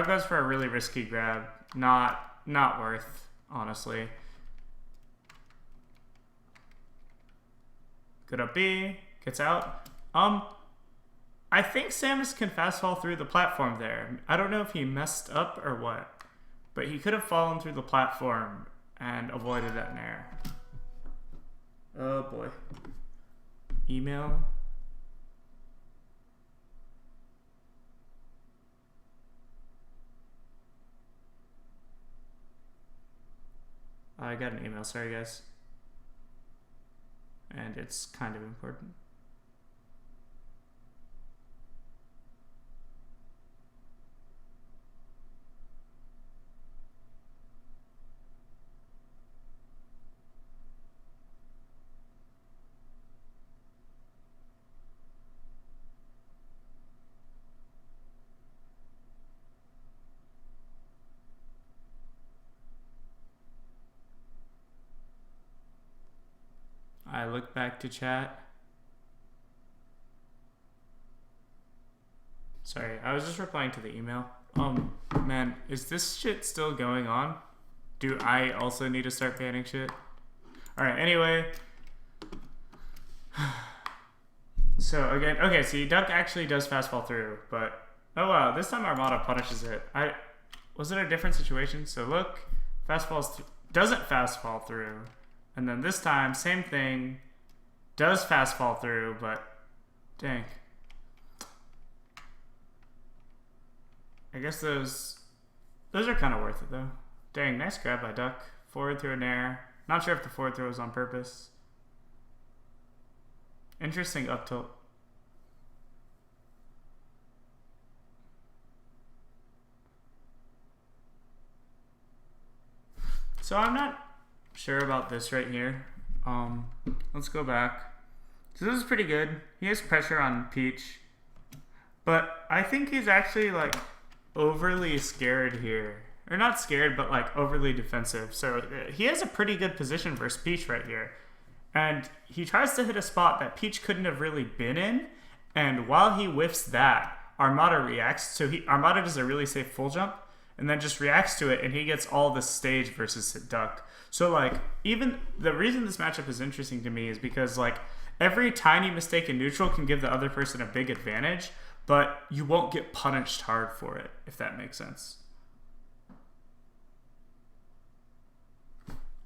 Duck goes for a really risky grab. Not worth, honestly. Good up B. Gets out. I think Samus can fast fall through the platform there. I don't know if he messed up or what, but he could have fallen through the platform and avoided that nair. Oh boy. Email. I got an email, sorry guys. And it's kind of important. I look back to chat. Sorry, I was just replying to the email. Man, is this shit still going on? Do I also need to start banning shit? Alright, anyway. So again, okay, see, Duck actually does fast fall through, but oh wow, this time Armada punishes it. Was it a different situation? So look, doesn't fast fall through. And then this time, same thing, does fast fall through, but dang. I guess those are kind of worth it though. Dang, nice grab by Duck. Forward through an air. Not sure if the forward throw was on purpose. Interesting up tilt. So I'm not sure about this right here. Let's go back. So this is pretty good. He has pressure on Peach, but I think he's actually like overly scared here, or not scared, but like overly defensive. So he has a pretty good position versus Peach right here, and he tries to hit a spot that Peach couldn't have really been in, and while he whiffs that, Armada reacts. So Armada does a really safe full jump and then just reacts to it, and he gets all the stage versus Duck. So like, even the reason this matchup is interesting to me is because like every tiny mistake in neutral can give the other person a big advantage, but you won't get punished hard for it, if that makes sense.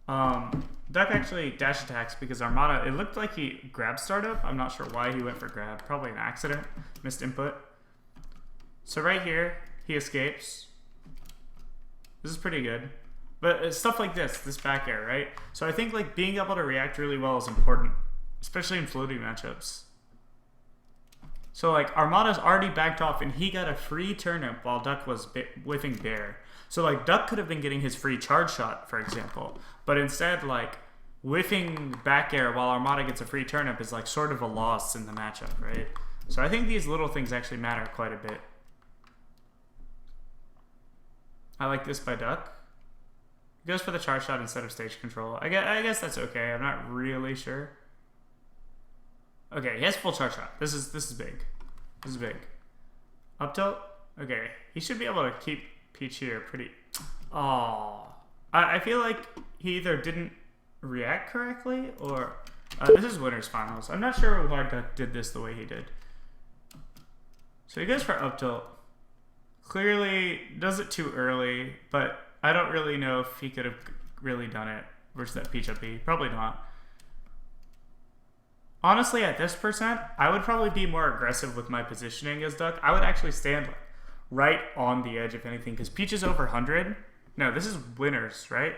Duck actually dash attacks because Armada, it looked like he grabbed startup. I'm not sure why he went for grab. Probably an accident. Missed input. So right here, he escapes. This is pretty good. But stuff like this back air, right? So I think like being able to react really well is important, especially in floating matchups. So like Armada's already backed off and he got a free turnip while Duck was whiffing bear. So like Duck could have been getting his free charge shot, for example, but instead like whiffing back air while Armada gets a free turnip is like sort of a loss in the matchup, right? So I think these little things actually matter quite a bit. I like this by Duck. He goes for the charge shot instead of stage control. I guess that's okay. I'm not really sure. Okay, he has full charge shot. This is big. This is big. Up tilt. Okay, he should be able to keep Peach here pretty. Oh, I feel like he either didn't react correctly or this is winners finals. I'm not sure why Duck did this the way he did. So he goes for up tilt. Clearly does it too early, but I don't really know if he could have really done it versus that Peach up B. Probably not. Honestly, at this percent, I would probably be more aggressive with my positioning as Duck. I would actually stand like right on the edge, if anything, because Peach is over 100. No, this is winners, right?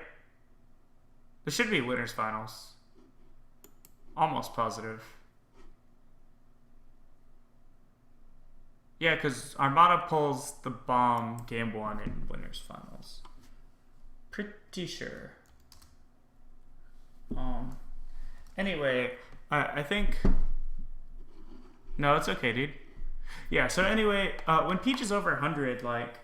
This should be winners finals. Almost positive. Yeah, because Armada pulls the bomb game 1 in winners finals. Pretty sure. Anyway, I think... No, it's okay, dude. Yeah, so anyway, when Peach is over 100, like,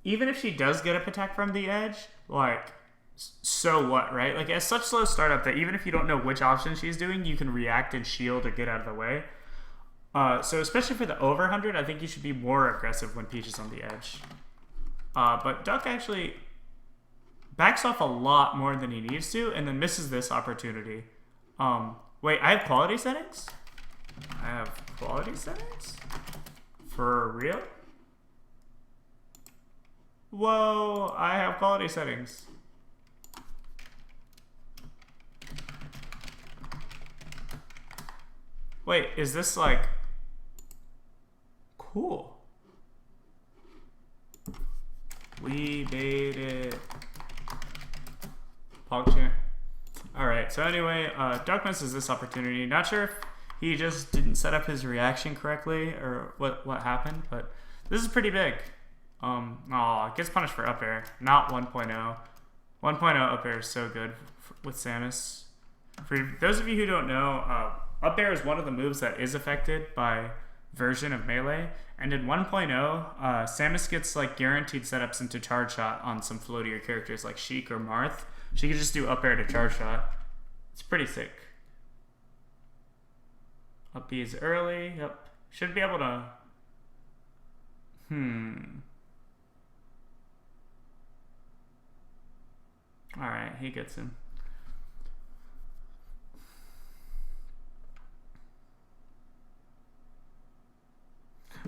even if she does get a attack from the edge, like, so what, right? Like, it's such slow startup that even if you don't know which option she's doing, you can react and shield or get out of the way. So especially for the over 100, I think you should be more aggressive when Peach is on the edge. But Duck actually backs off a lot more than he needs to, and then misses this opportunity. Wait, I have quality settings? I have quality settings? For real? Whoa, I have quality settings. Wait, is this like... Cool. We made it. PogChamp. Alright, so anyway, Duck misses this opportunity. Not sure if he just didn't set up his reaction correctly or what happened, but this is pretty big. Gets punished for up air, not 1.0. 1.0 up air is so good with Samus. For those of you who don't know, up air is one of the moves that is affected by version of Melee, and in 1.0, Samus gets like guaranteed setups into charge shot on some floatier characters like Sheik or Marth. She can just do up air to charge shot. It's pretty sick. Up B is early. Yep. Should be able to... Alright, he gets him.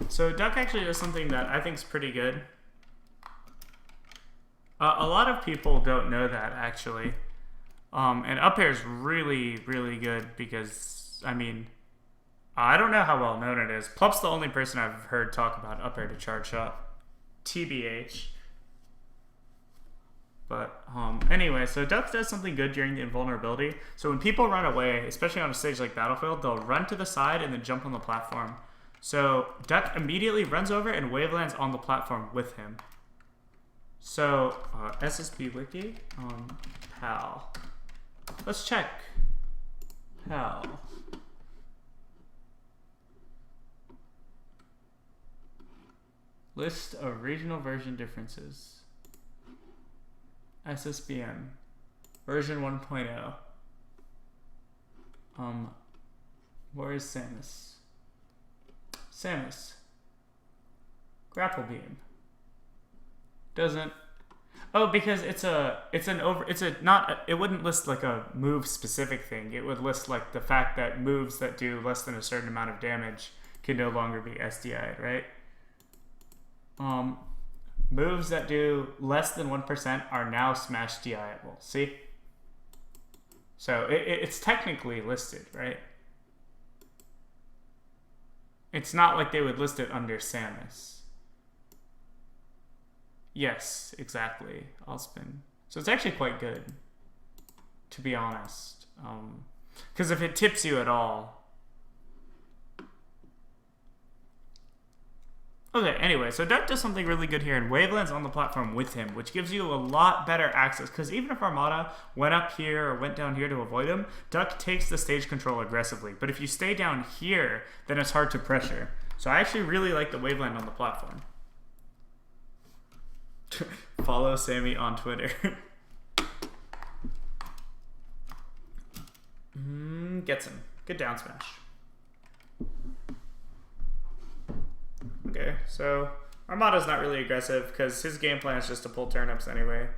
So Duck actually does something that I think is pretty good. A lot of people don't know that, actually. And up air is really, really good because, I mean, I don't know how well known it is. Plup's the only person I've heard talk about up air to charge shot. TBH. But anyway, so Duck does something good during the invulnerability. So when people run away, especially on a stage like Battlefield, they'll run to the side and then jump on the platform. So Duck immediately runs over and wavelands on the platform with him. So SSB wiki, PAL. Let's check. PAL. List of regional version differences. SSBM. Version 1.0. Where is Samus? Samus. Grapple beam. Doesn't. Oh, because it wouldn't list like a move specific thing. It would list like the fact that moves that do less than a certain amount of damage can no longer be SDI'd, right? Moves that do less than 1% are now smash DI'able. See? So it's technically listed, right? It's not like they would list it under Samus. Yes, exactly. I'll spin. So it's actually quite good, to be honest. Because if it tips you at all... Okay, anyway, so Duck does something really good here and wavelands on the platform with him, which gives you a lot better access, because even if Armada went up here or went down here to avoid him, Duck takes the stage control aggressively. But if you stay down here, then it's hard to pressure. So I actually really like the waveland on the platform. Follow Sammy on Twitter. Gets him. Good down smash. Okay, so Armada's not really aggressive because his game plan is just to pull turnips anyway.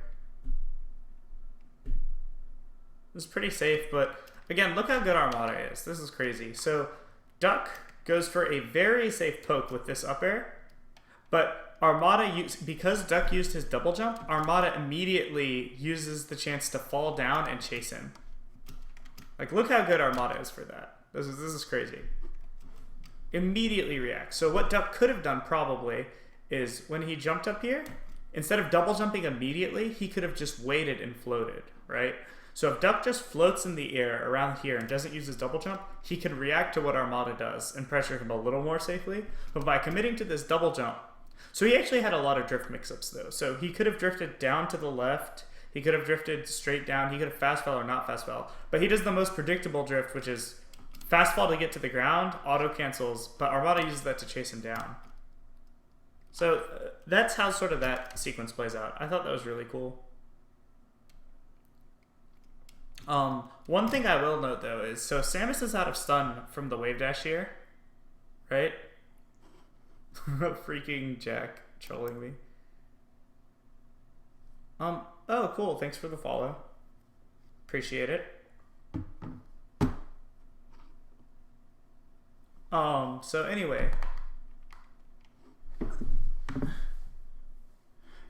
This is pretty safe, but again, look how good Armada is. This is crazy. So Duck goes for a very safe poke with this up air, but Armada, because Duck used his double jump, Armada immediately uses the chance to fall down and chase him. Like, look how good Armada is for that. This is crazy. Immediately reacts. So what Duck could have done probably is when he jumped up here, instead of double jumping immediately, he could have just waited and floated, right? So if Duck just floats in the air around here and doesn't use his double jump, he can react to what Armada does and pressure him a little more safely. But by committing to this double jump, so he actually had a lot of drift mix-ups though. So he could have drifted down to the left, he could have drifted straight down, he could have fast fell or not fast fell. But he does the most predictable drift, which is fast fall to get to the ground, auto cancels, but Armada uses that to chase him down. So that's how sort of that sequence plays out. I thought that was really cool. One thing I will note though is, so Samus is out of stun from the wave dash here, right? Freaking Jack trolling me. Oh, cool. Thanks for the follow. Appreciate it. So anyway.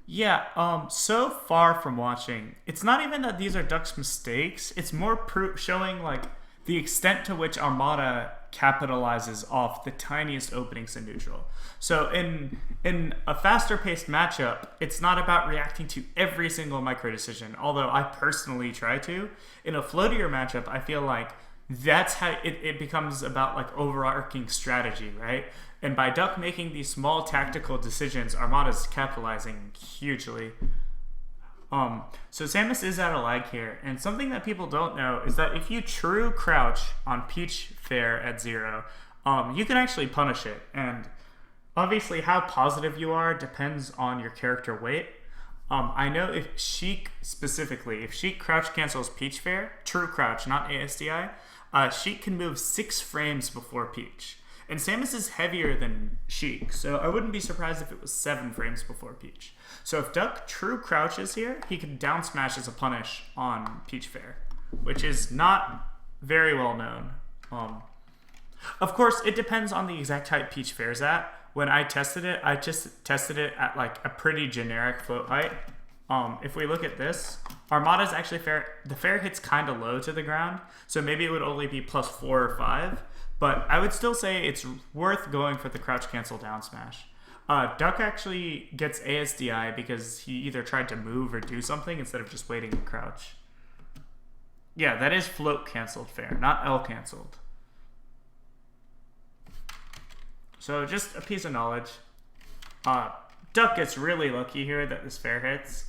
Yeah, so far from watching, it's not even that these are Duck's mistakes, it's more showing, like, the extent to which Armada capitalizes off the tiniest openings in neutral. So in a faster paced matchup, it's not about reacting to every single micro decision, although I personally try to. In a floatier matchup, I feel like that's how it becomes about, like, overarching strategy, right? And by Duck making these small tactical decisions, Armada's capitalizing hugely. So Samus is at a lag here, and something that people don't know is that if you true crouch on Peach Fair at 0, you can actually punish it. And obviously how positive you are depends on your character weight. I know if Sheik specifically, if Sheik crouch cancels Peach Fair, true crouch, not ASDI, Sheik can move 6 frames before Peach. And Samus is heavier than Sheik, so I wouldn't be surprised if it was 7 frames before Peach. So if Duck true crouches here, he can down smash as a punish on Peach Fair, which is not very well known. Of course, it depends on the exact height Peach Fair's at. When I tested it, I just tested it at, like, a pretty generic float height. If we look at this, Armada's actually fair. The fair hits kind of low to the ground, so maybe it would only be +4 or 5. But I would still say it's worth going for the crouch cancel down smash. Duck actually gets ASDI because he either tried to move or do something instead of just waiting to crouch. Yeah, that is float canceled fair, not L canceled. So just a piece of knowledge. Duck gets really lucky here that this fair hits.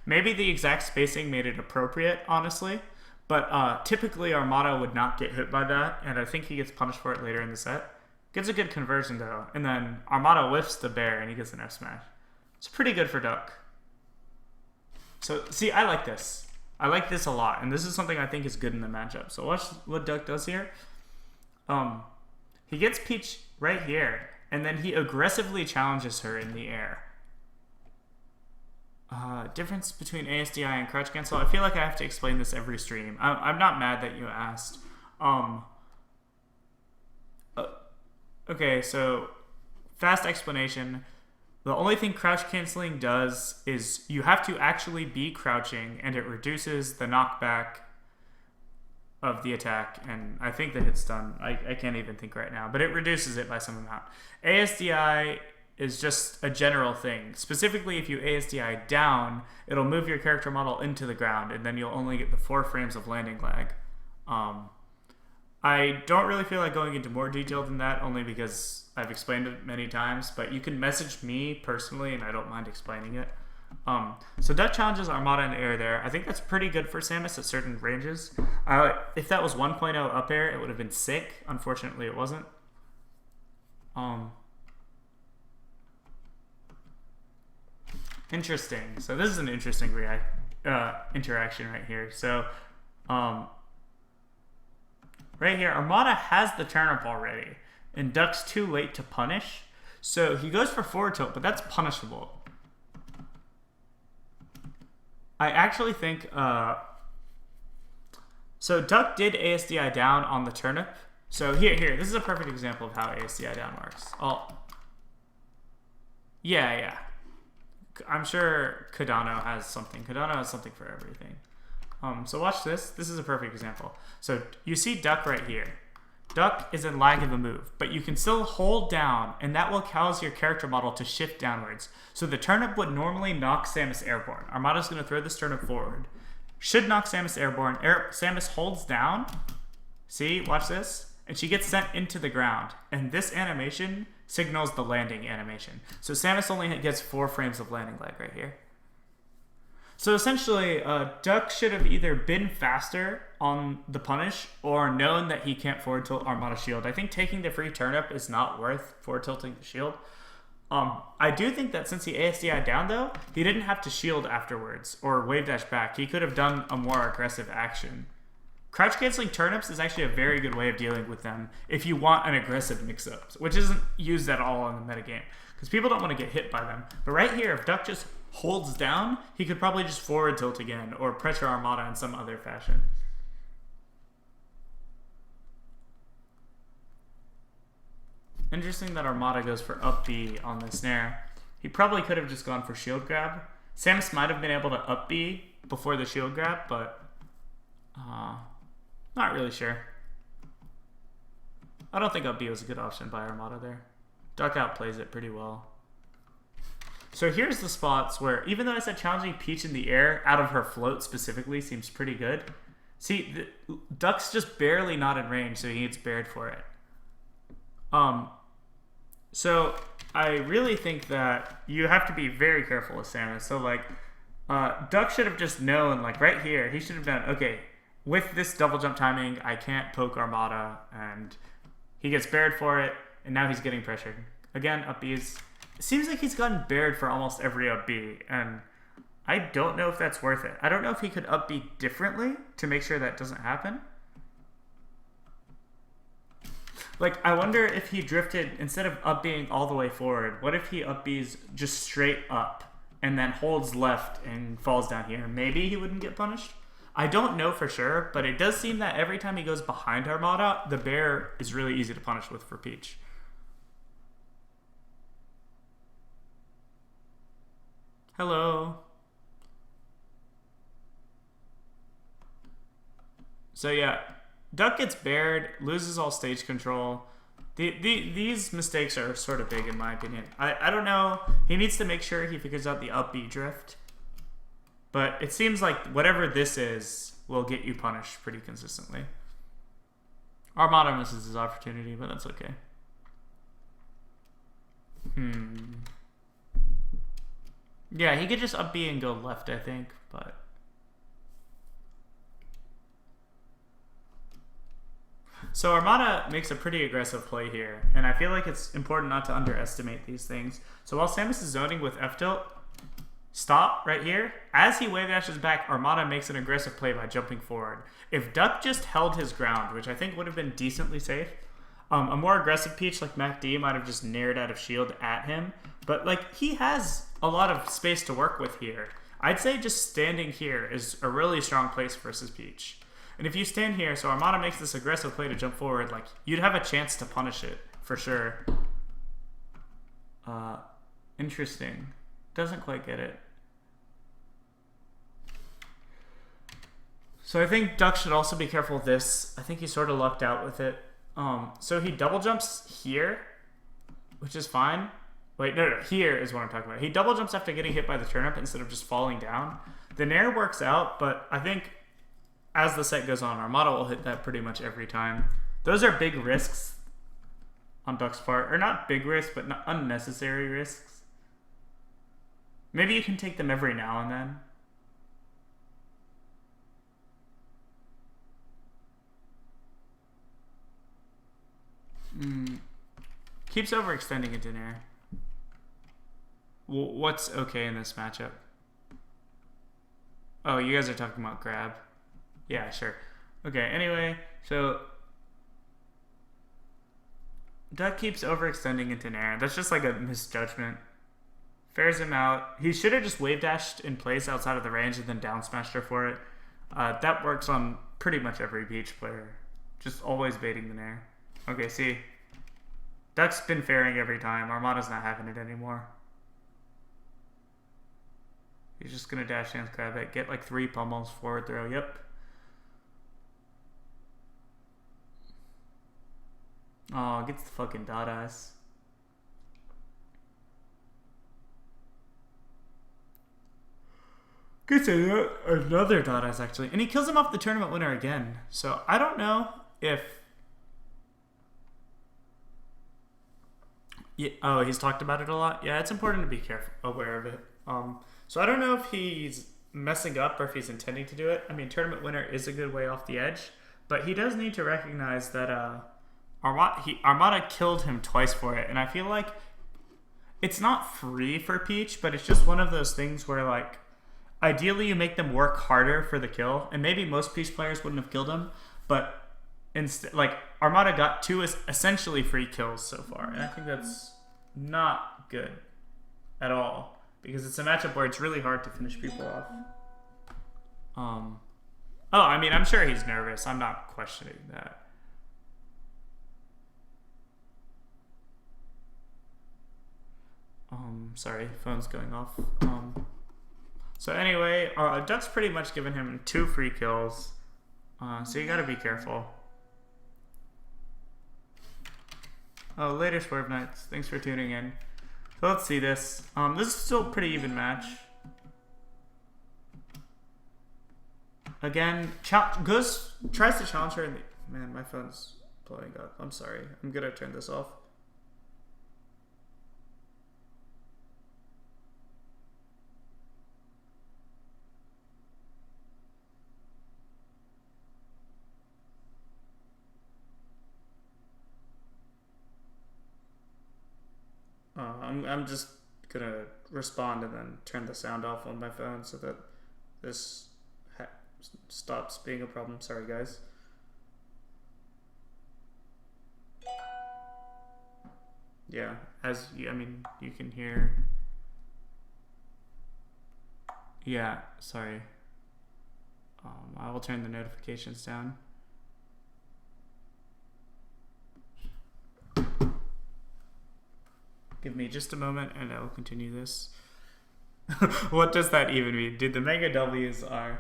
Maybe the exact spacing made it appropriate, honestly. But typically Armada would not get hit by that, and I think he gets punished for it later in the set. Gets a good conversion though, and then Armada whiffs the bear and he gets an F smash. It's pretty good for Duck. So see, I like this. I like this a lot, and this is something I think is good in the matchup. So watch what Duck does here. He gets Peach right here, and then he aggressively challenges her in the air. Difference between ASDI and crouch cancel. I feel like I have to explain this every stream. I'm not mad that you asked. Okay, so fast explanation. The only thing crouch canceling does is you have to actually be crouching, and it reduces the knockback of the attack, and I think the hit's done. I can't even think right now, but it reduces it by some amount. ASDI is just a general thing. Specifically, if you ASDI down, it'll move your character model into the ground, and then you'll only get the 4 frames of landing lag. I don't really feel like going into more detail than that, only because I've explained it many times, but you can message me personally, and I don't mind explaining it. So Duck challenges Armada in the air there. I think that's pretty good for Samus at certain ranges. If that was 1.0 up air, it would have been sick. Unfortunately, it wasn't. Interesting. So this is an interesting interaction right here. So right here, Armada has the turnip already, and Duck's too late to punish. So he goes for forward tilt, but that's punishable. I actually think so Duck did ASDI down on the turnip. So here, this is a perfect example of how ASDI down works. Yeah. I'm sure Cardano has something. Cardano has something for everything. So watch this. This is a perfect example. So you see Duck right here. Duck is in lag of a move, but you can still hold down, and that will cause your character model to shift downwards. So the turnip would normally knock Samus airborne. Armada's going to throw this turnip forward. Should knock Samus airborne. Samus holds down. See, watch this. And she gets sent into the ground. And this animation signals the landing animation. So Samus only gets 4 frames of landing lag right here. So essentially, Duck should have either been faster on the punish or known that he can't forward tilt Armada shield. I think taking the free turnip is not worth forward tilting the shield. I do think that since he ASDI down though, he didn't have to shield afterwards or wave dash back. He could have done a more aggressive action. Crouch canceling turnips is actually a very good way of dealing with them if you want an aggressive mix-up, which isn't used at all in the metagame because people don't want to get hit by them. But right here, if Duck just holds down, he could probably just forward tilt again or pressure Armada in some other fashion. Interesting that Armada goes for up B on the snare. He probably could have just gone for shield grab. Samus might have been able to up B before the shield grab, but not really sure. I don't think up B was a good option by Armada there. Duck outplays it pretty well. So here's the spots where, even though I said challenging Peach in the air out of her float specifically seems pretty good. See, Duck's just barely not in range, so he gets bared for it. So I really think that you have to be very careful with Samus. So like, Duck should have just known, like right here, he should have done, okay, with this double jump timing, I can't poke Armada, and he gets bared for it, and now he's getting pressured. Again, up B is... It seems like he's gotten bared for almost every up B, and I don't know if that's worth it. I don't know if he could up B differently to make sure that doesn't happen. Like, I wonder if he drifted, instead of up B'ing all the way forward, what if he up B's just straight up and then holds left and falls down here? Maybe he wouldn't get punished? I don't know for sure, but it does seem that every time he goes behind Armada, the bear is really easy to punish with for Peach. Hello. So yeah, Duck gets bared, loses all stage control. These mistakes are sort of big in my opinion. I don't know. He needs to make sure he figures out the up B drift. But it seems like whatever this is will get you punished pretty consistently. Armada misses his opportunity, but that's okay. Yeah, he could just up B and go left, I think, but... So Armada makes a pretty aggressive play here, and I feel like it's important not to underestimate these things. So while Samus is zoning with F-tilt, stop right here. As he wave dashes back, Armada makes an aggressive play by jumping forward. If Duck just held his ground, which I think would have been decently safe, a more aggressive Peach like MacD might have just nared out of shield at him. But like, he has a lot of space to work with here. I'd say just standing here is a really strong place versus Peach. And if you stand here, so Armada makes this aggressive play to jump forward, like, you'd have a chance to punish it, for sure. Interesting. Doesn't quite get it. So I think Duck should also be careful with this. I think he sort of lucked out with it. So he double jumps here, which is fine. Wait, no, here is what I'm talking about. He double jumps after getting hit by the turnip instead of just falling down. The nair works out, but I think as the set goes on, Armada will hit that pretty much every time. Those are big risks on Duck's part. Or not big risks, but not unnecessary risks. Maybe you can take them every now and then. Keeps overextending into nair. What's okay in this matchup? Oh, you guys are talking about grab. Yeah, sure. Okay, anyway, so Duck keeps overextending into nair. That's just like a misjudgment. Fares him out. He should have just wave dashed in place outside of the range and then down smashed her for it. That works on pretty much every Peach player. Just always baiting the nair. Okay, see. Duck's been fairing every time. Armada's not having it anymore. He's just gonna dash dance grab it. Get like 3 pummels, forward throw. Yep. Oh, gets the fucking dot eyes. Gets another dot eyes actually. And he kills him off the tournament winner again. So I don't know if... Yeah, oh, he's talked about it a lot? Yeah, it's important to be careful, aware of it. So I don't know if he's messing up or if he's intending to do it. I mean, tournament winner is a good way off the edge. But he does need to recognize that Armada killed him twice for it. And I feel like it's not free for Peach, but it's just one of those things where, like, ideally you make them work harder for the kill. And maybe most Peach players wouldn't have killed him. But instead, like, Armada got 2 essentially free kills so far. And I think that's not good at all. because it's a matchup where it's really hard to finish people off. Oh, I mean, I'm sure he's nervous. I'm not questioning that. Sorry, phone's going off. So anyway, Duck's pretty much given him 2 free kills. So you gotta be careful. Oh, later, Swerve Knights. Thanks for tuning in. So let's see this. This is still a pretty even match. Again, Goose tries to challenge her. Man, my phone's blowing up. I'm sorry. I'm gonna turn this off. I'm just gonna respond and then turn the sound off on my phone so that this stops being a problem. Sorry, guys. Yeah, I mean, you can hear. Yeah, sorry. I will turn the notifications down. Give me just a moment and I will continue this. What does that even mean? Dude, the Mega W's are...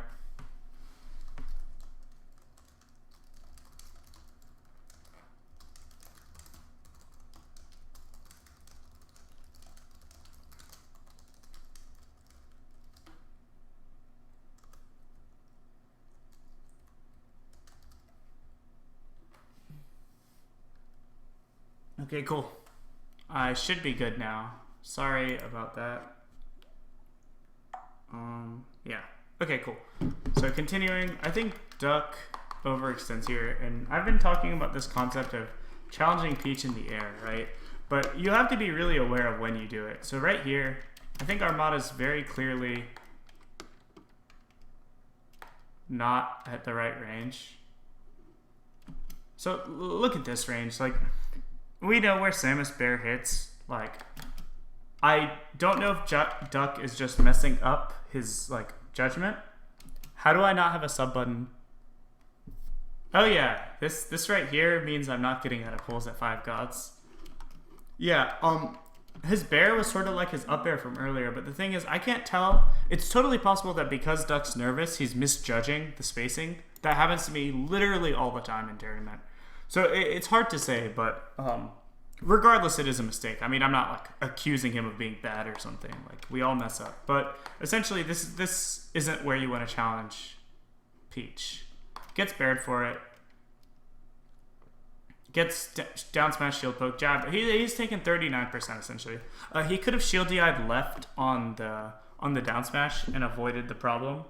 Okay, cool. I should be good now. Sorry about that. Yeah. Okay, cool. So continuing, I think Duck overextends here, and I've been talking about this concept of challenging Peach in the air, right? But you have to be really aware of when you do it. So right here, I think Armada's very clearly not at the right range. So look at this range. Like, we know where Samus Bear hits. Like, I don't know if Duck is just messing up his, like, judgment. How do I not have a sub button? Oh yeah, this right here means I'm not getting out of pulls at 5 gods. Yeah, his bear was sort of like his up air from earlier, but the thing is, I can't tell. It's totally possible that because Duck's nervous, he's misjudging the spacing. That happens to me literally all the time in tournament. So it's hard to say, but regardless, it is a mistake. I mean, I'm not like accusing him of being bad or something. Like, we all mess up. But essentially, this isn't where you want to challenge Peach. Gets bared for it. Gets down smash, shield poke, jab. He's taken 39% essentially. He could have shield DI'd left on the down smash and avoided the problem,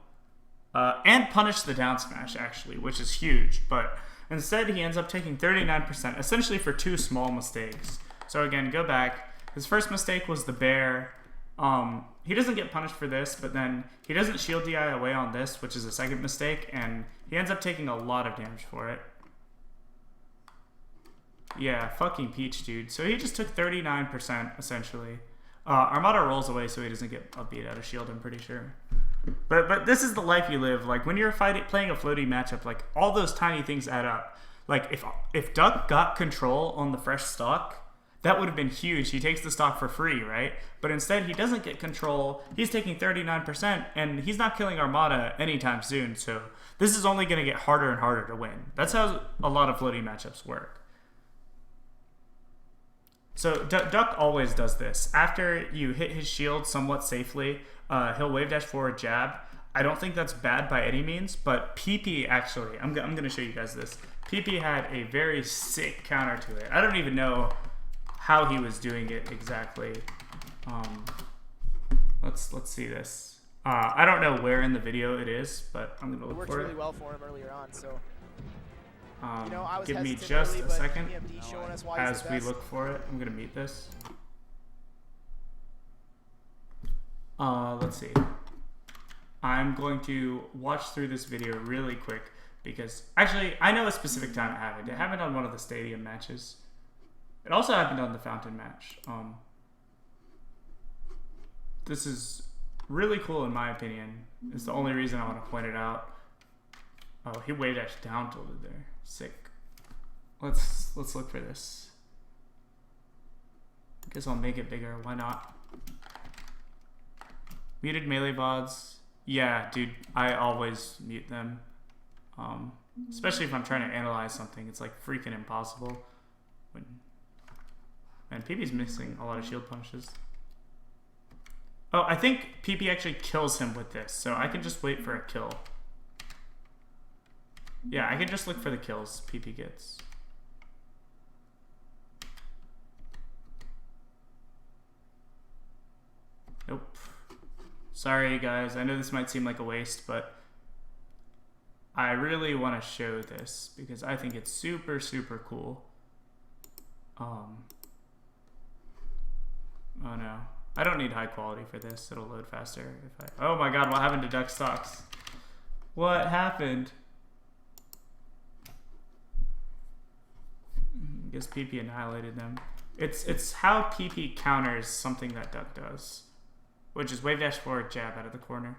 and punished the down smash actually, which is huge. But instead, he ends up taking 39%, essentially for 2 small mistakes. So again, go back. His first mistake was the bear. He doesn't get punished for this, but then he doesn't shield DI away on this, which is a second mistake, and he ends up taking a lot of damage for it. Yeah, fucking Peach, dude. So he just took 39%, essentially. Armada rolls away so he doesn't get beat out of shield, I'm pretty sure. But this is the life you live. Like, when you're playing a floaty matchup, like, all those tiny things add up. Like, if Duck got control on the fresh stock, that would have been huge. He takes the stock for free, right? But instead, he doesn't get control. He's taking 39%, and he's not killing Armada anytime soon. So this is only going to get harder and harder to win. That's how a lot of floaty matchups work. So Duck always does this. After you hit his shield somewhat safely, he'll wave dash forward jab. I don't think that's bad by any means, but PP actually, I'm going to show you guys this. PP had a very sick counter to it. I don't even know how he was doing it exactly. Let's see this. I don't know where in the video it is, but I'm going to look for it. It worked really well for him earlier on, so... You know, I was give me hesitant just early, a but second PMD showing us why he's as the we best. look for it. I'm going to mute this. Let's see. I'm going to watch through this video really quick because actually I know a specific time it happened. It happened on one of the stadium matches. It also happened on the fountain match. this is really cool in my opinion. It's the only reason I want to point it out. Oh, he wave dashed down tilted there. Sick. Let's look for this. I guess I'll make it bigger. Why not? Muted melee VODs. Yeah, dude, I always mute them. Especially if I'm trying to analyze something. It's like freaking impossible. And PP's missing a lot of shield punches. Oh, I think PP actually kills him with this, so I can just wait for a kill. Yeah, I can just look for the kills PP gets. Nope. Sorry, guys. I know this might seem like a waste, but I really want to show this because I think it's super, super cool. Oh no. I don't need high quality for this. It'll load faster if I... Oh my god, what happened to duck stocks? What happened? I guess PP annihilated them. It's how PP counters something that duck does, which is wave dash forward, jab out of the corner.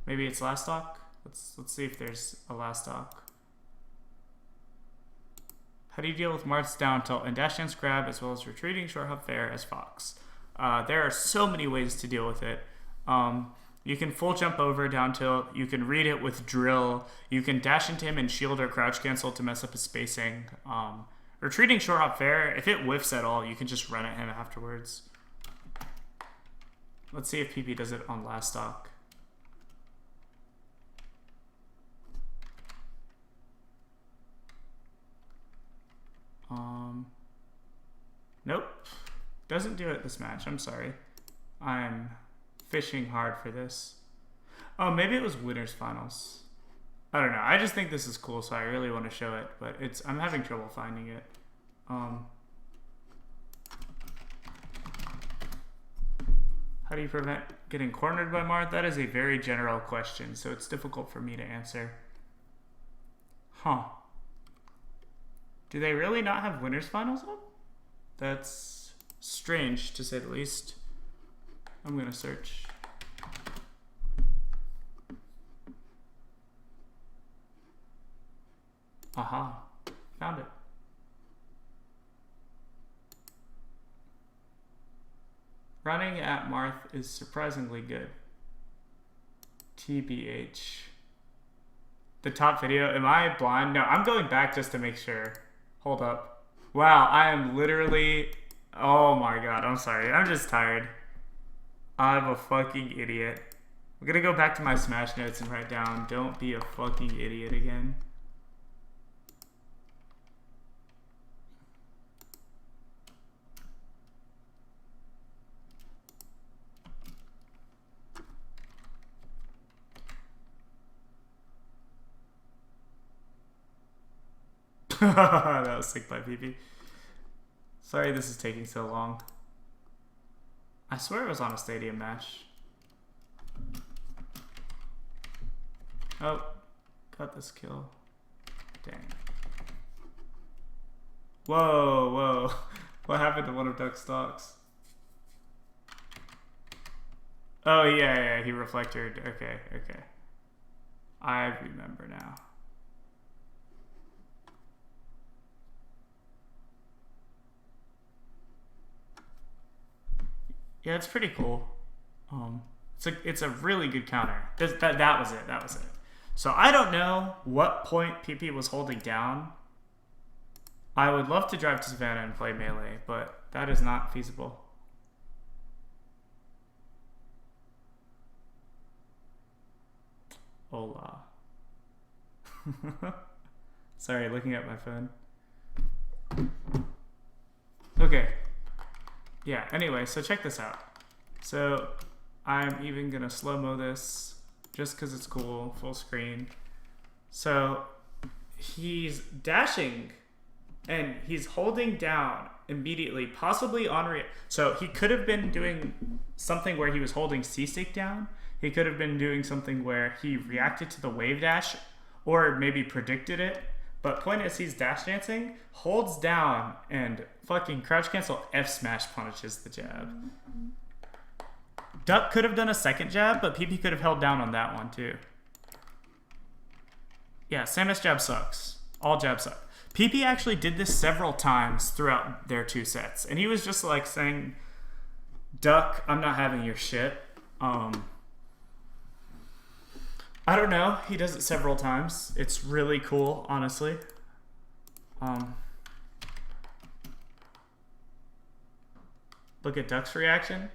Maybe it's last stock. Let's see if there's a last stock. How do you deal with marth's down tilt and dash dance grab as well as retreating short hop fair as Fox? There are so many ways to deal with it. You can full jump over down tilt. You can read it with drill. You can dash into him and shield or crouch cancel to mess up his spacing. Retreating short hop fair, if it whiffs at all, you can just run at him afterwards. Let's see if PP does it on last stock. Nope. Doesn't do it this match. I'm sorry. I'm fishing hard for this. Oh, maybe it was winners finals. I don't know. I just think this is cool, so I really want to show it, but I'm having trouble finding it. How do you prevent getting cornered by marth? That is a very general question, so it's difficult for me to answer. Huh. Do they really not have winners finals up? That's strange, to say the least. I'm gonna search. Aha, found it. Running at marth is surprisingly good. TBH. The top video, am I blind? No, I'm going back just to make sure. Hold up. Wow, I am literally, oh my god, I'm sorry. I'm just tired. I'm a fucking idiot. I'm gonna go back to my smash notes and write down, don't be a fucking idiot again. That was sick by PP. Sorry this is taking so long. I swear it was on a stadium match. Oh, got this kill. Dang. Whoa, whoa. What happened to one of Duck's stocks? Oh, yeah, he reflected. Okay. I remember now. Yeah, it's pretty cool. It's a really good counter. That was it. So I don't know what point PP was holding down. I would love to drive to Savannah and play melee, but that is not feasible. Hola. Sorry, looking at my phone. Okay. Yeah, anyway, so check this out. So I'm even gonna slow-mo this just because it's cool, full screen. So he's dashing and he's holding down immediately, possibly on so he could have been doing something where he was holding C-stick down. He could have been doing something where he reacted to the wave dash or maybe predicted it. But point is, he's dash dancing, holds down, and fucking crouch cancel F smash punishes the jab. Duck could have done a second jab, but PP could have held down on that one too. Yeah, Samus jab sucks. All jabs suck. PP actually did this several times throughout their 2 sets, and he was just like saying, Duck, I'm not having your shit. I don't know. He does it several times. It's really cool, honestly. Look at Duck's reaction.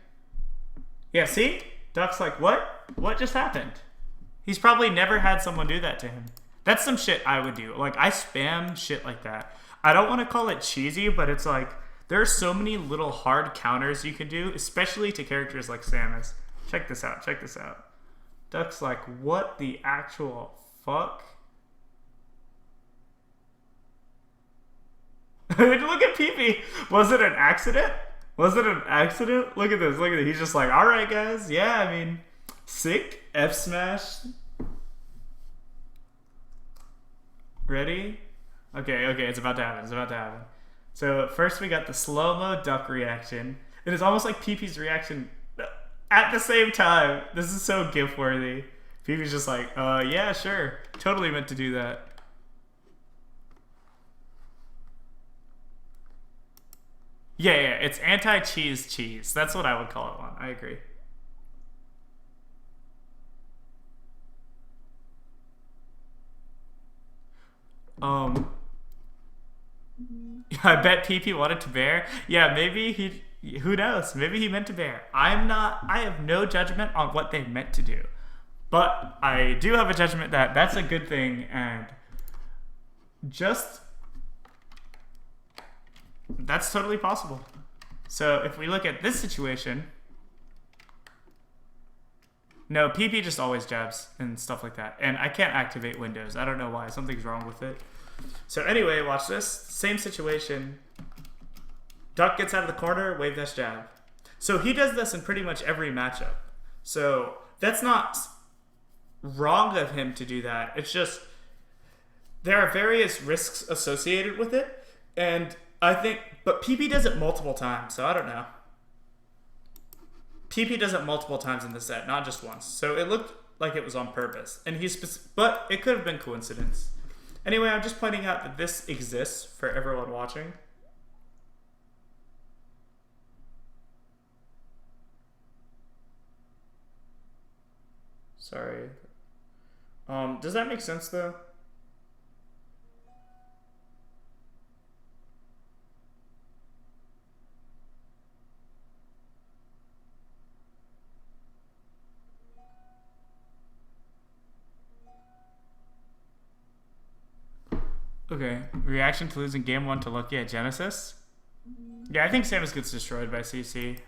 Yeah, see? Duck's like, what? What just happened? He's probably never had someone do that to him. That's some shit I would do. Like, I spam shit like that. I don't want to call it cheesy, but it's like, there are so many little hard counters you can do, especially to characters like Samus. Check this out. Check this out. Duck's like, what the actual fuck? Look at PP. Was it an accident? Was it an accident? Look at this. Look at it. He's just like, all right, guys. Yeah, I mean, sick. F smash. Ready? Okay, it's about to happen. It's about to happen. So first we got the slow-mo Duck reaction. And it's almost like PP's reaction at the same time. This is so GIF-worthy. PP's just like, yeah, sure. Totally meant to do that. Yeah, it's anti-cheese cheese. That's what I would call it one. I agree. I bet PP wanted to bear. Yeah, maybe he, who knows? Maybe he meant to bear. I have no judgment on what they meant to do. But I do have a judgment that that's a good thing, and just, that's totally possible. So if we look at this situation, no, PP just always jabs and stuff like that. And I can't activate Windows. I don't know why. Something's wrong with it. So anyway, watch this. Same situation. Duck gets out of the corner, wave dash jab. So he does this in pretty much every matchup. So that's not wrong of him to do that. It's just there are various risks associated with it. And I think, but PP does it multiple times, so I don't know. PP does it multiple times in the set, not just once. So it looked like it was on purpose. And but it could have been coincidence. Anyway, I'm just pointing out that this exists for everyone watching. Sorry. Does that make sense though? Okay, reaction to losing game 1 to Lucky at Genesis. Yeah, I think Samus gets destroyed by CC.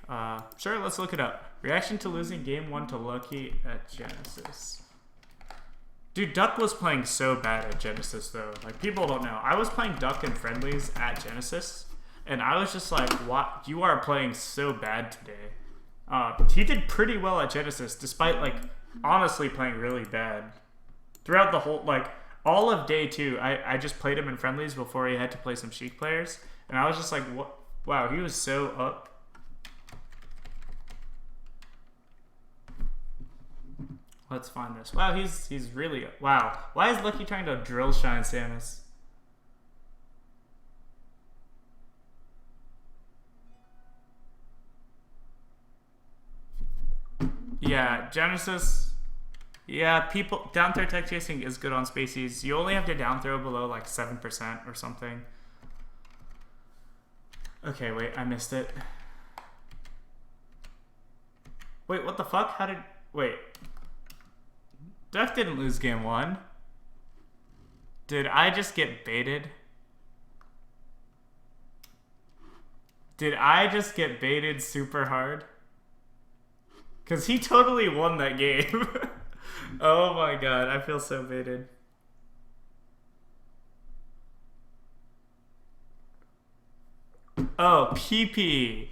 Sure, let's look it up. Reaction to losing game 1 to Lucky at Genesis. Dude, Duck was playing so bad at Genesis though. Like, people don't know. I was playing Duck in friendlies at Genesis, and I was just like, what? You are playing so bad today. He did pretty well at Genesis, despite, like, honestly playing really bad. Throughout the whole, like, all of day 2, I just played him in friendlies before he had to play some Sheik players, and I was just like, what? Wow, he was so up. Let's find this. Wow, he's really, wow. Why is Lucky trying to drill shine Samus? Yeah, Genesis. Yeah, people, down throw tech chasing is good on Spaceys. You only have to down throw below like 7% or something. Okay, wait, I missed it. Wait, what the fuck? How did, wait. Duck didn't lose game 1. Did I just get baited? Did I just get baited super hard? Because he totally won that game. Oh my god, I feel so baited. Oh, PP.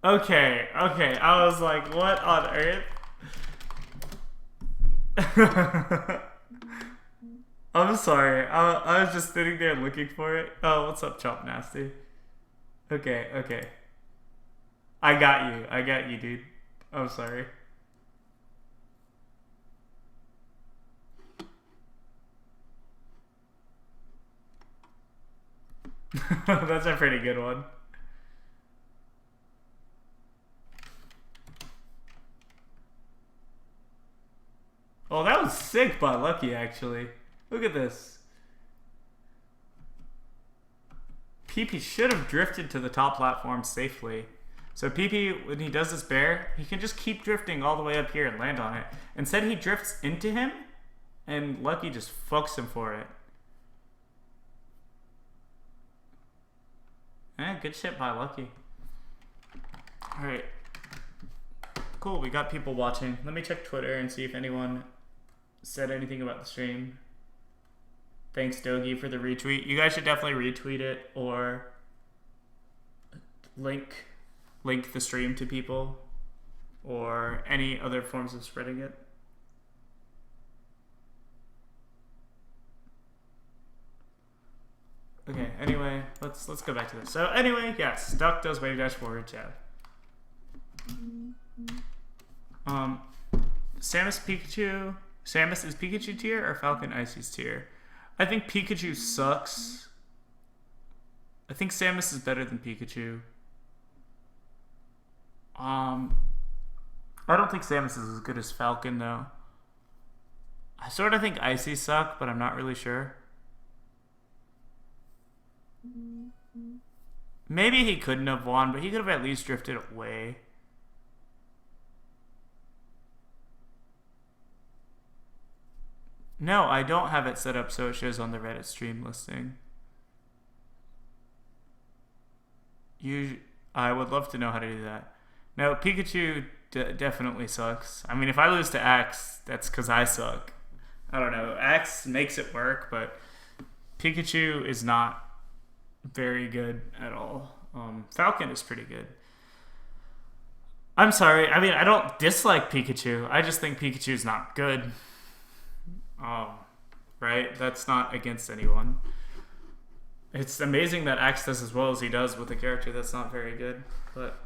Okay, I was like, what on earth? I'm sorry. I was just sitting there looking for it. Oh, what's up, Chop Nasty? Okay, okay. I got you. I got you, dude. I'm sorry. That's a pretty good one. Oh, that was sick by Lucky, actually. Look at this. PP should have drifted to the top platform safely. So PP, when he does this bear, he can just keep drifting all the way up here and land on it. Instead, he drifts into him, and Lucky just fucks him for it. Good shit by Lucky. Alright. Cool, we got people watching. Let me check Twitter and see if anyone said anything about the stream. Thanks, Dogi, for the retweet. You guys should definitely retweet it or link the stream to people or any other forms of spreading it. Okay, anyway, let's go back to this. So anyway, yes, Duck does wave dash forward jab. Samus Pikachu. Samus is Pikachu tier or Falcon Icy's tier? I think Pikachu sucks. I think Samus is better than Pikachu. I don't think Samus is as good as Falcon though. I sort of think Icy suck, but I'm not really sure. Maybe he couldn't have won, but he could have at least drifted away. No, I don't have it set up so it shows on the Reddit stream listing. I would love to know how to do that. No, Pikachu definitely sucks. I mean, if I lose to Axe, that's because I suck. I don't know. Axe makes it work, but Pikachu is not very good at all. Falcon is pretty good. I'm sorry. I mean, I don't dislike Pikachu. I just think Pikachu is not good. Right? That's not against anyone. It's amazing that Axe does as well as he does with a character that's not very good. But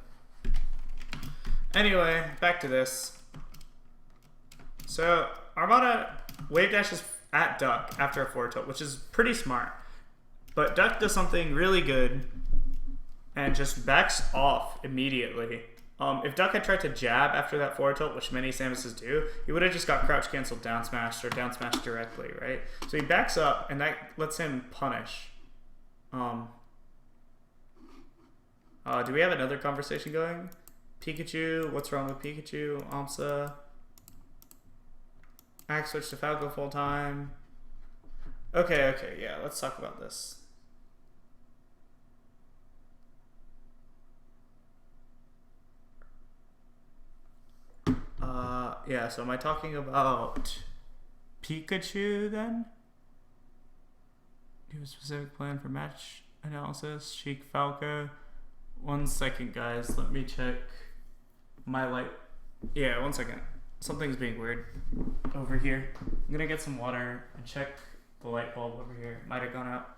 anyway, back to this. So Armada wave dashes at Duck after a forward tilt, which is pretty smart. But Duck does something really good and just backs off immediately. If Duck had tried to jab after that forward tilt, which many Samuses do, he would have just got crouch canceled down smashed or down smashed directly, right? So he backs up, and that lets him punish. Do we have another conversation going? Pikachu, what's wrong with Pikachu? Amsa. Axe switch to Falco full time. Okay, yeah, let's talk about this. Yeah, so am I talking about Pikachu then? Do you have a specific plan for match analysis? Sheik Falco. 1 second, guys. Let me check my light. Yeah, 1 second. Something's being weird over here. I'm gonna get some water and check the light bulb over here. Might have gone out.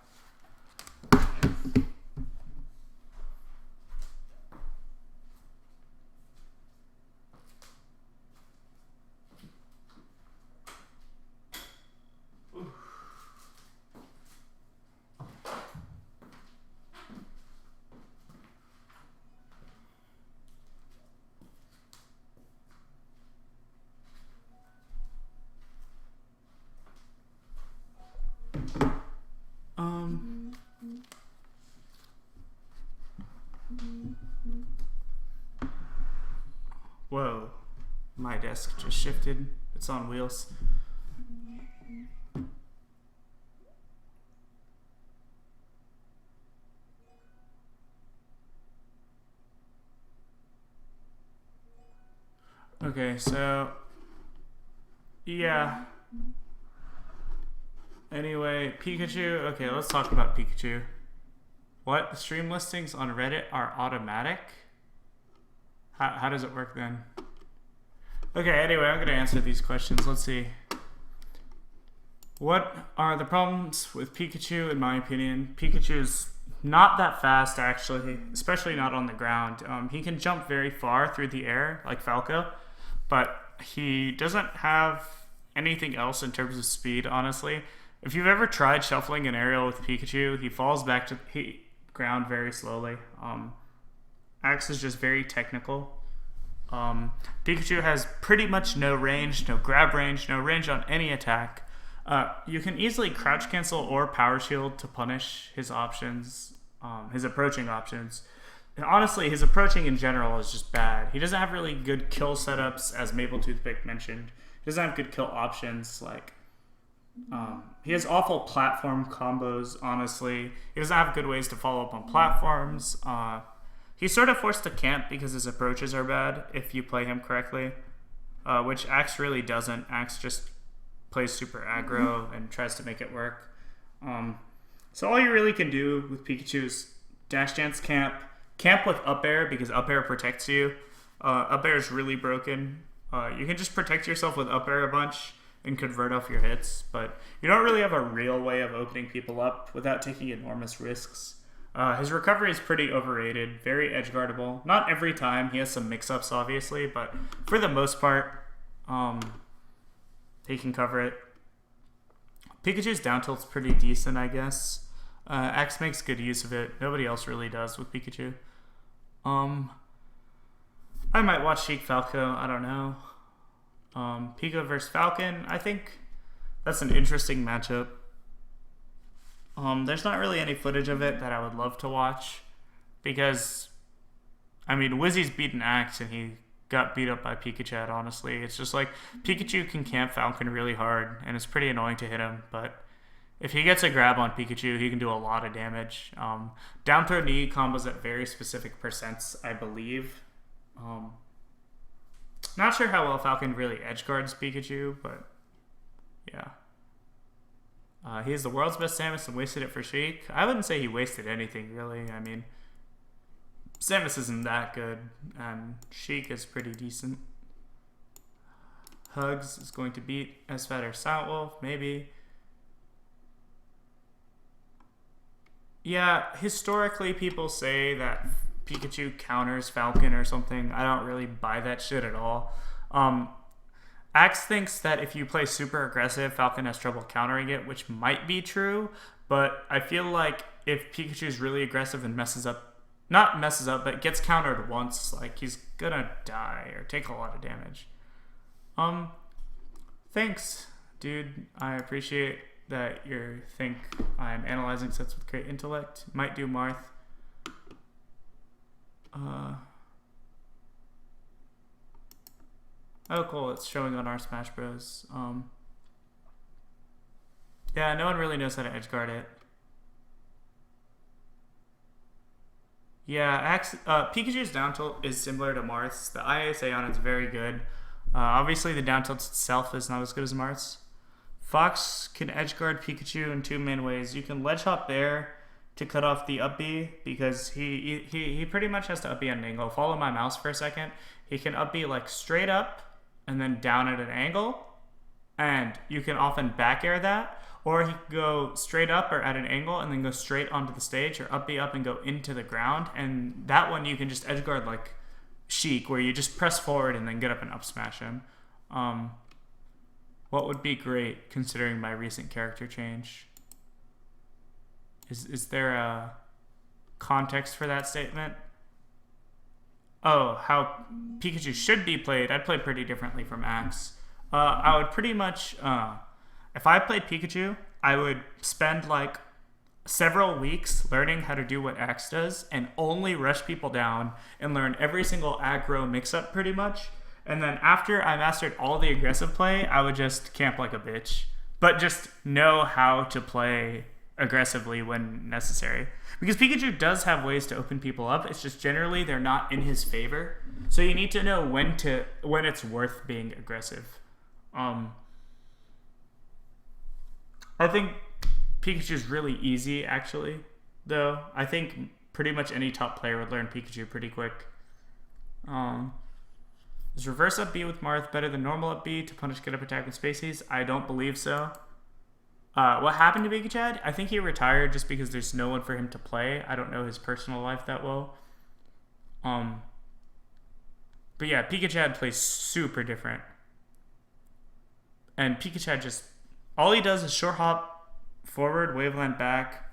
Whoa, my desk just shifted. It's on wheels. Okay, so yeah. Anyway, Pikachu. Okay, let's talk about Pikachu. What? The stream listings on Reddit are automatic? How does it work then? Okay, anyway, I'm going to answer these questions. Let's see. What are the problems with Pikachu, in my opinion? Pikachu's not that fast, actually, especially not on the ground. He can jump very far through the air, like Falco, but he doesn't have anything else in terms of speed, honestly. If you've ever tried shuffling an aerial with Pikachu, he falls back to the ground very slowly. Axe is just very technical. Pikachu has pretty much no range, no grab range, no range on any attack. You can easily crouch cancel or power shield to punish his options, his approaching options. And honestly, his approaching in general is just bad. He doesn't have really good kill setups, as Maple Toothpick mentioned. He doesn't have good kill options. He has awful platform combos, honestly. He doesn't have good ways to follow up on platforms. He's sort of forced to camp because his approaches are bad if you play him correctly, which Axe really doesn't. Axe just plays super aggro and tries to make it work. So all you really can do with Pikachu is dash dance camp with up air because up air protects you. Up air is really broken. You can just protect yourself with up air a bunch and convert off your hits, but you don't really have a real way of opening people up without taking enormous risks. His recovery is pretty overrated, very edgeguardable. Not every time, he has some mix-ups obviously, but for the most part, he can cover it. Pikachu's down tilt's pretty decent, I guess. Axe makes good use of it. Nobody else really does with Pikachu. I might watch Sheik Falco, I don't know. Pika versus Falcon, I think that's an interesting matchup. There's not really any footage of it that I would love to watch because, I mean, Wizzy's beaten Axe and he got beat up by Pikachu, honestly. It's just like Pikachu can camp Falcon really hard and it's pretty annoying to hit him, but if he gets a grab on Pikachu, he can do a lot of damage. Down throw knee combos at very specific percents, I believe. Not sure how well Falcon really edge guards Pikachu, but yeah. He is the world's best Samus and wasted it for Sheik. I wouldn't say he wasted anything, really. I mean, Samus isn't that good, and Sheik is pretty decent. Hugs is going to beat Esfat or Silent Wolf, maybe. Yeah, historically people say that Pikachu counters Falcon or something. I don't really buy that shit at all. Axe thinks that if you play super aggressive, Falcon has trouble countering it, which might be true, but I feel like if Pikachu's really aggressive and not messes up, but gets countered once, like, he's gonna die or take a lot of damage. Thanks, dude. I appreciate that you think I'm analyzing sets with great intellect. Might do Marth. Oh, cool. It's showing on our Smash Bros. Yeah, no one really knows how to edgeguard it. Yeah, Pikachu's down tilt is similar to Marth's. The ISA on it's very good. Obviously, the down tilt itself is not as good as Marth's. Fox can edgeguard Pikachu in two main ways. You can ledge hop there to cut off the up B because he pretty much has to up B at an angle. Follow my mouse for a second. He can up B like straight up and then down at an angle, and you can often back air that, or he can go straight up or at an angle and then go straight onto the stage, or up B up and go into the ground, and that one you can just edgeguard like Sheik, where you just press forward and then get up and up smash him. What would be great considering my recent character change? Is there a context for that statement? Oh, how Pikachu should be played. I'd play pretty differently from Axe. I would pretty much, if I played Pikachu, I would spend like several weeks learning how to do what Axe does and only rush people down and learn every single aggro mix-up pretty much. And then after I mastered all the aggressive play, I would just camp like a bitch. But just know how to play aggressively when necessary. Because Pikachu does have ways to open people up. It's just generally they're not in his favor. So you need to know when it's worth being aggressive. I think Pikachu's really easy, actually, though. I think pretty much any top player would learn Pikachu pretty quick. Is reverse up B with Marth better than normal up B to punish get up attack with Spaceys? I don't believe so. What happened to Pikachu? I think he retired just because there's no one for him to play. I don't know his personal life that well. But yeah, Pikachu plays super different. And Pikachu just, all he does is short hop forward, waveland back.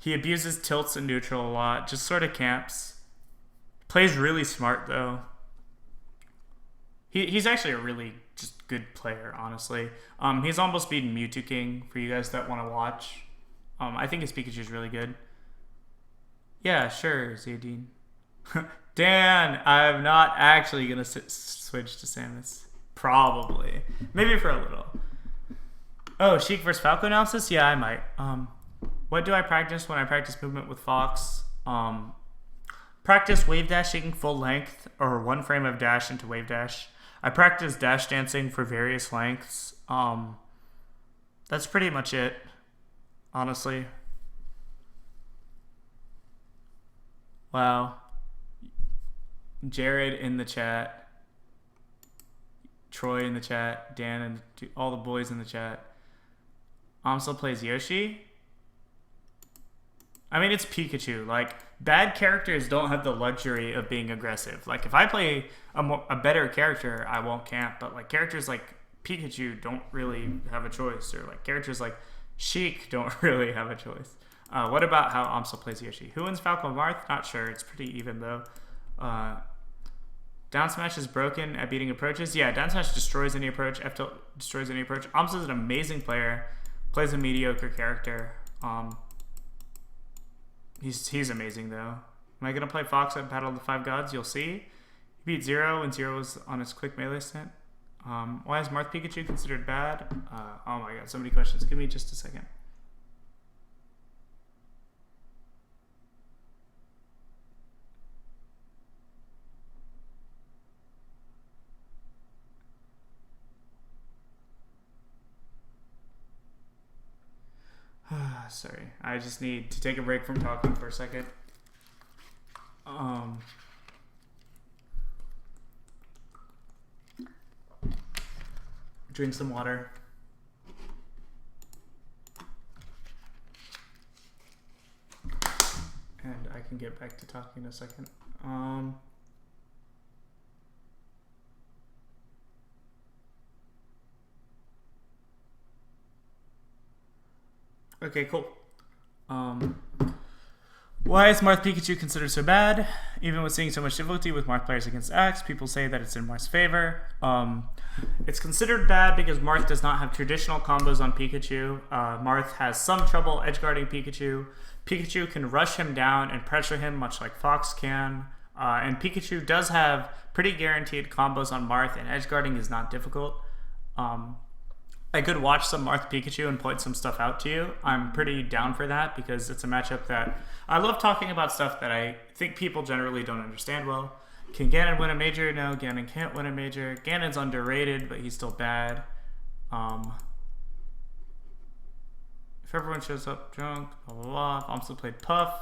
He abuses tilts and neutral a lot, just sort of camps. Plays really smart though. He's actually a really just good player, honestly. He's almost beaten Mewtwo King for you guys that want to watch. I think his Pikachu's really good. Yeah, sure, Zadine. Dan, I'm not actually going to switch to Samus. Probably. Maybe for a little. Oh, Sheik versus Falco analysis? Yeah, I might. What do I practice when I practice movement with Fox? Practice wave dashing full length or one frame of dash into wave dash. I practice dash dancing for various lengths. That's pretty much it, honestly. Wow. Jared in the chat. Troy in the chat. Dan and all the boys in the chat. Amsel plays Yoshi. I mean, it's Pikachu. Like, bad characters don't have the luxury of being aggressive. Like, if I play a better character, I won't camp. But, like, characters like Pikachu don't really have a choice. Or, like, characters like Sheik don't really have a choice. What about how Amsel plays Yoshi? Who wins Falco Marth? Not sure. It's pretty even, though. Down smash is broken at beating approaches. Yeah, down smash destroys any approach. F tilt destroys any approach. Amsel's an amazing player. Plays a mediocre character. He's amazing though. Am I gonna play Fox at Battle of the Five Gods? You'll see. He beat Zero when Zero was on his quick melee stint. Why is Marth Pikachu considered bad? Oh my god, so many questions. Give me just a second. Sorry, I just need to take a break from talking for a second. Drink some water. And I can get back to talking in a second. Okay, cool. Why is Marth Pikachu considered so bad? Even with seeing so much difficulty with Marth players against Axe, people say that it's in Marth's favor. It's considered bad because Marth does not have traditional combos on Pikachu. Marth has some trouble edgeguarding Pikachu. Pikachu can rush him down and pressure him much like Fox can. And Pikachu does have pretty guaranteed combos on Marth, and edgeguarding is not difficult. I could watch some Marth Pikachu and point some stuff out to you. I'm pretty down for that because it's a matchup that I love talking about stuff that I think people generally don't understand well. Can Ganon win a major? No, Ganon can't win a major. Ganon's underrated, but he's still bad. If everyone shows up drunk, blah, blah, blah. If Amso played Puff.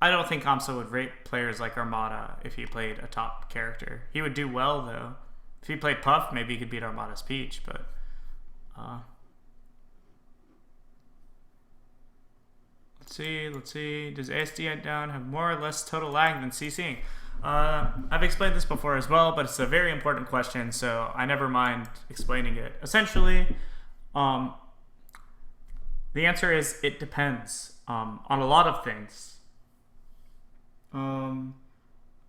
I don't think Amso would rate players like Armada if he played a top character. He would do well, though. If he played Puff, maybe he could beat Armada's Peach, but... Let's see. Does ASD down have more or less total lag than CCing? I've explained this before as well, but it's a very important question, so I never mind explaining it. Essentially, the answer is it depends on a lot of things.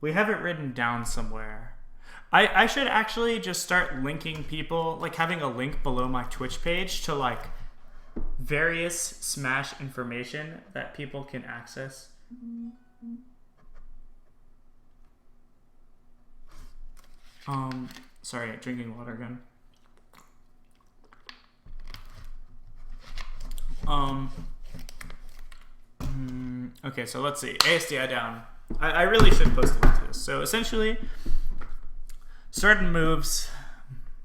We have it written down somewhere. I should actually just start linking people, like having a link below my Twitch page to like various Smash information that people can access. Sorry, drinking water again. Okay, so let's see. ASDI down. I really should post a link to this. So essentially, certain moves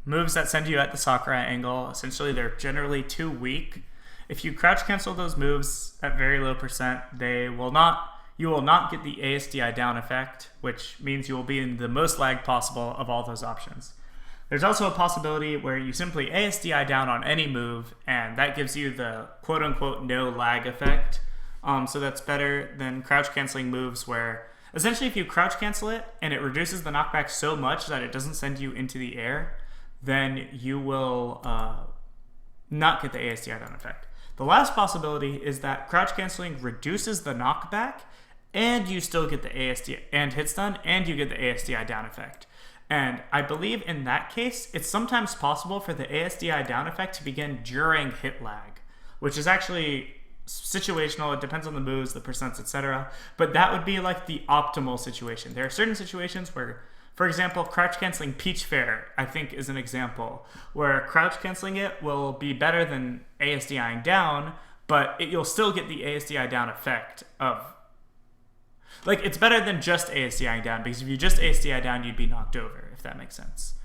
that send you at the Sakurai angle, essentially they're generally too weak. If you crouch cancel those moves at very low percent, you will not get the ASDI down effect, which means you will be in the most lag possible of all those options. There's also a possibility where you simply ASDI down on any move, and that gives you the quote-unquote no lag effect. So that's better than crouch canceling moves where essentially if you crouch cancel it and it reduces the knockback so much that it doesn't send you into the air, then you will not get the ASDI down effect. The last possibility is that crouch canceling reduces the knockback and you still get the ASDI and hit stun and you get the ASDI down effect. And I believe in that case, it's sometimes possible for the ASDI down effect to begin during hit lag, which is actually situational. It depends on the moves, the percents, etc. But that would be like the optimal situation. There are certain situations where, for example, crouch canceling Peach Fair, I think, is an example where crouch canceling it will be better than ASDIing down, but you'll still get the ASDI down effect of, like, it's better than just ASDIing down, because if you just ASDI down, you'd be knocked over, if that makes sense.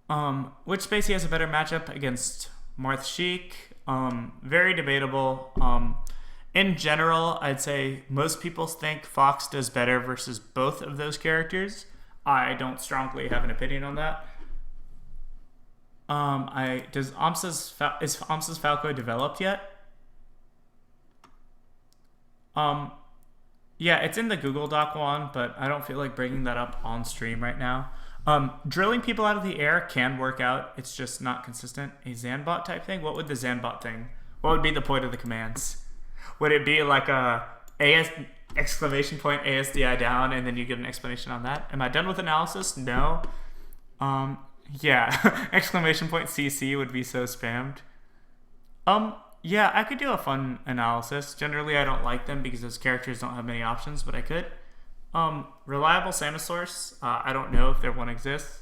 Which Spacey has a better matchup against Marth Sheik? Very debatable. In general, I'd say most people think Fox does better versus both of those characters. I don't strongly have an opinion on that. Is Amsa's Falco developed yet? Yeah, it's in the Google Doc one, but I don't feel like bringing that up on stream right now. Drilling people out of the air can work out. It's just not consistent. A Zanbot type thing? What would the Zanbot thing? What would be the point of the commands? Would it be like a exclamation point ASDI down and then you get an explanation on that? Am I done with analysis? No. Yeah, exclamation point CC would be so spammed. Yeah, I could do a fun analysis. Generally, I don't like them because those characters don't have many options, but I could. Reliable Samus source. I don't know if there one exists.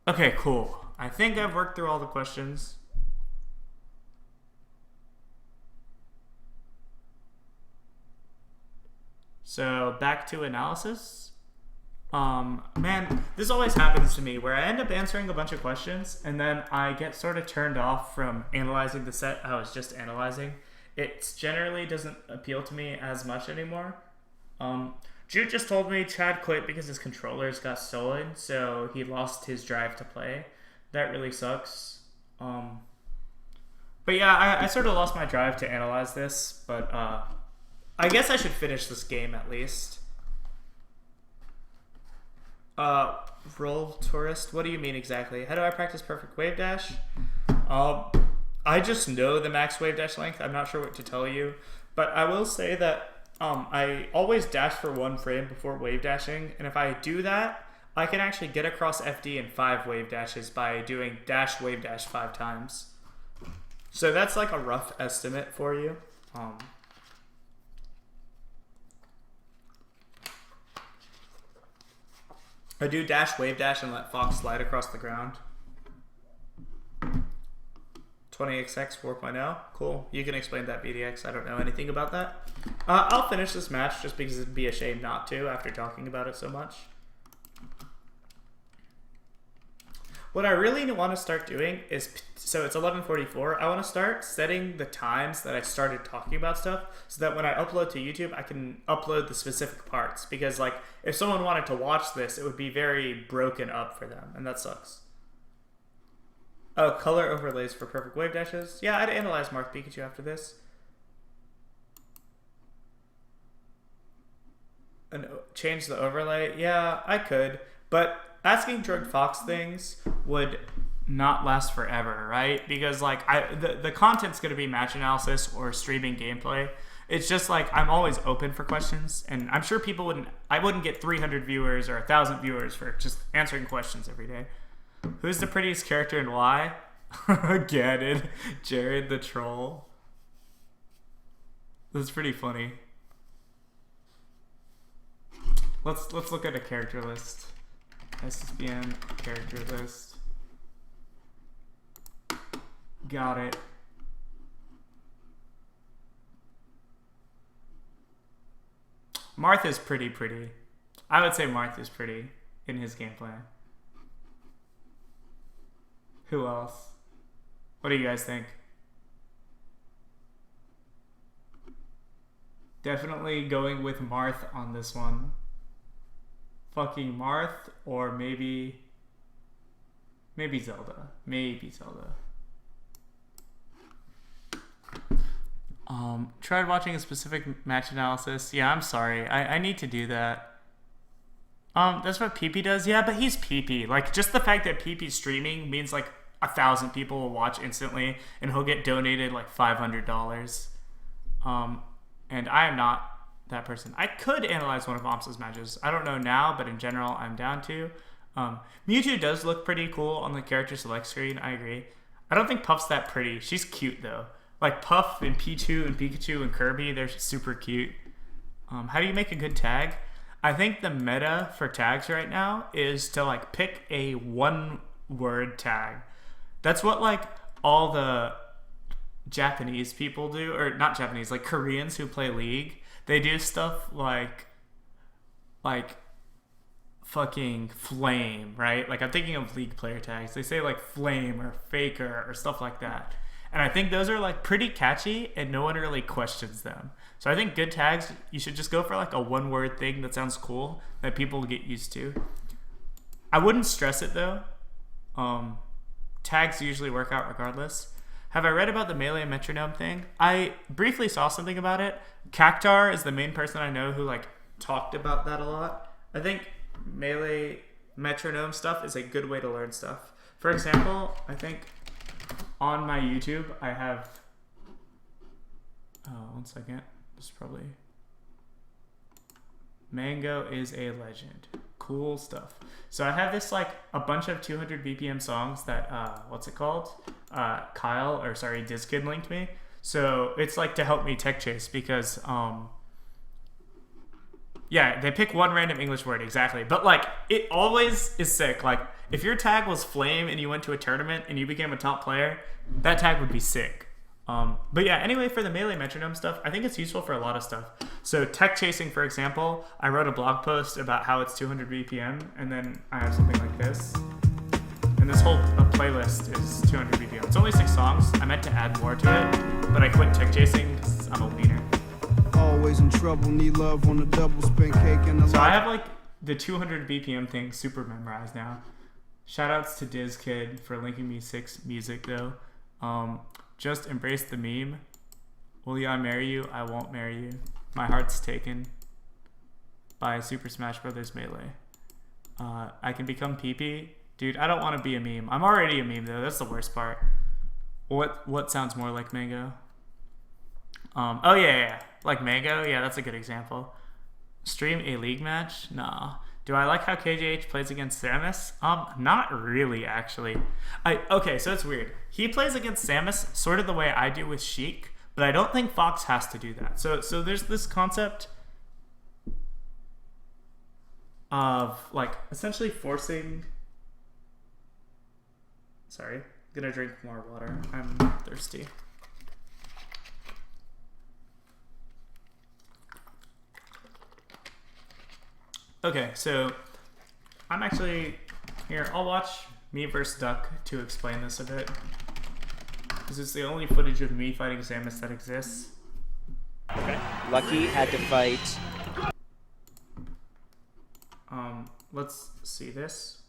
Okay, cool. I think I've worked through all the questions. So back to analysis. Man, this always happens to me where I end up answering a bunch of questions and then I get sort of turned off from analyzing the set I was just analyzing. It generally doesn't appeal to me as much anymore. Jude just told me Chad quit because his controllers got stolen, so he lost his drive to play. That really sucks. But yeah, I sort of lost my drive to analyze this, but I guess I should finish this game at least. Roll tourist, what do you mean exactly? How do I practice perfect wave dash? I just know the max wave dash length. I'm not sure what to tell you, but I will say that I always dash for 1 frame before wave dashing, and if I do that, I can actually get across FD in 5 wave dashes by doing dash wave dash 5 times. So that's like a rough estimate for you. I do dash wave dash and let Fox slide across the ground. 20XX 4.0. Cool. You can explain that, BDX. I don't know anything about that. I'll finish this match just because it'd be a shame not to after talking about it so much. What I really want to start doing is, so it's 11:44, I want to start setting the times that I started talking about stuff so that when I upload to YouTube, I can upload the specific parts. Because like, if someone wanted to watch this, it would be very broken up for them, and that sucks. Oh, color overlays for perfect wave dashes. Yeah, I'd analyze Marth Pikachu after this. And change the overlay. Yeah, I could, but asking Drug Fox things would not last forever, right? Because like the content's gonna be match analysis or streaming gameplay. It's just like I'm always open for questions, and I'm sure people I wouldn't get 300 viewers or 1,000 viewers for just answering questions every day. Who's the prettiest character and why? Get it, Jared the troll. That's pretty funny. Let's look at a character list. SSBN character list. Got it. Marth is pretty. I would say Marth is pretty in his gameplay. Who else? What do you guys think? Definitely going with Marth on this one. fucking Marth, or maybe Zelda. Maybe Zelda. Tried watching a specific match analysis. Yeah, I'm sorry. I need to do that. That's what PP does. Yeah, but he's PP. Like, just the fact that PP's streaming means like 1,000 people will watch instantly, and he'll get donated like $500. And I am not that person. I could analyze one of Omsa's matches. I don't know now, but in general, I'm down to. Mewtwo does look pretty cool on the character select screen. I agree. I don't think Puff's that pretty. She's cute though. Like Puff and Pichu and Pikachu and Kirby, they're super cute. How do you make a good tag? I think the meta for tags right now is to like pick a one-word tag. That's what like all the Japanese people do, or not Japanese, like Koreans who play League. They do stuff like fucking flame, right? Like I'm thinking of League player tags. They say like flame or faker or stuff like that. And I think those are like pretty catchy and no one really questions them. So I think good tags, you should just go for like a one-word thing that sounds cool that people get used to. I wouldn't stress it though. Tags usually work out regardless. Have I read about the melee metronome thing? I briefly saw something about it. Cactar is the main person I know who like talked about that a lot. I think melee metronome stuff is a good way to learn stuff. For example, I think on my YouTube I have, one second, this is probably, Mango is a legend. Cool stuff. So I have this like a bunch of 200 BPM songs that what's it called? Dizkid linked me. So it's like to help me tech chase because yeah, they pick one random English word exactly. But like it always is sick. Like if your tag was flame and you went to a tournament and you became a top player, that tag would be sick. But yeah, anyway, for the melee metronome stuff, I think it's useful for a lot of stuff. So tech chasing, for example, I wrote a blog post about how it's 200 BPM, and then I have something like this. And this whole playlist is 200 BPM. It's only 6 songs. I meant to add more to it, but I quit tech chasing because I'm a wiener. Always in trouble, need love on a double spin cake and So I have like the 200 BPM thing super memorized now. Shoutouts to Dizkid for linking me 6 music though. Just embrace the meme. Will I marry you? I won't marry you. My heart's taken by Super Smash Bros. Melee. I can become PP. Dude, I don't want to be a meme. I'm already a meme though. That's the worst part. What sounds more like Mango? Oh yeah. Like Mango? Yeah, that's a good example. Stream a League match? Nah. Do I like how KJH plays against Samus? Not really, actually. Okay, so it's weird. He plays against Samus sort of the way I do with Sheik, but I don't think Fox has to do that. So there's this concept of like essentially forcing. Sorry, I'm gonna drink more water. I'm thirsty. Okay, so I'm actually here. I'll watch me vs. Duck to explain this a bit, because it's the only footage of me fighting Samus that exists. Okay. Lucky had to fight. Let's see this.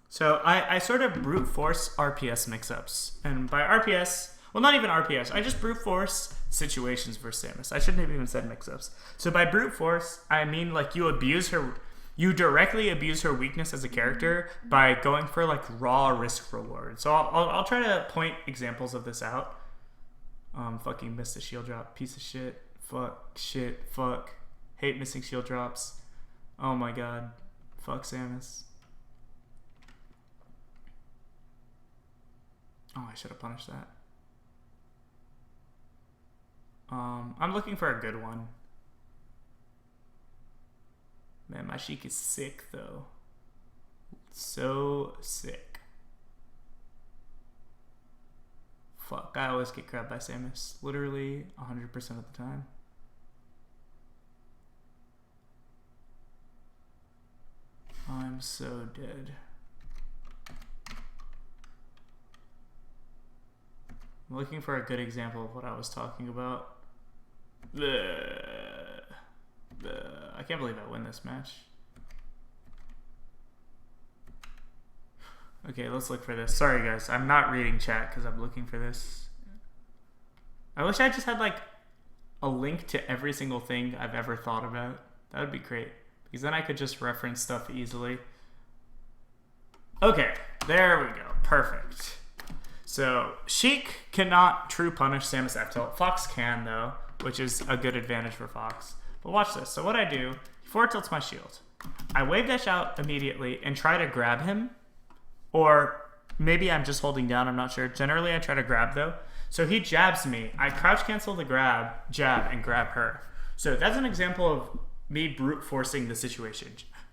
So I sort of brute force RPS mix-ups, and by RPS, well, not even RPS. I just brute force situations for Samus. I shouldn't have even said mix-ups. So by brute force, I mean like you directly abuse her weakness as a character by going for like raw risk reward. So I'll try to point examples of this out. Fucking missed a shield drop. Piece of shit. Fuck. Shit. Fuck. Hate missing shield drops. Oh my god. Fuck Samus. Oh, I should have punished that. I'm looking for a good one. Man, my Sheik is sick though. So sick. Fuck, I always get grabbed by Samus. Literally 100% of the time. I'm so dead. I'm looking for a good example of what I was talking about. I can't believe I win this match. Okay, let's look for this. Sorry, guys. I'm not reading chat because I'm looking for this. I wish I just had, like, a link to every single thing I've ever thought about. That would be great. Because then I could just reference stuff easily. Okay, there we go. Perfect. So, Sheik cannot true punish Samus F tilt. Fox can, though, which is a good advantage for Fox. But watch this. So what I do, he forward tilts my shield. I wave dash out immediately and try to grab him. Or maybe I'm just holding down, I'm not sure. Generally, I try to grab, though. So he jabs me. I crouch cancel the jab, and grab her. So that's an example of me brute forcing the situation.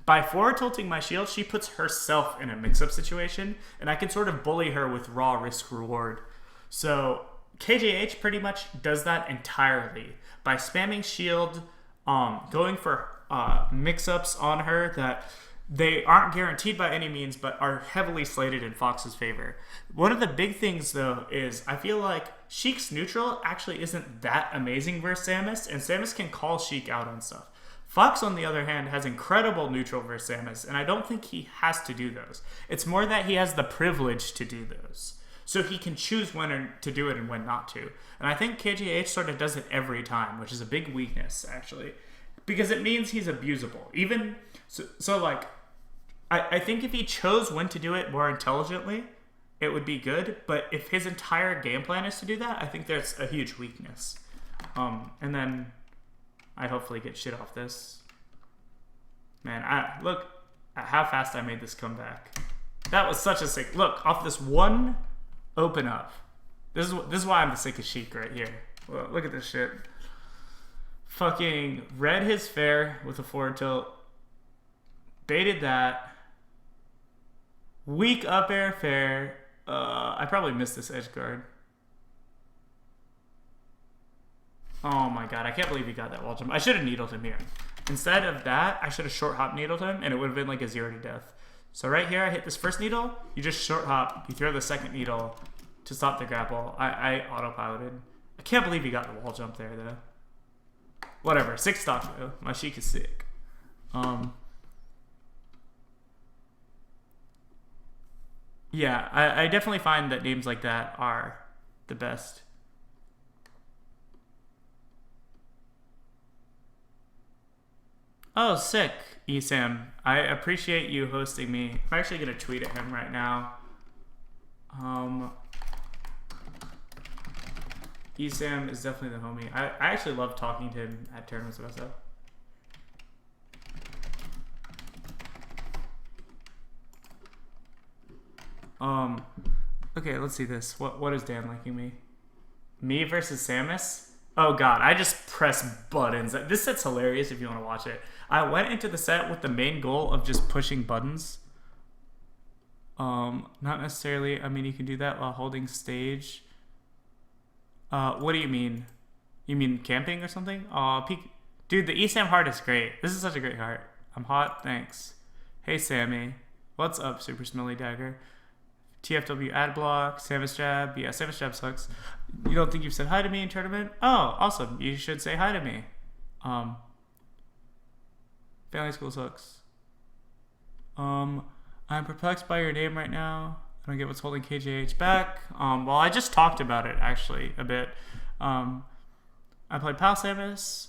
By forward tilting my shield, she puts herself in a mix-up situation, and I can sort of bully her with raw risk-reward. So KJH pretty much does that entirely. By spamming shield, going for mix-ups on her that they aren't guaranteed by any means, but are heavily slated in Fox's favor. One of the big things, though, is I feel like Sheik's neutral actually isn't that amazing versus Samus, and Samus can call Sheik out on stuff. Fox, on the other hand, has incredible neutral versus Samus, and I don't think he has to do those. It's more that he has the privilege to do those. So he can choose when to do it and when not to. And I think KGH sort of does it every time, which is a big weakness, actually. Because it means he's abusable. Even, so like, I think if he chose when to do it more intelligently, it would be good. But if his entire game plan is to do that, I think there's a huge weakness. And then I hopefully get shit off this. Man, look at how fast I made this comeback. That was such a sick... Look, off this one open up. This is why I'm the sickest Sheik right here. Well, look at this shit. Fucking read his fair with a forward tilt. Baited that. Weak up air fair. I probably missed this edge guard. Oh my god, I can't believe he got that wall jump. I should have needled him here. Instead of that, I should have short hop needled him, and it would have been like a 0 to death. So right here, I hit this first needle. You just short hop. You throw the second needle to stop the grapple. I autopiloted. I can't believe he got the wall jump there, though. Whatever. 6 stock, though. My Sheik is sick. Yeah, I definitely find that names like that are the best. Oh, sick, Esam. I appreciate you hosting me. I'm actually going to tweet at him right now. Esam is definitely the homie. I actually love talking to him at tournaments about stuff. Okay, let's see this. What is Dan liking me? Me versus Samus? Oh god, I just press buttons. This set's hilarious if you want to watch it. I went into the set with the main goal of just pushing buttons. Not necessarily. I mean, you can do that while holding stage. What do you mean? You mean camping or something? Dude, the Esam heart is great. This is such a great heart. I'm hot, thanks. Hey, Sammy. What's up, Super Smelly Dagger? TFW ad block, Samus Jab. Yeah, Samus Jab sucks. You don't think you've said hi to me in tournament? Oh, awesome. You should say hi to me. Family school sucks. I'm perplexed by your name right now. I don't get what's holding KJH back. Well, I just talked about it, actually, a bit. I played Pal Samus.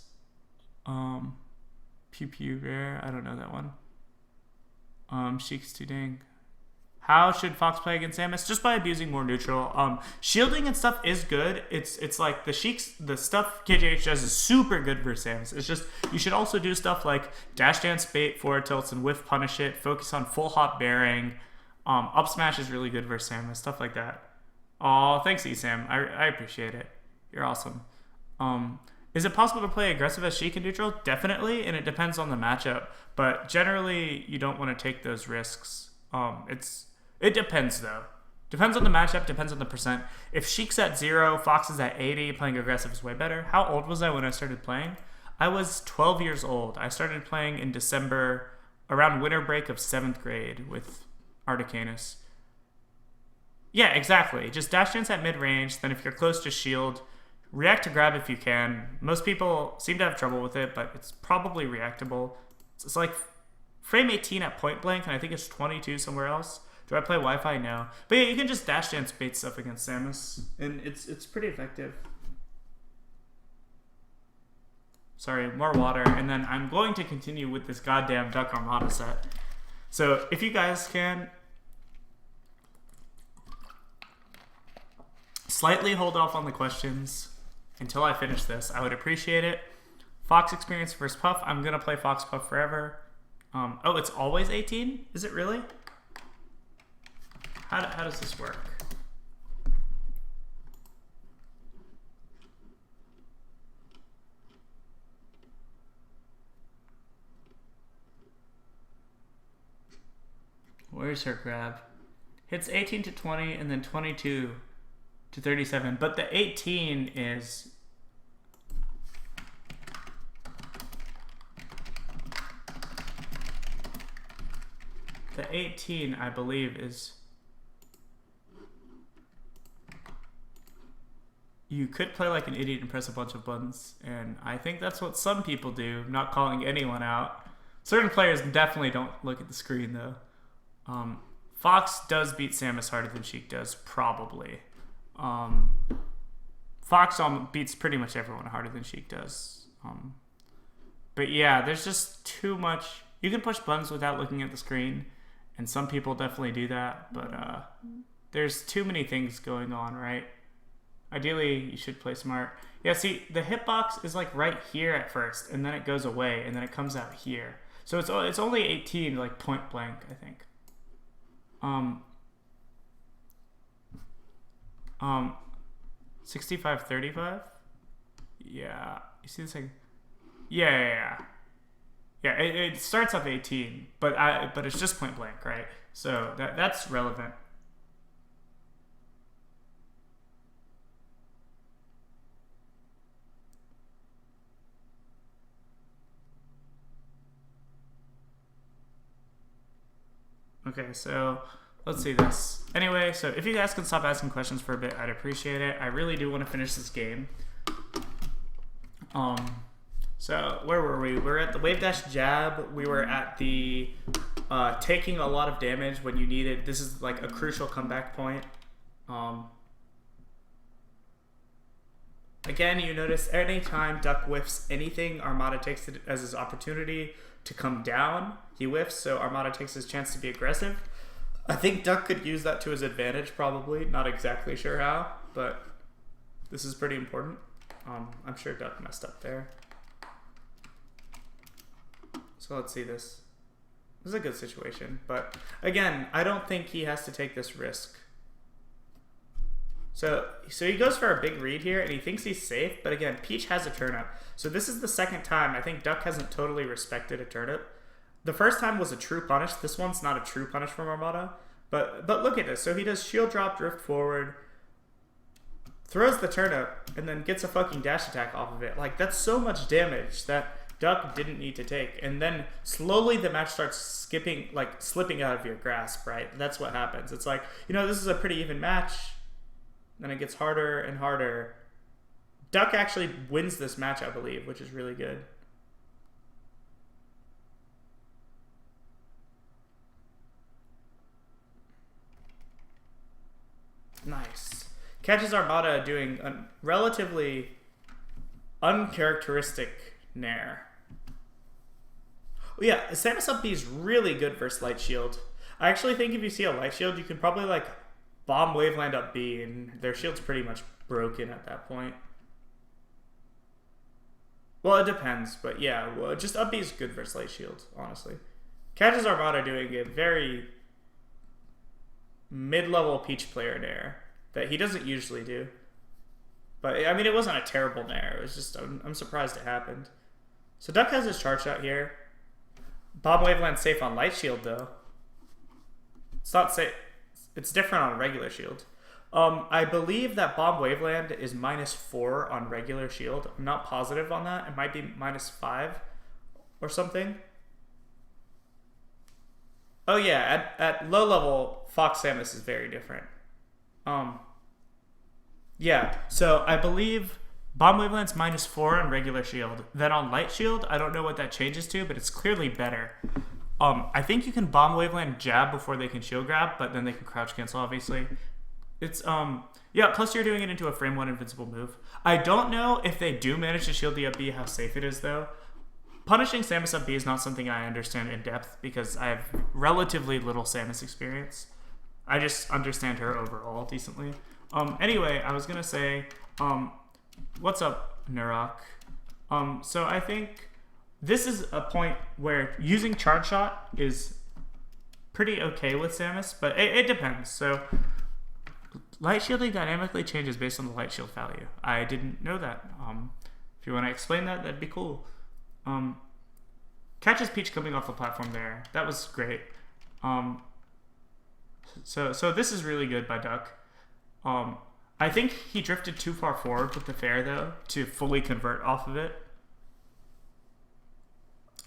Pew Pew Rare. I don't know that one. Sheik's too dang. How should Fox play against Samus? Just by abusing more neutral. Shielding and stuff is good. It's like the stuff KJH does is super good for Samus. It's just you should also do stuff like dash dance, bait, forward tilts, and whiff punish it. Focus on full hop bearing. Up smash is really good for Samus. Stuff like that. Oh, thanks, Esam. I appreciate it. You're awesome. Is it possible to play aggressive as Sheik in neutral? Definitely, and it depends on the matchup. But generally, you don't want to take those risks. It depends, though. Depends on the matchup, depends on the percent. If Sheik's at 0, Fox is at 80, playing aggressive is way better. How old was I when I started playing? I was 12 years old. I started playing in December, around winter break of 7th grade with Articanus. Yeah, exactly. Just dash dance at mid-range, then if you're close to shield, React to grab if you can. Most people seem to have trouble with it, but it's probably reactable. It's like frame 18 at point blank, and I think it's 22 somewhere else. Do I play Wi-Fi? No. But yeah, you can just dash dance bait stuff against Samus, and it's pretty effective. Sorry, more water, and then I'm going to continue with this goddamn Duck Armada set. So if you guys can slightly hold off on the questions until I finish this, I would appreciate it. Fox experience versus Puff. I'm gonna play Fox Puff forever. Oh, it's always 18? Is it really? How does this work? Where's her grab? Hits 18 to 20 and then 22 to 37. But the 18 is... The 18, I believe, is... You could play like an idiot and press a bunch of buttons. And I think that's what some people do. I'm not calling anyone out. Certain players definitely don't look at the screen, though. Fox does beat Samus harder than Sheik does, probably. Fox beats pretty much everyone harder than Sheik does. But yeah, there's just too much. You can push buttons without looking at the screen, and some people definitely do that, but there's too many things going on, right? Ideally, you should play smart. Yeah, see, the hitbox is like right here at first, and then it goes away, and then it comes out here. So it's only 18, like point blank, I think. 65-35. Yeah, you see this thing? Yeah. It starts off 18, but it's just point blank, right? So that's relevant. Okay, so let's see this. Anyway, so if you guys can stop asking questions for a bit, I'd appreciate it. I really do want to finish this game. So where were we? We're at the wave dash jab. We were at the taking a lot of damage when you need it. This is like a crucial comeback point. Again, you notice anytime Duck whiffs anything, Armada takes it as his opportunity to come down. He whiffs, so Armada takes his chance to be aggressive. I think Duck could use that to his advantage, probably. Not exactly sure how, but this is pretty important. I'm sure Duck messed up there. So let's see this. This is a good situation, but again, I don't think he has to take this risk. So he goes for a big read here, and he thinks he's safe, but again, Peach has a turnip. So this is the second time. I think Duck hasn't totally respected a turnip. The first time was a true punish. This one's not a true punish from Armada. But look at this. So he does shield drop, drift forward, throws the turnip, and then gets a fucking dash attack off of it. Like, that's so much damage that Duck didn't need to take. And then slowly the match starts slipping out of your grasp, right? That's what happens. It's like, this is a pretty even match. Then it gets harder and harder. Duck actually wins this match, I believe, which is really good. Nice. Catches Armada doing a relatively uncharacteristic nair. Oh yeah, Samus up B is really good versus Light Shield. I actually think if you see a Light Shield, you can probably bomb Waveland up B, and their shield's pretty much broken at that point. Well, it depends, but yeah, just up B is good versus Light Shield, honestly. Catches Armada doing a very mid-level Peach player nair that he doesn't usually do. But, I mean, it wasn't a terrible nair. It was just, I'm surprised it happened. So Duck has his charge shot here. Bomb Waveland's safe on Light Shield, though. It's not safe. It's different on regular shield. I believe that Bomb Waveland is -4 on regular shield. I'm not positive on that. It might be -5 or something. Oh yeah, at low level, Fox Samus is very different. Yeah, so I believe Bomb wavelength's -4 on regular shield. Then on light shield, I don't know what that changes to, but it's clearly better. I think you can bomb wavelength jab before they can shield grab, but then they can crouch cancel, obviously. It's, yeah, plus you're doing it into a frame 1 invincible move. I don't know if they do manage to shield the up B, how safe it is, though. Punishing Samus up B is not something I understand in depth because I have relatively little Samus experience. I just understand her overall decently. Anyway, I was gonna say, what's up, Nurok? So I think this is a point where using charge shot is pretty okay with Samus, but it depends. So light shielding dynamically changes based on the light shield value. I didn't know that. If you want to explain that, that'd be cool. Catches Peach coming off the platform there. That was great. So this is really good by Duck. I think he drifted too far forward with the fair, though, to fully convert off of it.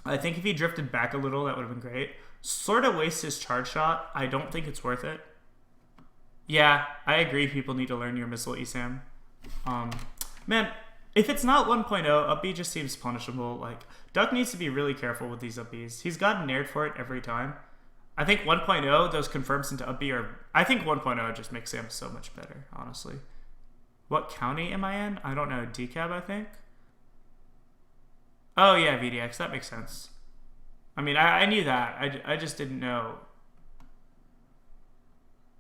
I think if he drifted back a little, that would have been great. Sort of wastes his charge shot. I don't think it's worth it. Yeah, I agree. People need to learn your missile ESAM. Man, if it's not 1.0, up B just seems punishable. Like, Duck needs to be really careful with these up Bs. He's gotten nared for it every time. I think 1.0, those confirms into up B are... I think 1.0 just makes Sam so much better, honestly. What county am I in? I don't know. DCAB, I think? Oh, yeah, VDX. That makes sense. I mean, I knew that. I just didn't know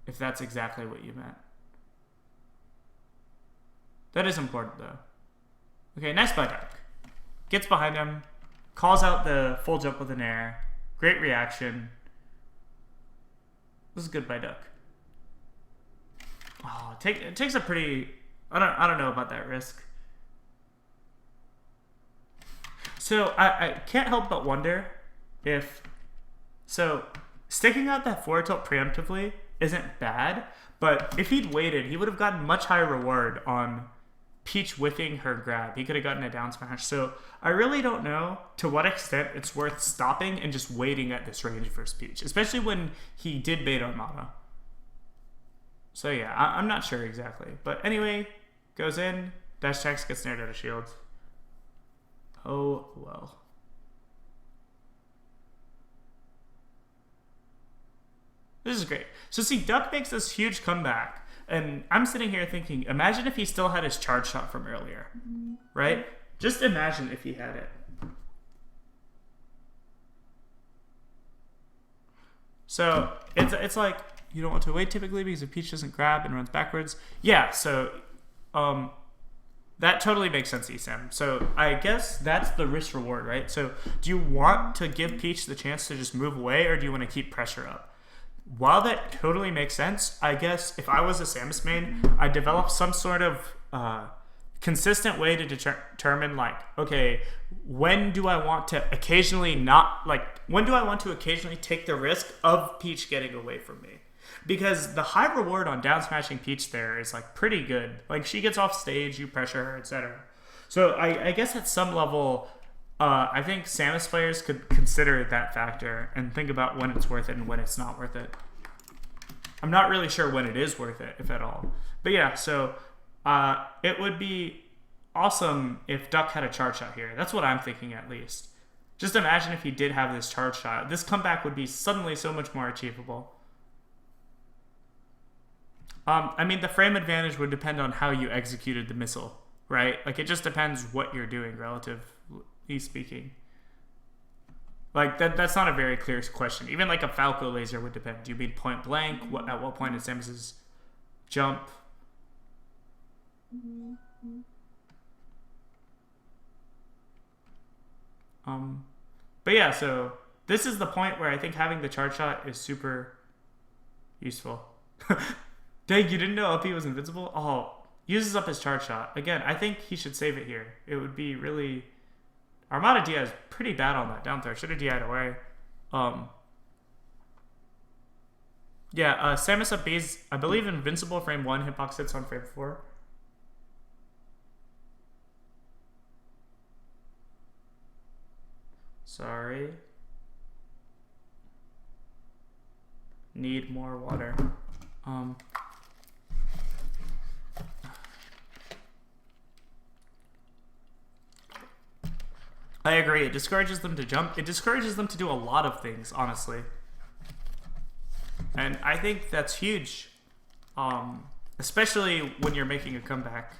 if that's exactly what you meant. That is important, though. Okay, nice by Duck. Gets behind him. Calls out the full jump with an air. Great reaction. This is good by Duck. Oh, it takes a pretty... I don't know about that risk. So I can't help but wonder if... So sticking out that forward tilt preemptively isn't bad, but if he'd waited, he would have gotten much higher reward on Peach whiffing her grab. He could have gotten a down smash. So I really don't know to what extent it's worth stopping and just waiting at this range versus Peach, especially when he did bait Armada. So yeah, I'm not sure exactly. But anyway, goes in, dash attacks, gets snared out of shield. Oh well. This is great. So see, Duck makes this huge comeback. And I'm sitting here thinking, imagine if he still had his charge shot from earlier, right? Just imagine if he had it. So it's like, you don't want to wait typically because if Peach doesn't grab and runs backwards. Yeah, so that totally makes sense, ESAM. So I guess that's the risk reward, right? So do you want to give Peach the chance to just move away, or do you want to keep pressure up? While that totally makes sense, I guess if I was a Samus main, I'd develop some sort of consistent way to determine, like, okay, when do I want to occasionally take the risk of Peach getting away from me? Because the high reward on down smashing Peach there is, like, pretty good. Like, she gets off stage, you pressure her, etc. So I guess at some level... I think Samus players could consider that factor and think about when it's worth it and when it's not worth it. I'm not really sure when it is worth it, if at all. But yeah, so it would be awesome if Duck had a charge shot here. That's what I'm thinking, at least. Just imagine if he did have this charge shot. This comeback would be suddenly so much more achievable. I mean, the frame advantage would depend on how you executed the missile, right? Like, it just depends what you're doing relatively speaking. Like, that's not a very clear question. Even like a Falco laser would depend. Do you mean point blank? At what point in Samus's jump? But yeah, so this is the point where I think having the charge shot is super useful. Dang, you didn't know LP was invincible? Oh, uses up his charge shot. Again, I think he should save it here. It would be really... Armada DI is pretty bad on that down throw. Should have DI'd away. Yeah, Samus up B's, I believe, invincible frame 1, hitbox hits on frame 4. Sorry. Need more water. I agree. It discourages them to jump. It discourages them to do a lot of things, honestly. And I think that's huge. Especially when you're making a comeback.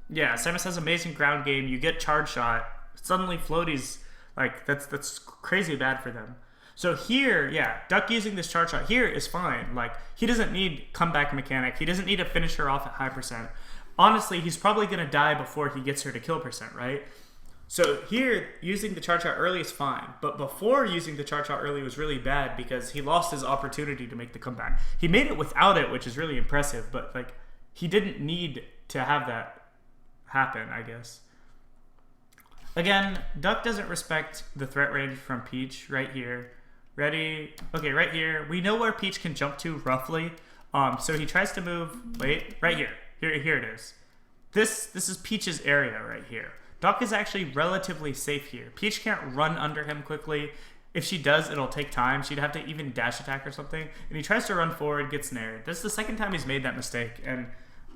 Yeah, Samus has amazing ground game. You get charge shot. Suddenly floaties, like, that's crazy bad for them. So here, yeah, Duck using this charge shot here is fine. Like, he doesn't need comeback mechanic. He doesn't need to finish her off at high percent. Honestly, he's probably going to die before he gets her to kill percent, right? So here, using the charge shot early is fine. But before using the charge shot early was really bad because he lost his opportunity to make the comeback. He made it without it, which is really impressive. But, like, he didn't need to have that happen, I guess. Again, Duck doesn't respect the threat range from Peach right here. Ready? Okay, right here. We know where Peach can jump to roughly. So he tries to move. Wait, right here. Here it is. This is Peach's area right here. Duck is actually relatively safe here. Peach can't run under him quickly. If she does, it'll take time. She'd have to even dash attack or something. And he tries to run forward, gets nared. This is the second time he's made that mistake. And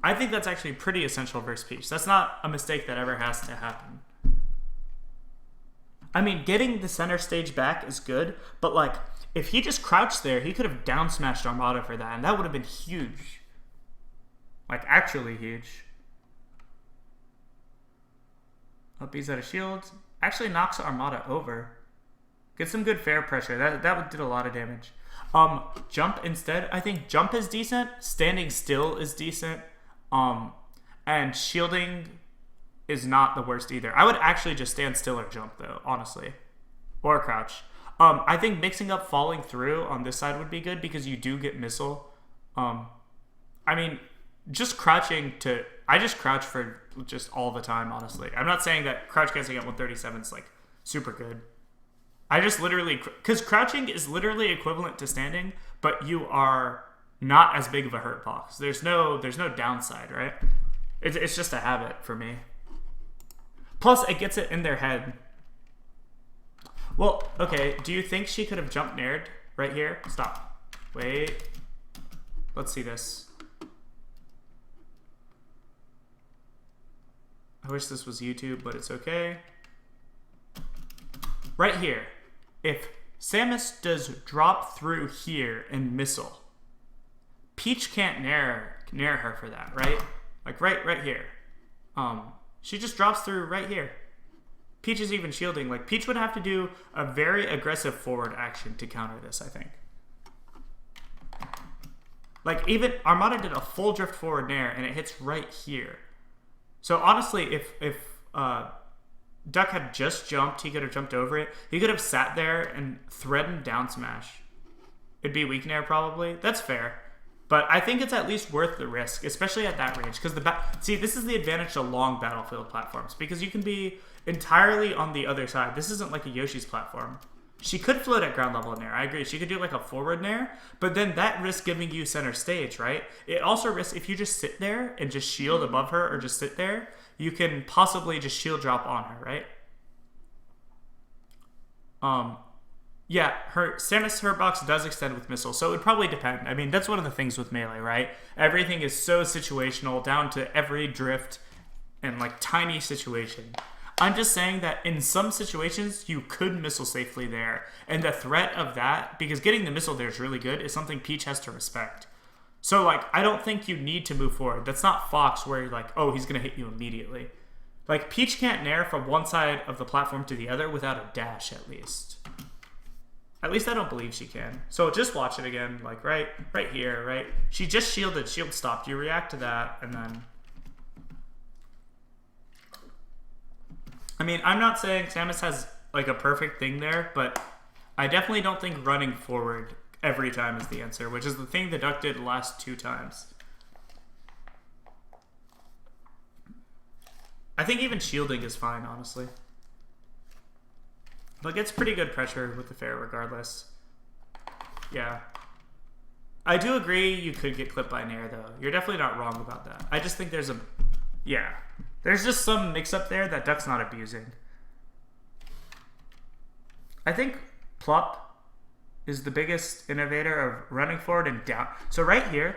I think that's actually pretty essential versus Peach. That's not a mistake that ever has to happen. I mean, getting the center stage back is good, but like, if he just crouched there, he could have down smashed Armada for that, and that would have been huge. Like, actually huge. Up B's out of shield. Actually knocks Armada over. Get some good fair pressure. That did a lot of damage. Jump instead. I think jump is decent. Standing still is decent. And shielding is not the worst either. I would actually just stand still or jump though, honestly. Or crouch. I think mixing up falling through on this side would be good because you do get missile. I mean, just crouching to... I just crouch for just all the time, honestly. I'm not saying that crouch casting at 137 is like super good. I just literally... Because crouching is literally equivalent to standing, but you are not as big of a hurt box. There's no downside, right? It's just a habit for me. Plus, it gets it in their head. Well, okay, do you think she could have jumped nared right here? Stop. Wait. Let's see this. I wish this was YouTube, but it's okay. Right here. If Samus does drop through here and missile, Peach can't nair her for that, right? Like right here. She just drops through right here. Peach is even shielding. Like, Peach would have to do a very aggressive forward action to counter this, I think. Like, even Armada did a full drift forward nair, and it hits right here. So, honestly, if Duck had just jumped, he could have jumped over it. He could have sat there and threatened down smash. It'd be weak nair, probably. That's fair. But I think it's at least worth the risk, especially at that range. Because see, this is the advantage to long battlefield platforms, because you can be entirely on the other side. This isn't like a Yoshi's platform. She could float at ground level nair. I agree. She could do like a forward nair, but then that risks giving you center stage, right? It also risks if you just sit there and just shield above her or just sit there, you can possibly just shield drop on her, right? Yeah, Samus hurt box does extend with missile, so it would probably depend. I mean, that's one of the things with Melee, right? Everything is so situational, down to every drift and like tiny situation. I'm just saying that in some situations, you could missile safely there. And the threat of that, because getting the missile there is really good, is something Peach has to respect. So, like, I don't think you need to move forward. That's not Fox where you're like, oh, he's going to hit you immediately. Like, Peach can't nair from one side of the platform to the other without a dash, at least. At least I don't believe she can. So just watch it again, like right here, right? She just shielded, shield stopped. You react to that, and then... I mean, I'm not saying Samus has like a perfect thing there, but I definitely don't think running forward every time is the answer, which is the thing the Duck did the last 2 times. I think even shielding is fine, honestly. But gets pretty good pressure with the fair regardless. Yeah. I do agree you could get clipped by nair, though. You're definitely not wrong about that. I just think there's a... Yeah. There's just some mix-up there that Duck's not abusing. I think Plup is the biggest innovator of running forward and down. So right here,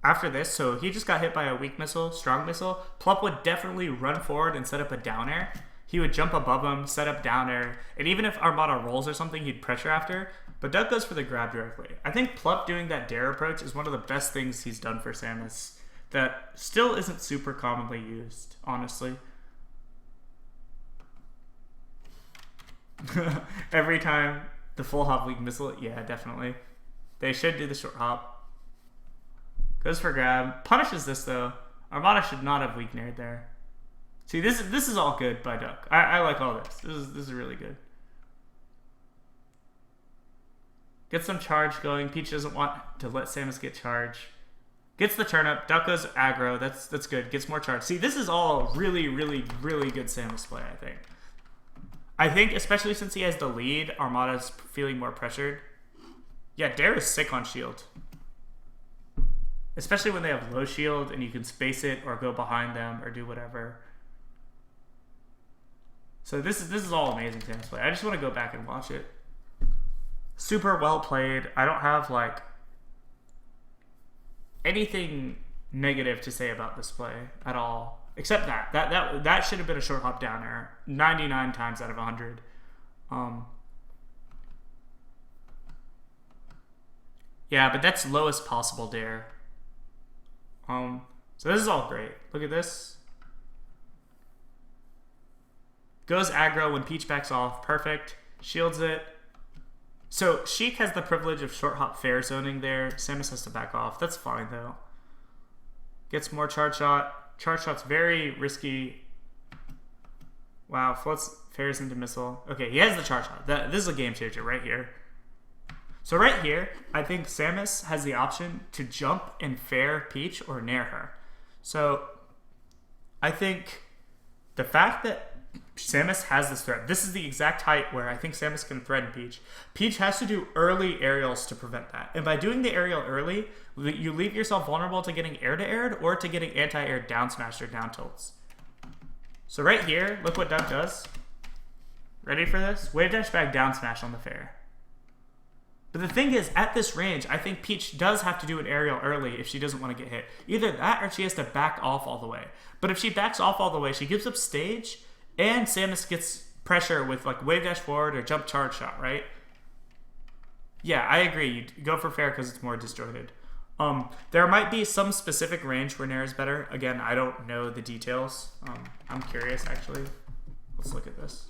after this, so he just got hit by a weak missile, strong missile. Plup would definitely run forward and set up a down air. he would jump above him, set up down air, and even if Armada rolls or something, he'd pressure after. But Duck goes for the grab directly. I think Plup doing that dare approach is one of the best things he's done for Samus that still isn't super commonly used, honestly. Every time the full hop weak missile, yeah, definitely. They should do the short hop. Goes for grab. Punishes this though. Armada should not have weak nared there. See, this is all good by Duck. I like all this. This is really good. Get some charge going. Peach doesn't want to let Samus get charge. Gets the turnip. Duck goes aggro. That's good. Gets more charge. See, this is all really, really, really good Samus play, I think. I think, especially since he has the lead, Armada's feeling more pressured. Yeah, Dare is sick on shield. Especially when they have low shield and you can space it or go behind them or do whatever. So this is all amazing Samus play. I just want to go back and watch it. Super well played. I don't have like anything negative to say about this play at all, except that should have been a short hop down air 99 times out of 100. Yeah, but that's lowest possible dare. So this is all great. Look at this. Goes aggro when Peach backs off. Perfect. Shields it. So Sheik has the privilege of short hop fair zoning there. Samus has to back off. That's fine though. Gets more charge shot. Charge shot's very risky. Wow, floats fairs into missile. Okay, he has the charge shot. This is a game changer right here. So right here, I think Samus has the option to jump and fair Peach or nair her. So I think the fact that Samus has this threat. This is the exact height where I think Samus can threaten Peach. Peach has to do early aerials to prevent that. And by doing the aerial early, you leave yourself vulnerable to getting air-to-aired or to getting anti-air down smash or down tilts. So right here, look what Duck does. Ready for this? Wave dash back down smash on the fair. But the thing is, at this range, I think Peach does have to do an aerial early if she doesn't want to get hit. Either that or she has to back off all the way. But if she backs off all the way, she gives up stage, and Samus gets pressure with like wave dash forward or jump charge shot, right? Yeah, I agree. You go for fair because it's more disjointed. There might be some specific range where Nair is better. Again, I don't know the details. I'm curious, actually. Let's look at this.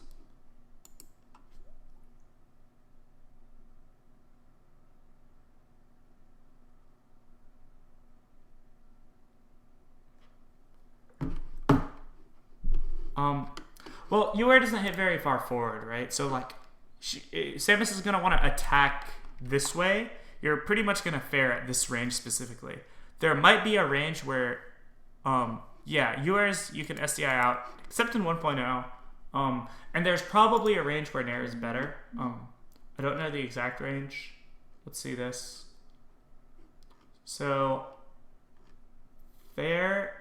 Well, UR doesn't hit very far forward, right? So, like, Samus is going to want to attack this way. You're pretty much going to fair at this range specifically. There might be a range where, yeah, URs you can SDI out, except in 1.0. And there's probably a range where Nair is better. I don't know the exact range. Let's see this. So, fair.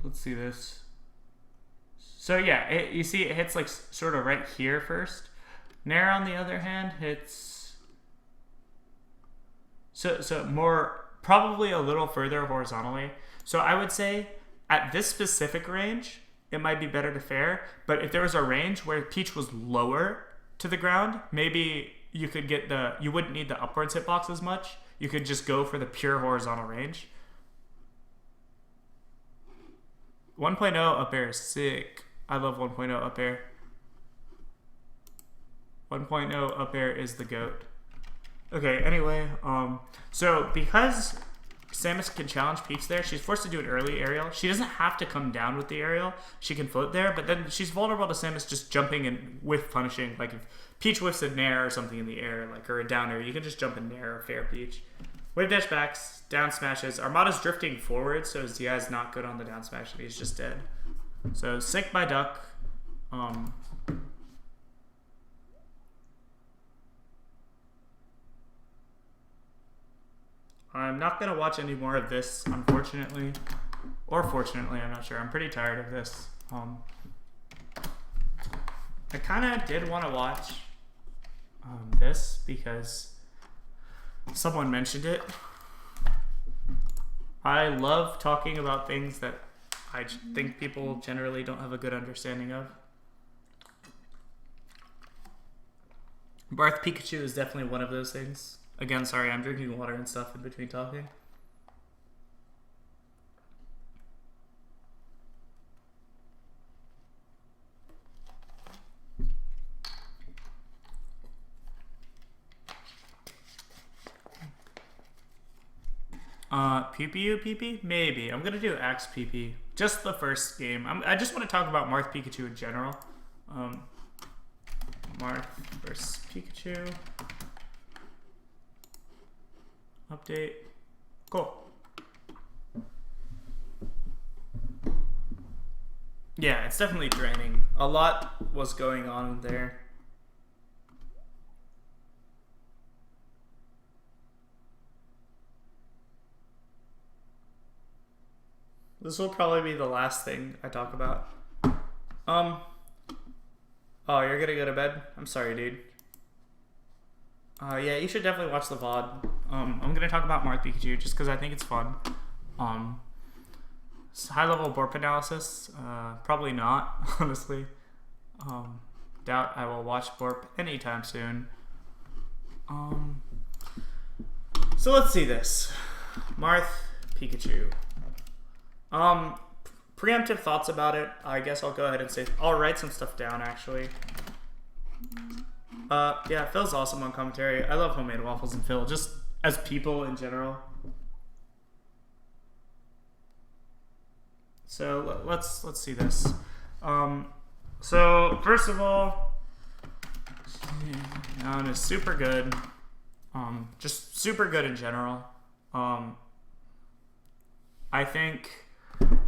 Let's see this. So yeah, you see it hits like sort of right here first. Nair on the other hand hits so more, probably a little further horizontally. So I would say at this specific range, it might be better to fair, but if there was a range where Peach was lower to the ground, maybe you could get you wouldn't need the upwards hitbox as much. You could just go for the pure horizontal range. 1.0 up air is sick. I love 1.0 up air. 1.0 up air is the GOAT. Okay, anyway, so because Samus can challenge Peach there, she's forced to do an early aerial. She doesn't have to come down with the aerial. She can float there, but then she's vulnerable to Samus just jumping and whiff punishing. Like if Peach whiffs a nair or something in the air, like or a down air, you can just jump and nair or fair Peach. Wave dash backs, down smashes. Armada's drifting forward, so Zia's not good on the down smash, and he's just dead. So sick by Duck. I'm not going to watch any more of this, unfortunately. Or fortunately, I'm not sure. I'm pretty tired of this. I kind of did want to watch this because someone mentioned it. I love talking about things that I think people generally don't have a good understanding of. Marth Pikachu is definitely one of those things. Again, sorry, I'm drinking water and stuff in between talking. PPU PP? Maybe. I'm gonna do Axe PP. Just the first game. I just want to talk about Marth Pikachu in general. Marth versus Pikachu. Update. Cool. Yeah, it's definitely draining. A lot was going on there. This will probably be the last thing I talk about. Oh, you're gonna go to bed? I'm sorry, dude. Yeah, you should definitely watch the VOD. I'm gonna talk about Marth Pikachu just because I think it's fun. High-level Borp analysis? Probably not, honestly. Doubt I will watch Borp anytime soon. So let's see this. Marth Pikachu. Preemptive thoughts about it. I guess I'll go ahead and say I'll write some stuff down actually. Yeah, Phil's awesome on commentary. I love Homemade Waffles and Phil, just as people in general. So let's see this. So first of all, Noun is super good. Just super good in general. I think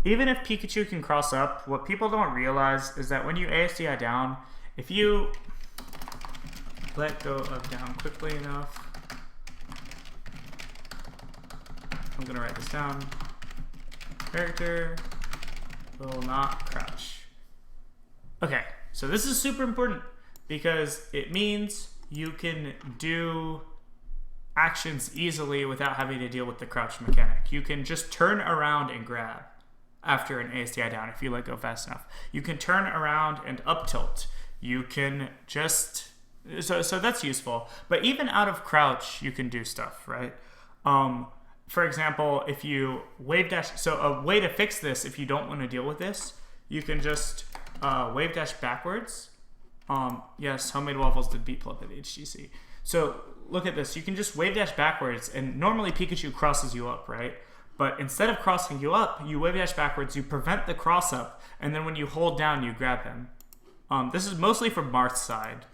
even if Pikachu can cross up, what people don't realize is that when you ASDI down, if you let go of down quickly enough, I'm gonna write this down. Character will not crouch. Okay, so this is super important because it means you can do actions easily without having to deal with the crouch mechanic. You can just turn around and grab after an ASDI down if you let go fast enough. You can turn around and up tilt. You can just so that's useful. But even out of crouch, you can do stuff, right? For example, if you wave dash, so a way to fix this if you don't want to deal with this, you can just wave dash backwards. Yes, Homemade Waffles did beat Plump at HGC. So look at this. You can just wave dash backwards, and normally Pikachu crosses you up, right? But instead of crossing you up, you wave dash backwards, you prevent the cross up, and then when you hold down, you grab him. This is mostly for Marth's side,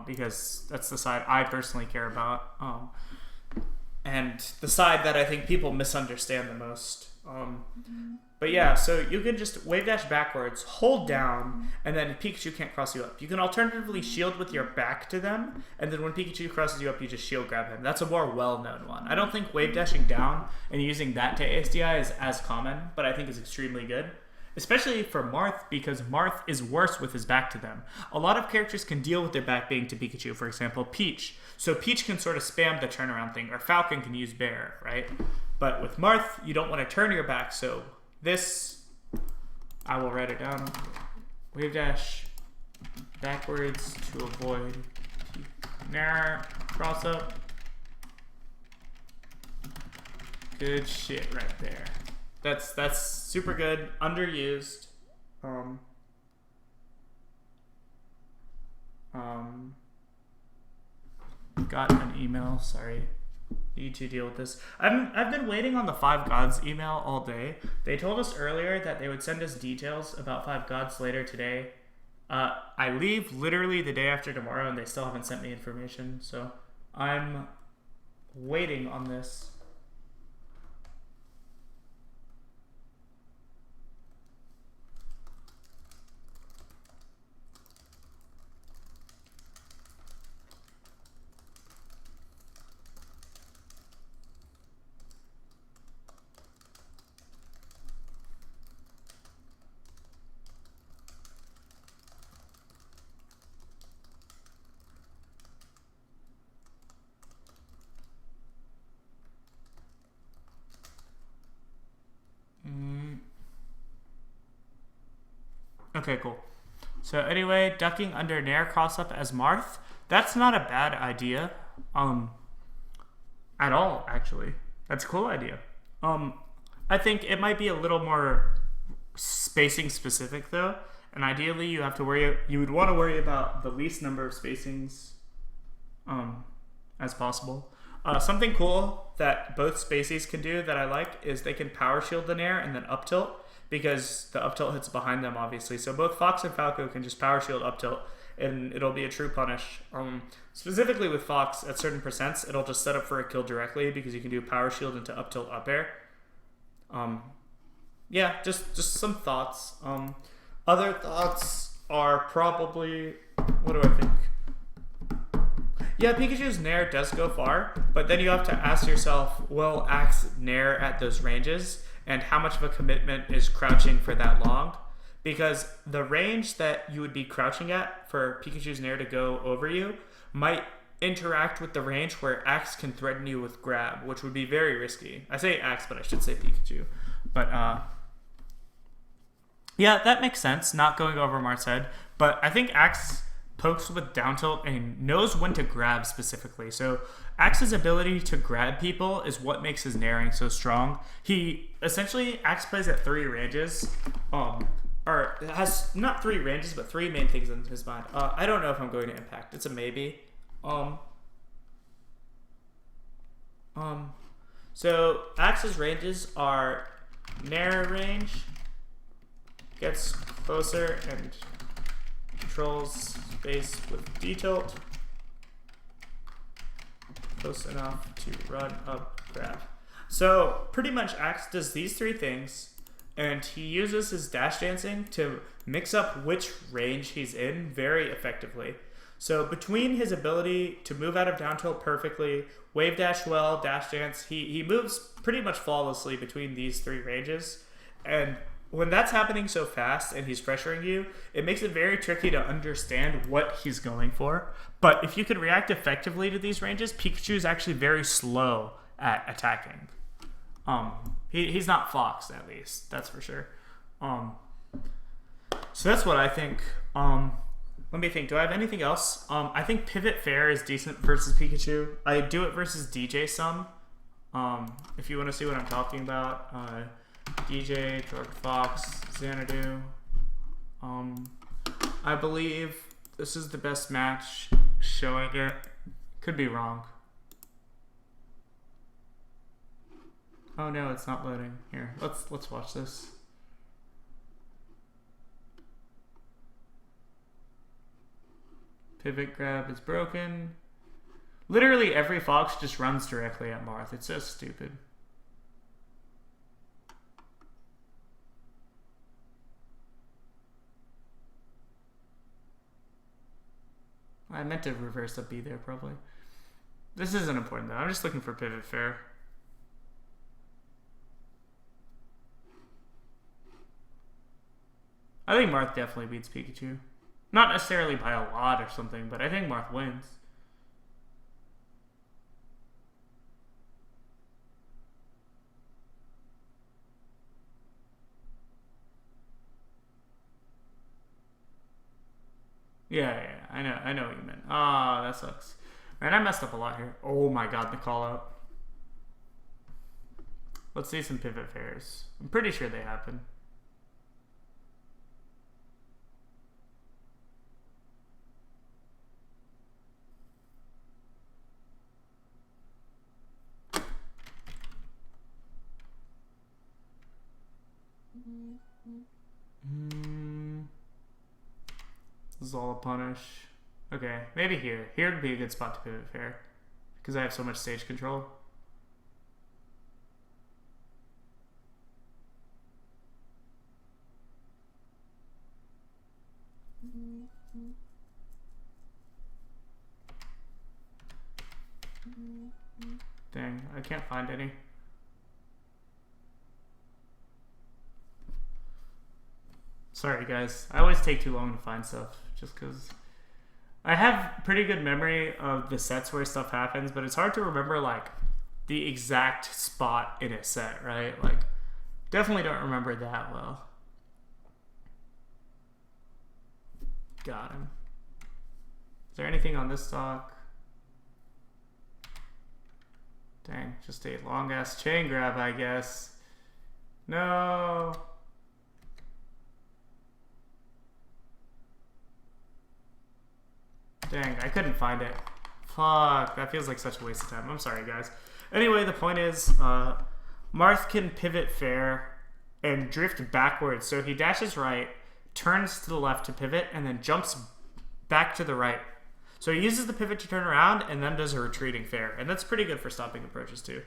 because that's the side I personally care about, and the side that I think people misunderstand the most. But yeah, so you can just wave dash backwards, hold down, and then Pikachu can't cross you up. You can alternatively shield with your back to them, and then when Pikachu crosses you up, you just shield grab him. That's a more well-known one. I don't think wave dashing down and using that to ASDI is as common, but I think it's extremely good. Especially for Marth, because Marth is worse with his back to them. A lot of characters can deal with their back being to Pikachu, for example, Peach. So Peach can sort of spam the turnaround thing, or Falcon can use Bear, right? But with Marth, you don't want to turn your back, so this, I will write it down. Wave dash backwards to avoid cross up. Good shit right there. That's super good, underused. Got an email, sorry. Need to deal with this. I've been waiting on the Five Gods email all day. They told us earlier that they would send us details about Five Gods later today. I leave literally the day after tomorrow and they still haven't sent me information, so I'm waiting on this. Okay, cool. So anyway, ducking under Nair cross-up as Marth. That's not a bad idea. At all, actually. That's a cool idea. I think it might be a little more spacing specific though. And ideally you would want to worry about the least number of spacings as possible. Something cool that both Spaceys can do that I like is they can power shield the Nair and then up tilt, because the up tilt hits behind them obviously. So both Fox and Falco can just power shield up tilt and it'll be a true punish. Specifically with Fox, at certain percents, it'll just set up for a kill directly because you can do power shield into up tilt up air. Yeah, just some thoughts. Other thoughts are probably, what do I think? Yeah, Pikachu's Nair does go far, but then you have to ask yourself, will Axe Nair at those ranges, and how much of a commitment is crouching for that long? Because the range that you would be crouching at for Pikachu's Nair to go over you might interact with the range where Axe can threaten you with grab, which would be very risky. I say Axe, but I should say Pikachu. But yeah, that makes sense, not going over Marth's head. But I think Axe pokes with down tilt and knows when to grab specifically. So Axe's ability to grab people is what makes his Nairing so strong. He essentially, Axe plays at 3 ranges. Or has not 3 ranges, but 3 main things in his mind. I don't know if I'm going to impact. It's a maybe. So Axe's ranges are Nair range, gets closer and controls space with D-tilt, close enough to run up grab. So pretty much Axe does these 3 things, and he uses his dash dancing to mix up which range he's in very effectively. So between his ability to move out of down tilt perfectly, wave dash well, dash dance, he moves pretty much flawlessly between these 3 ranges. And when that's happening so fast and he's pressuring you, it makes it very tricky to understand what he's going for. But if you can react effectively to these ranges, Pikachu is actually very slow at attacking. He's not Fox, at least, that's for sure. So that's what I think. Let me think. Do I have anything else? I think Pivot Fair is decent versus Pikachu. I do it versus DJ some. If you want to see what I'm talking about, DJ, George Fox, Xanadu. I believe this is the best match showing it. Could be wrong. Oh no, it's not loading. Here, let's watch this. Pivot grab is broken. Literally every Fox just runs directly at Marth. It's so stupid. I meant to reverse up B there probably. This isn't important though. I'm just looking for Pivot Fair. I think Marth definitely beats Pikachu. Not necessarily by a lot or something, but I think Marth wins. Yeah, I know what you meant. Ah, that sucks. Alright, I messed up a lot here. Oh my god, the call out. Let's see some Pivot Fairs. I'm pretty sure they happen. This is all a punish. Okay, maybe here. Here would be a good spot to Pivot Fair, because I have so much stage control. Dang, I can't find any. Sorry guys, I always take too long to find stuff, just because I have pretty good memory of the sets where stuff happens, but it's hard to remember like the exact spot in a set, right? Like, definitely don't remember that well. Got him. Is there anything on this stock? Dang, just a long-ass chain grab, I guess. No. Dang, I couldn't find it. Fuck, that feels like such a waste of time. I'm sorry, guys. Anyway, the point is, Marth can pivot fair and drift backwards. So he dashes right, turns to the left to pivot, and then jumps back to the right. So he uses the pivot to turn around and then does a retreating fair. And that's pretty good for stopping approaches too.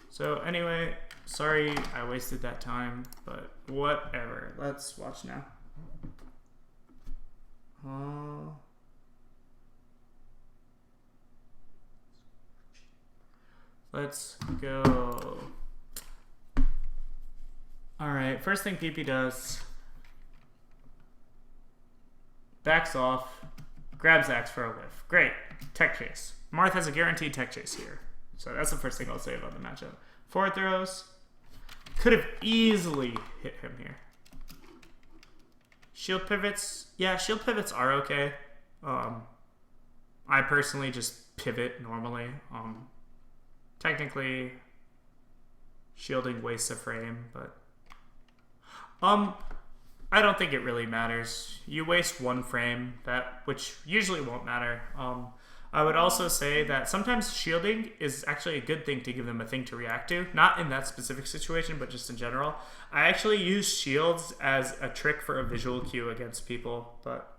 So anyway, sorry I wasted that time, but whatever. Let's watch now. Let's go. Alright, first thing PP does. Backs off. Grabs Axe for a whiff. Great. Tech chase. Marth has a guaranteed tech chase here. So that's the first thing I'll say about the matchup. Forward throws. Could have easily hit him here. Shield pivots. Yeah, shield pivots are okay. I personally just pivot normally. Technically, shielding wastes a frame, but I don't think it really matters. You waste one frame, which usually won't matter. I would also say that sometimes shielding is actually a good thing to give them a thing to react to. Not in that specific situation, but just in general. I actually use shields as a trick for a visual cue against people, but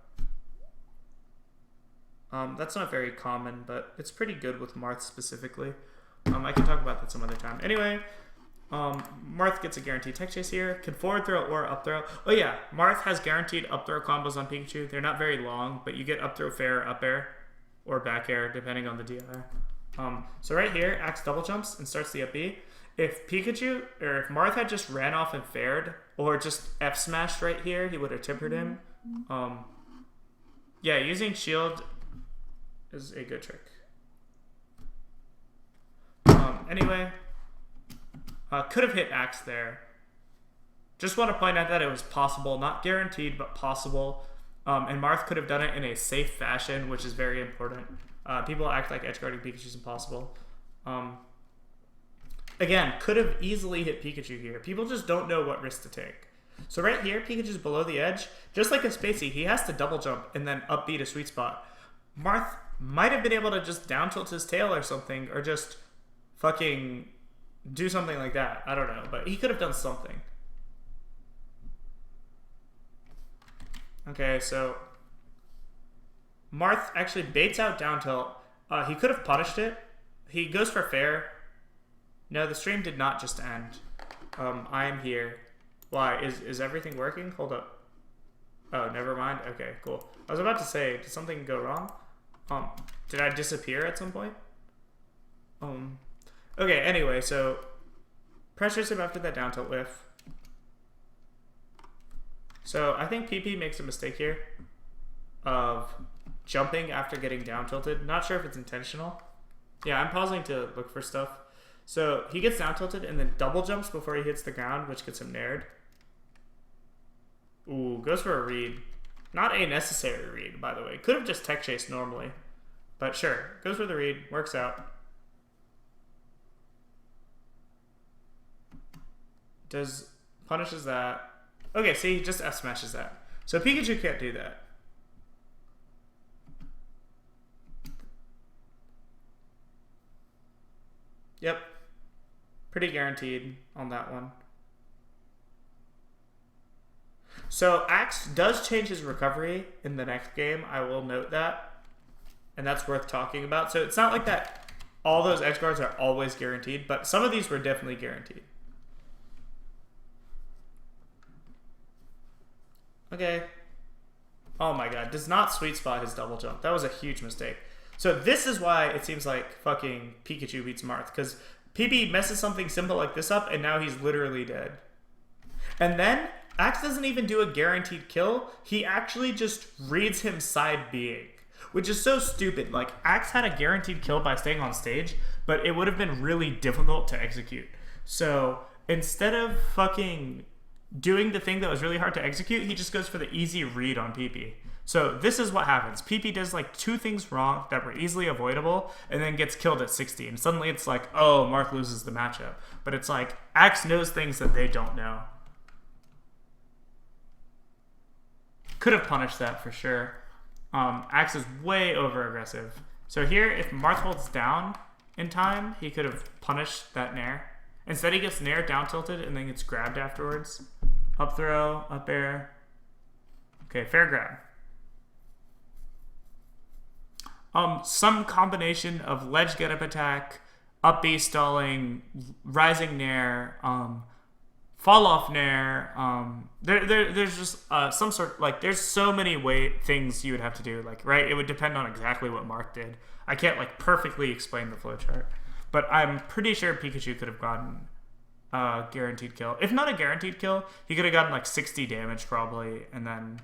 that's not very common, but it's pretty good with Marth specifically. I can talk about that some other time. Anyway, Marth gets a guaranteed tech chase here. Can forward throw or up throw. Oh yeah, Marth has guaranteed up throw combos on Pikachu. They're not very long, but you get up throw fair, up air, or back air, depending on the DI. So right here, Axe double jumps and starts the up B. If Pikachu, or if Marth had just ran off and fared, or just F smashed right here, he would have tempered him. Yeah, using shield is a good trick. Anyway, could have hit Axe there. Just want to point out that it was possible, not guaranteed, but possible. And Marth could have done it in a safe fashion, which is very important. People act like edge guarding Pikachu is impossible. Again, could have easily hit Pikachu here. People just don't know what risk to take. So right here, Pikachu's below the edge. Just like a Spacey, he has to double jump and then up B to sweet spot. Marth might have been able to just down tilt his tail or something, or just fucking do something like that. I don't know, but he could have done something. Okay, so Marth actually baits out down tilt. He could have punished it. He goes for fair. No, the stream did not just end. I am here. Why? Is everything working? Hold up. Oh, never mind. Okay, cool. I was about to say, did something go wrong? Did I disappear at some point? Okay, anyway, so pressures him after that down tilt whiff. So I think PP makes a mistake here of jumping after getting down tilted. Not sure if it's intentional. Yeah, I'm pausing to look for stuff. So he gets down tilted and then double jumps before he hits the ground, which gets him nared. Ooh, goes for a read. Not a necessary read, by the way. Could have just tech chased normally. But sure, goes for the read, works out. Punishes that. Okay, see, just F smashes that. So Pikachu can't do that. Yep. Pretty guaranteed on that one. So Axe does change his recovery in the next game. I will note that. And that's worth talking about. So it's not like that all those edge guards are always guaranteed, but some of these were definitely guaranteed. Okay. Oh my god. Does not sweet spot his double jump. That was a huge mistake. So this is why it seems like fucking Pikachu beats Marth. Because PP messes something simple like this up and now he's literally dead. And then Axe doesn't even do a guaranteed kill. He actually just reads him side B'ing. Which is so stupid. Like, Axe had a guaranteed kill by staying on stage, but it would have been really difficult to execute. So instead of fucking doing the thing that was really hard to execute, he just goes for the easy read on PP. So this is what happens. PP does like 2 things wrong that were easily avoidable and then gets killed at 60. And suddenly it's like, oh, Marth loses the matchup. But it's like, Axe knows things that they don't know. Could have punished that for sure. Axe is way over aggressive. So here, if Marth holds down in time, he could have punished that nair. Instead, he gets nair down tilted and then gets grabbed afterwards. Up throw, up air. Okay, fair grab. Some combination of ledge get up attack, up B stalling, rising nair, fall off nair. There's just some sort, like, there's so many things you would have to do, like, right? It would depend on exactly what Marth did. I can't like perfectly explain the flowchart, but I'm pretty sure Pikachu could have gotten a guaranteed kill. If not a guaranteed kill, he could have gotten like 60 damage probably, and then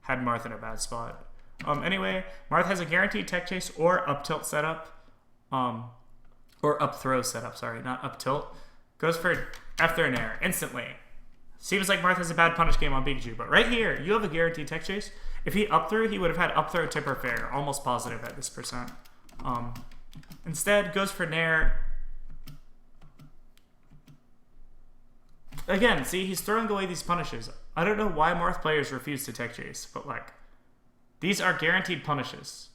had Marth in a bad spot. Anyway, Marth has a guaranteed tech chase or up tilt setup, or up throw setup. Sorry, not up tilt. Goes for F throw nair instantly. Seems like Marth has a bad punish game on Pikachu, but right here you have a guaranteed tech chase. If he up threw, he would have had up throw tip or fair, almost positive at this percent. Instead, goes for nair. Again, see, he's throwing away these punishes. I don't know why Marth players refuse to tech chase, but like, these are guaranteed punishes.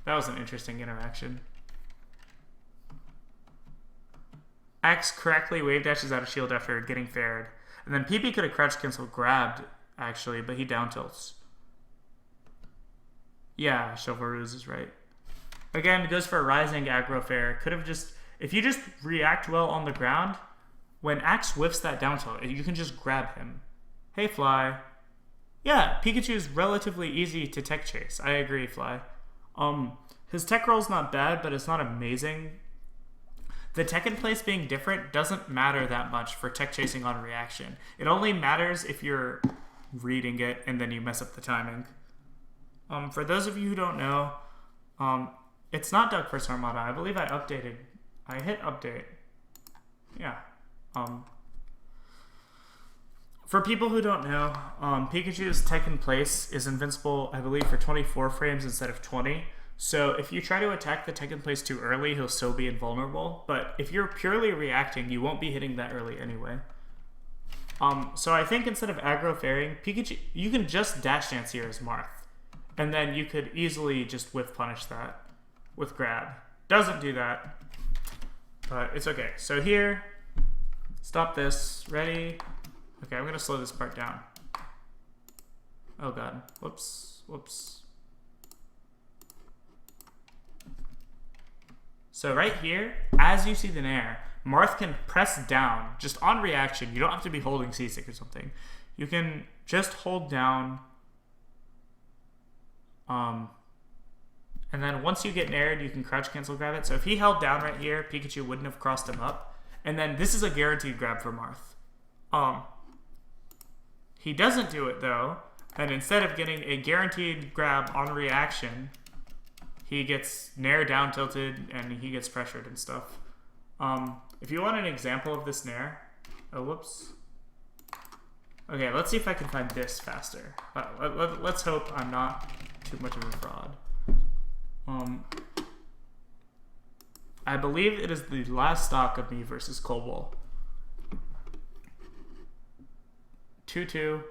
That was an interesting interaction. Axe correctly wave dashes out of shield after getting faired. And then PP could have crouch cancel grabbed, actually, but he down tilts. Yeah, Shovelrooz is right. Again, goes for a rising aggro fair. Could have just, if you just react well on the ground, when Axe whiffs that down tilt, you can just grab him. Hey, Fly. Yeah, Pikachu is relatively easy to tech chase. I agree, Fly. His tech roll's not bad, but it's not amazing. The tech in place being different doesn't matter that much for tech chasing on reaction. It only matters if you're reading it and then you mess up the timing. For those of you who don't know, it's not Duck vs. Armada. I believe I updated. I hit update. Yeah. For people who don't know, Pikachu's tech in place is invincible, I believe, for 24 frames instead of 20. So if you try to attack the tech in place too early, he'll still be invulnerable. But if you're purely reacting, you won't be hitting that early anyway. So I think instead of aggro fairing, Pikachu, you can just dash dance here as Marth. And then you could easily just whiff punish that with grab. Doesn't do that, but it's okay. So here, stop this, ready? Okay, I'm gonna slow this part down. Oh god, whoops, whoops. So right here, as you see the nair, Marth can press down, just on reaction. You don't have to be holding C-Stick or something. You can just hold down, and then once you get naired, you can crouch cancel grab it. So if he held down right here, Pikachu wouldn't have crossed him up. And then this is a guaranteed grab for Marth. He doesn't do it though, and instead of getting a guaranteed grab on reaction, he gets nair down tilted and he gets pressured and stuff. If you want an example of this nair, oh whoops. Okay, let's see if I can find this faster. Let's hope I'm not too much of a fraud. I believe it is the last stock of me versus Colbull. 2-2.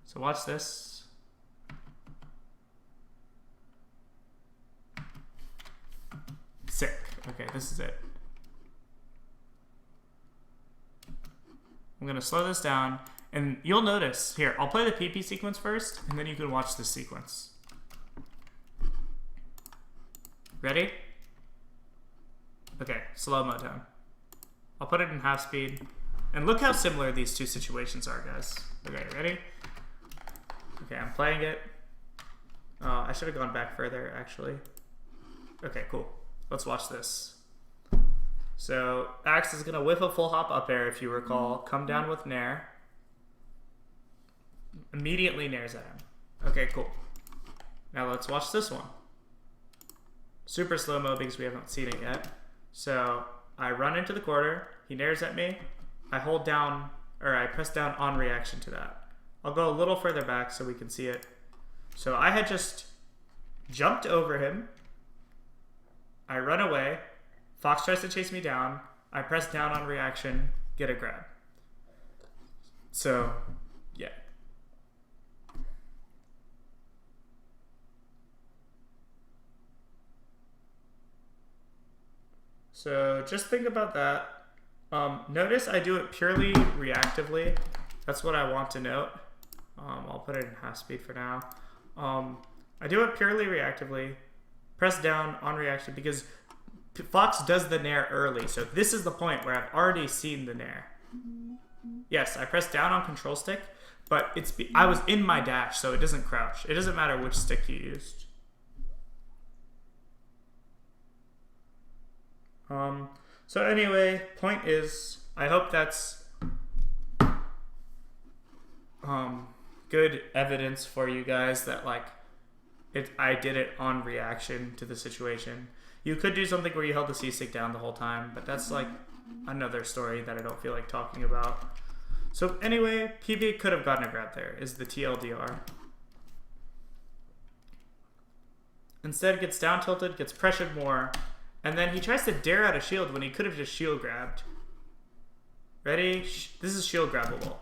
So watch this. Sick. Okay, this is it. I'm gonna slow this down, and you'll notice here. I'll play the PP sequence first, and then you can watch this sequence. Ready? Okay, slow-mo time. I'll put it in half speed. And look how similar these two situations are, guys. Okay, ready? Okay, I'm playing it. I should have gone back further, actually. Okay, cool. Let's watch this. So, Axe is going to whiff a full hop up air, if you recall. Come down with nair. Immediately nairs at him. Okay, cool. Now let's watch this one. Super slow-mo because we haven't seen it yet. So I run into the quarter. He nares at me. I hold down, or I press down on reaction to that. I'll go a little further back so we can see it. So I had just jumped over him. I run away. Fox tries to chase me down. I press down on reaction, get a grab. So, yeah. So just think about that. Notice I do it purely reactively. That's what I want to note. I'll put it in half speed for now. I do it purely reactively. Press down on reaction because Fox does the nair early. So this is the point where I've already seen the nair. Yes, I pressed down on control stick, but I was in my dash, so it doesn't crouch. It doesn't matter which stick you used. So anyway, point is, I hope that's good evidence for you guys that like I did it on reaction to the situation. You could do something where you held the C stick down the whole time, but that's like another story that I don't feel like talking about. So anyway, PB could have gotten a grab there, is the TLDR. Instead gets down tilted, gets pressured more, and then he tries to dare out a shield when he could have just shield grabbed. Ready? This is shield grabbable.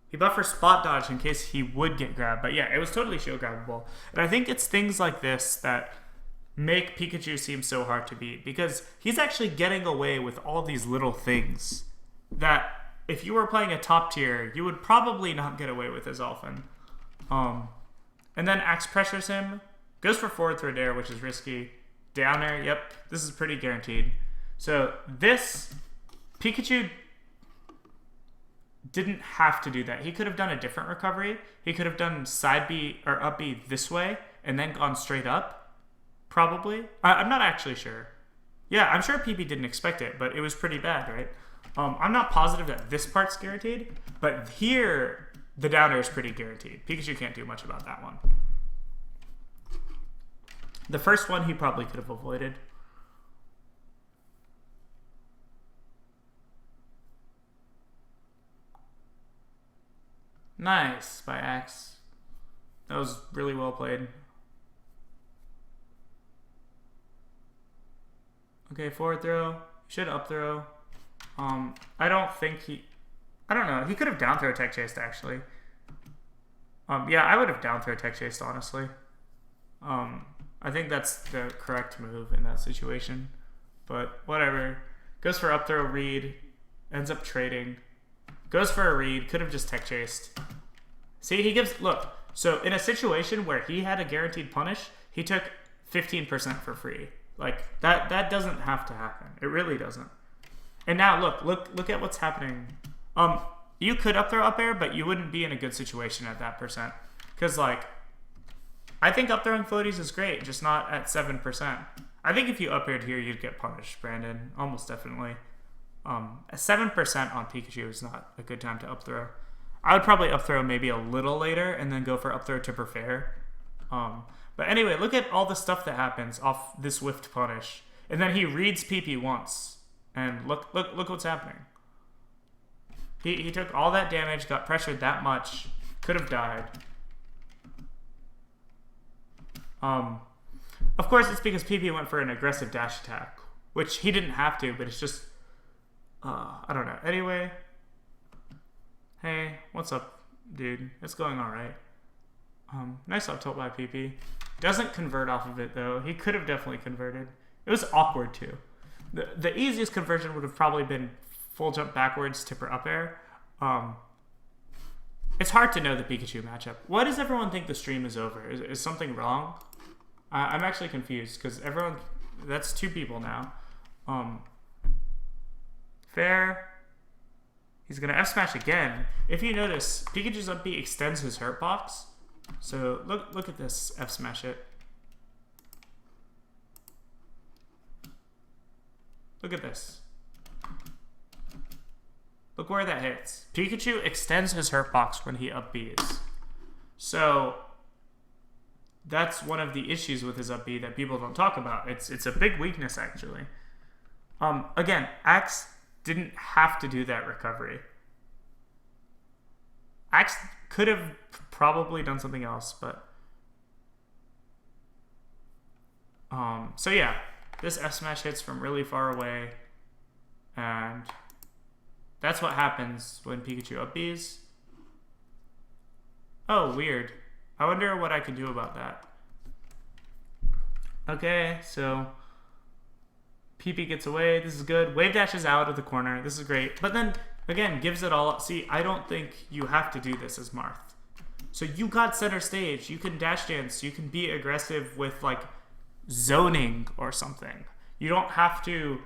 He buffers spot dodge in case he would get grabbed, but yeah, it was totally shield grabbable. And I think it's things like this that make Pikachu seem so hard to beat, because he's actually getting away with all these little things that if you were playing a top tier, you would probably not get away with as often. And then Axe pressures him, goes for forward throw dare, which is risky. Down air, yep, this is pretty guaranteed. So this, Pikachu didn't have to do that. He could have done a different recovery. He could have done side B or up B this way and then gone straight up, probably. I'm not actually sure. Yeah, I'm sure PP didn't expect it, but it was pretty bad, right? I'm not positive that this part's guaranteed, but here, the down air is pretty guaranteed. Pikachu can't do much about that one. The first one he probably could have avoided. Nice by Axe. That was really well played. Okay, forward throw. Should up throw. I don't know. He could have down throw tech chased actually. Yeah, I would have down throw tech chased honestly. I think that's the correct move in that situation. But whatever. Goes for up throw read. Ends up trading. Goes for a read. Could have just tech chased. See, he gives... Look. So in a situation where he had a guaranteed punish, he took 15% for free. Like, that doesn't have to happen. It really doesn't. And now, look at what's happening. You could up throw up air, but you wouldn't be in a good situation at that percent. Because, like... I think up throwing floaties is great, just not at 7%. I think if you up aired here, you'd get punished, Brandon. Almost definitely. 7% on Pikachu is not a good time to up throw. I would probably up throw maybe a little later and then go for up throw to prefer. But anyway, look at all the stuff that happens off this whiffed punish. And then he reads PP once. And look what's happening. He took all that damage, got pressured that much, could have died. Of course, it's because PP went for an aggressive dash attack, which he didn't have to, but it's just, I don't know. Anyway, hey, what's up, dude? It's going all right. Nice up tilt by PP. Doesn't convert off of it, though. He could have definitely converted. It was awkward, too. The easiest conversion would have probably been full jump backwards, tipper up air. It's hard to know the Pikachu matchup. Why does everyone think the stream is over? Is something wrong? I'm actually confused because everyone... That's 2 people now. Fair. He's going to F-smash again. If you notice, Pikachu's up B extends his hurt box. So look at this F-smash it. Look at this. Look where that hits. Pikachu extends his hurt box when he up Bs. So that's one of the issues with his up B that people don't talk about. It's a big weakness actually. Again, Axe didn't have to do that recovery. Axe could have probably done something else, but... So yeah, this F smash hits from really far away, and that's what happens when Pikachu up Bs. Oh, weird. I wonder what I can do about that. Okay, so PP gets away. This is good. Wave dashes out of the corner. This is great. But then, again, gives it all up. See, I don't think you have to do this as Marth. So you got center stage. You can dash dance. You can be aggressive with, like, zoning or something. You don't have to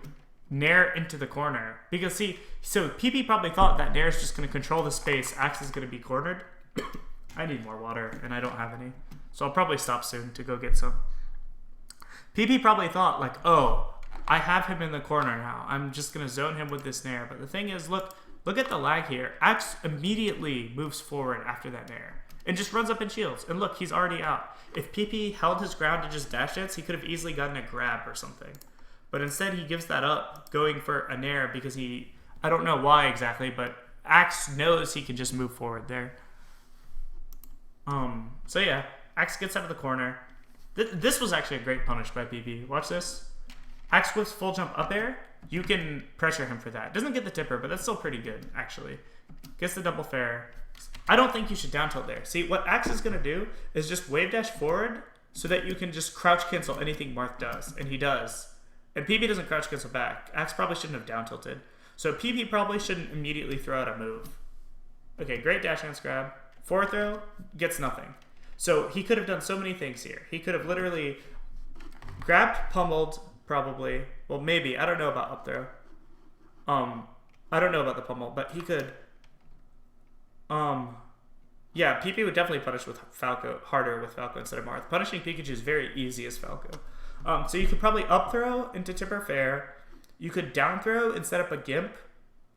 nair into the corner. Because, see, so PP probably thought that nair is just going to control the space. Axe is going to be cornered. I need more water, and I don't have any. So I'll probably stop soon to go get some. PP probably thought, like, oh, I have him in the corner now. I'm just going to zone him with this nair. But the thing is, look at the lag here. Axe immediately moves forward after that nair and just runs up and shields. And look, he's already out. If PP held his ground and just dash dance, he could have easily gotten a grab or something. But instead, he gives that up, going for a nair because I don't know why exactly, but Axe knows he can just move forward there. So yeah, Axe gets out of the corner. This was actually a great punish by PP. Watch this. Axe whips full jump up air. You can pressure him for that. Doesn't get the tipper, but that's still pretty good, actually. Gets the double fair. I don't think you should down tilt there. See, what Axe is going to do is just wave dash forward so that you can just crouch cancel anything Marth does. And he does. And PP doesn't crouch cancel back. Axe probably shouldn't have down tilted. So PP probably shouldn't immediately throw out a move. Okay, great dash dance grab. Forward throw, gets nothing. So he could have done so many things here. He could have literally grabbed, pummeled, probably. Well, maybe. I don't know about up throw. I don't know about the pummel, but he could. Yeah, PP would definitely punish with Falco, harder with Falco instead of Marth. Punishing Pikachu is very easy as Falco. So you could probably up throw into tipper fair. You could down throw and set up a Gimp,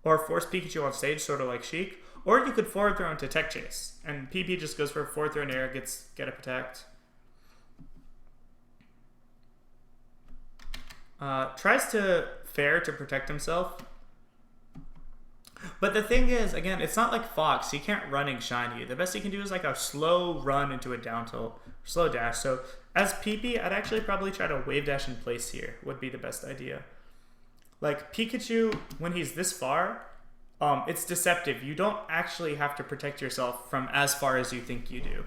or force Pikachu on stage, sort of like Sheik. Or you could forward throw into tech chase, and PP just goes for a forward throw in air, get a protect. Tries to fair to protect himself. But the thing is, again, it's not like Fox. He can't run and shine you. The best he can do is like a slow run into a down tilt, slow dash. So as PP, I'd actually probably try to wave dash in place here would be the best idea. Like Pikachu, when he's this far, it's deceptive. You don't actually have to protect yourself from as far as you think you do.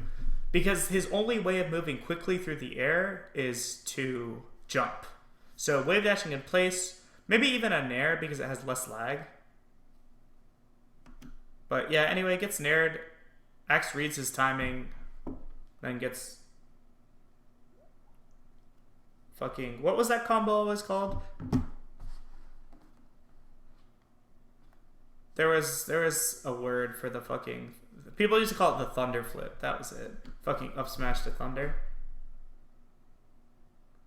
Because his only way of moving quickly through the air is to jump. So wave dashing in place, maybe even a nair because it has less lag. But yeah, anyway, gets naired. Axe reads his timing, then gets fucking... What was that combo always called? There was a word for the fucking... People used to call it the thunder flip. That was it. Fucking up smash to thunder.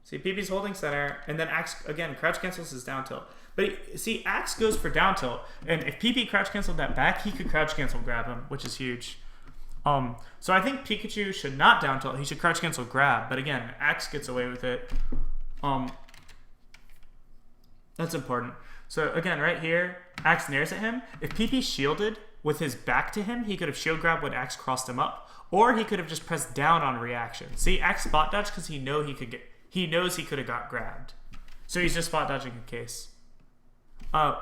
See, PP's holding center, and then Axe, again, crouch cancels his down tilt. But see, Axe goes for down tilt, and if PP crouch canceled that back, he could crouch cancel grab him, which is huge. So I think Pikachu should not down tilt. He should crouch cancel grab. But again, Axe gets away with it. That's important. So again, right here, Axe nairs at him. If PP shielded with his back to him, he could have shield grabbed when Axe crossed him up, or he could have just pressed down on reaction. See, Axe spot dodge because he knows he could have got grabbed. So he's just spot dodging in case.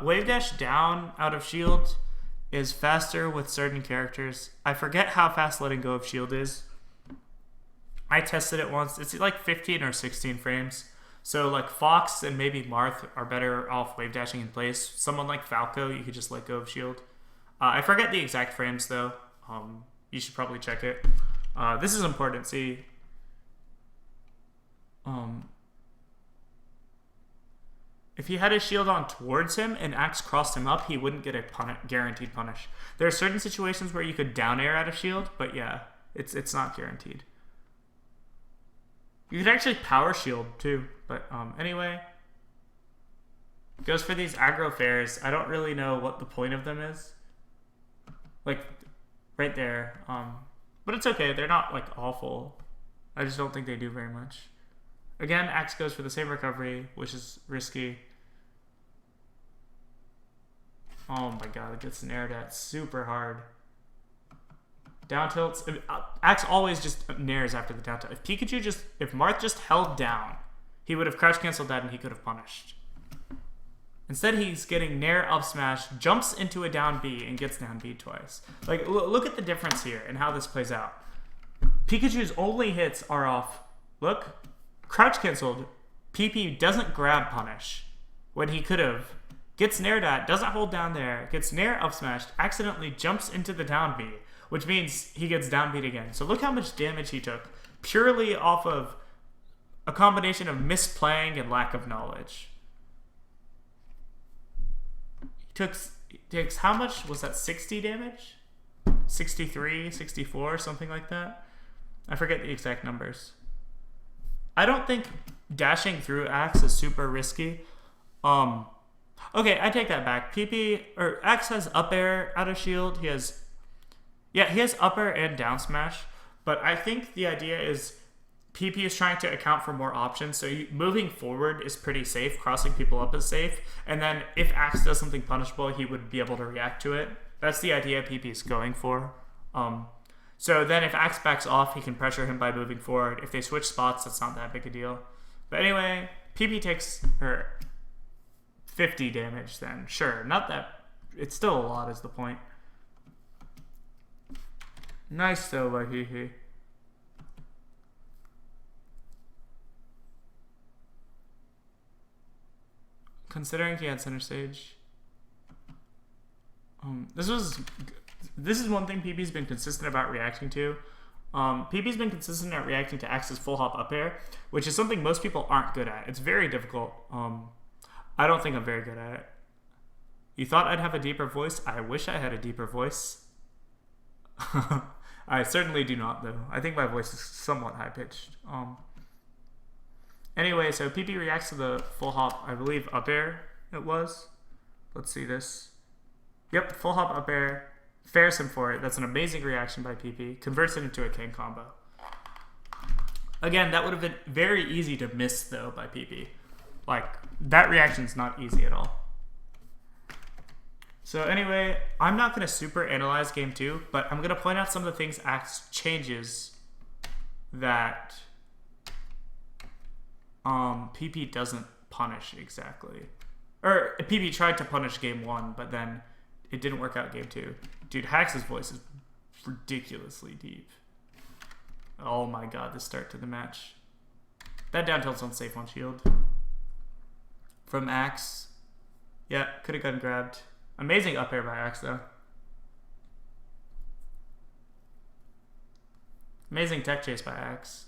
Wave dash down out of shield is faster with certain characters. I forget how fast letting go of shield is. I tested it once. It's like 15 or 16 frames. So like Fox and maybe Marth are better off wave dashing in place. Someone like Falco, you could just let go of shield. I forget the exact frames though. You should probably check it. This is important. See, if he had his shield on towards him and Axe crossed him up, he wouldn't get a guaranteed punish. There are certain situations where you could down air out of shield, but yeah, it's not guaranteed. You could actually power shield too, but anyway. Goes for these aggro fairs. I don't really know what the point of them is. Like, right there. But it's okay. They're not, like, awful. I just don't think they do very much. Again, Axe goes for the same recovery, which is risky. Oh my god, it gets nared at super hard. Down tilts. Axe always just nairs after the down tilt. If Marth just held down, he would have crouch canceled that and he could have punished. Instead, he's getting nair up smash, jumps into a down B, and gets down B twice. Like, look at the difference here and how this plays out. Pikachu's only hits are off. Look, crouch canceled. PP doesn't grab punish when he could have. Gets naired at, doesn't hold down there, gets nair up smashed, accidentally jumps into the down B, which means he gets down beat again. So look how much damage he took purely off of a combination of misplaying and lack of knowledge. He takes how much? Was that 60 damage? 63, 64, something like that? I forget the exact numbers. I don't think dashing through Axe is super risky. Okay, I take that back. Axe has up air out of shield. He has up air and down smash. But I think the idea is PP is trying to account for more options. So moving forward is pretty safe. Crossing people up is safe. And then if Axe does something punishable, he would be able to react to it. That's the idea PP is going for. So then if Axe backs off, he can pressure him by moving forward. If they switch spots, that's not that big a deal. But anyway, PP takes her 50 damage then. Sure, not that. It's still a lot is the point. Nice though by Hehe. Considering he had center stage. This is one thing PP's been consistent about reacting to. PP's been consistent at reacting to Axe's full hop up air, which is something most people aren't good at. It's very difficult. I don't think I'm very good at it. You thought I'd have a deeper voice? I wish I had a deeper voice. I certainly do not, though. I think my voice is somewhat high-pitched. Anyway, so PP reacts to the full hop, I believe up air it was. Let's see this. Yep, full hop up air. Fairs him for it. That's an amazing reaction by PP. Converts it into a king combo. Again, that would have been very easy to miss, though, by PP. Like, that reaction's not easy at all. So anyway, I'm not going to super analyze game 2, but I'm going to point out some of the things Axe changes that PP doesn't punish exactly. Or PP tried to punish game 1, but then it didn't work out game 2. Dude, Hax's voice is ridiculously deep. Oh my god, the start to the match. That down tilt's unsafe on shield. From Axe. Yeah, could have gotten grabbed. Amazing up air by Axe, though. Amazing tech chase by Axe.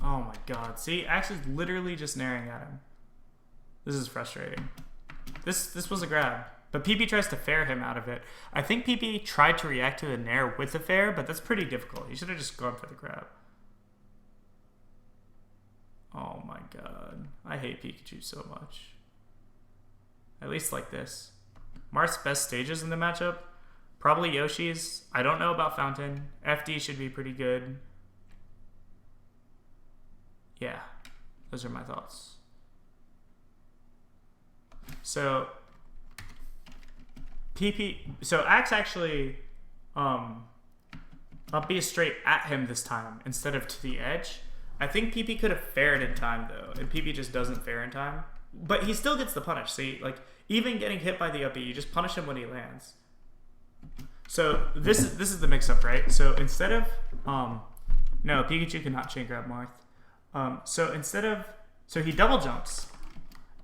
Oh my god. See, Axe is literally just naring at him. This is frustrating. This was a grab. But PP tries to fair him out of it. I think PP tried to react to the nair with the fair, but that's pretty difficult. He should have just gone for the grab. Oh my god. I hate Pikachu so much. At least like this. Marth's best stages in the matchup? Probably Yoshi's. I don't know about Fountain. FD should be pretty good. Yeah. Those are my thoughts. So Axe actually up B straight at him this time instead of to the edge. I think PP could have faired in time though, and PP just doesn't fair in time. But he still gets the punish. See, like even getting hit by the up B, you just punish him when he lands. So this is the mix up, right? So instead of no, Pikachu cannot chain grab Marth. So he double jumps.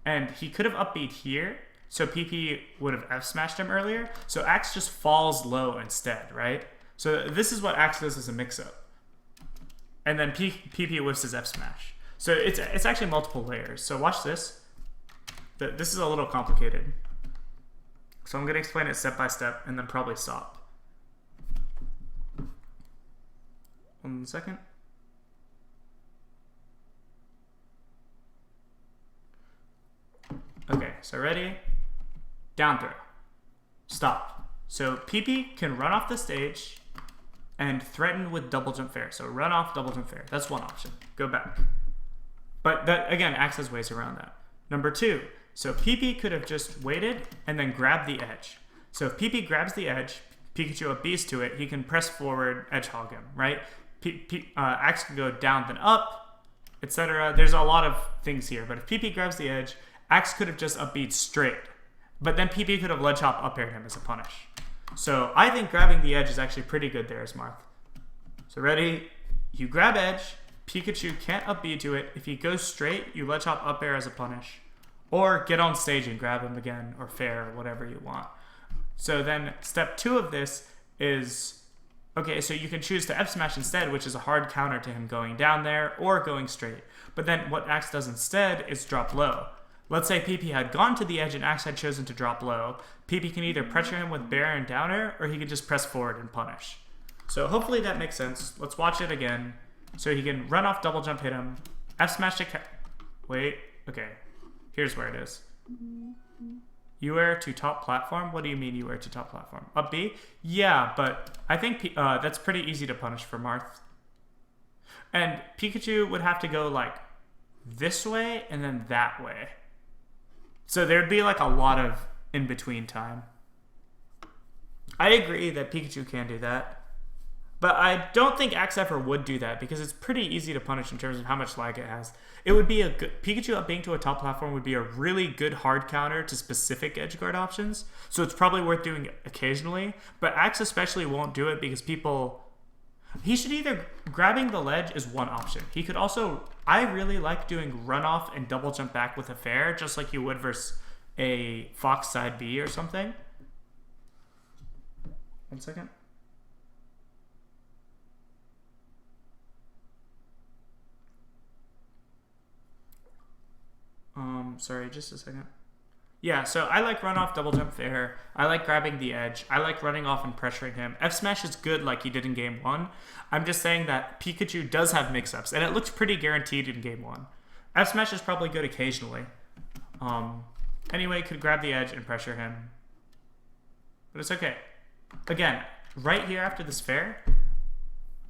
And he could have up B'd here, so PP would have F smashed him earlier. So Axe just falls low instead, right? So this is what Axe does as a mix-up. And then PP whiffs his F smash. So it's actually multiple layers. So watch this. This is a little complicated. So I'm going to explain it step by step and then probably stop. 1 second. Okay, so ready? Down throw. Stop. So PP can run off the stage and threaten with double jump fair. So run off, double jump fair. That's one option. Go back. But that again, Axe has ways around that. Number 2, so PP could have just waited and then grabbed the edge. So if PP grabs the edge, Pikachu up B's to it, he can press forward, edge hog him, right? Axe can go down then up, etc. There's a lot of things here, but if PP grabs the edge, Axe could have just up B'd straight, but then PP could have ledge hop up aired him as a punish. So I think grabbing the edge is actually pretty good there as Marth. So ready? You grab edge, Pikachu can't up B to it. If he goes straight, you ledge hop up air as a punish. Or get on stage and grab him again, or fair, or whatever you want. So then step 2 of this is, okay, so you can choose to F smash instead, which is a hard counter to him going down there or going straight. But then what Axe does instead is drop low. Let's say PP had gone to the edge and Axe had chosen to drop low. PP can either pressure him with bair and downer, or he can just press forward and punish. So hopefully that makes sense. Let's watch it again. So he can run off, double jump, hit him. F smash to wait, okay. Here's where it is. UR to top platform? What do you mean UR to top platform? Up B? Yeah, but I think that's pretty easy to punish for Marth. And Pikachu would have to go like this way and then that way. So there'd be like a lot of in-between time. I agree that Pikachu can do that. But I don't think Axe ever would do that because it's pretty easy to punish in terms of how much lag it has. It would be a good Pikachu up being to a top platform would be a really good hard counter to specific edge guard options. So it's probably worth doing occasionally. But Axe especially won't do it because he should either grabbing the ledge is one option. He could also, I really like doing run off and double jump back with a fair, just like you would versus a Fox side B or something. 1 second. Sorry, just a second. Yeah, so I like run off, double jump fair. I like grabbing the edge. I like running off and pressuring him. F smash is good like he did in game 1. I'm just saying that Pikachu does have mix-ups, and it looks pretty guaranteed in game 1. F smash is probably good occasionally. Anyway, could grab the edge and pressure him. But it's okay. Again, right here after this fair,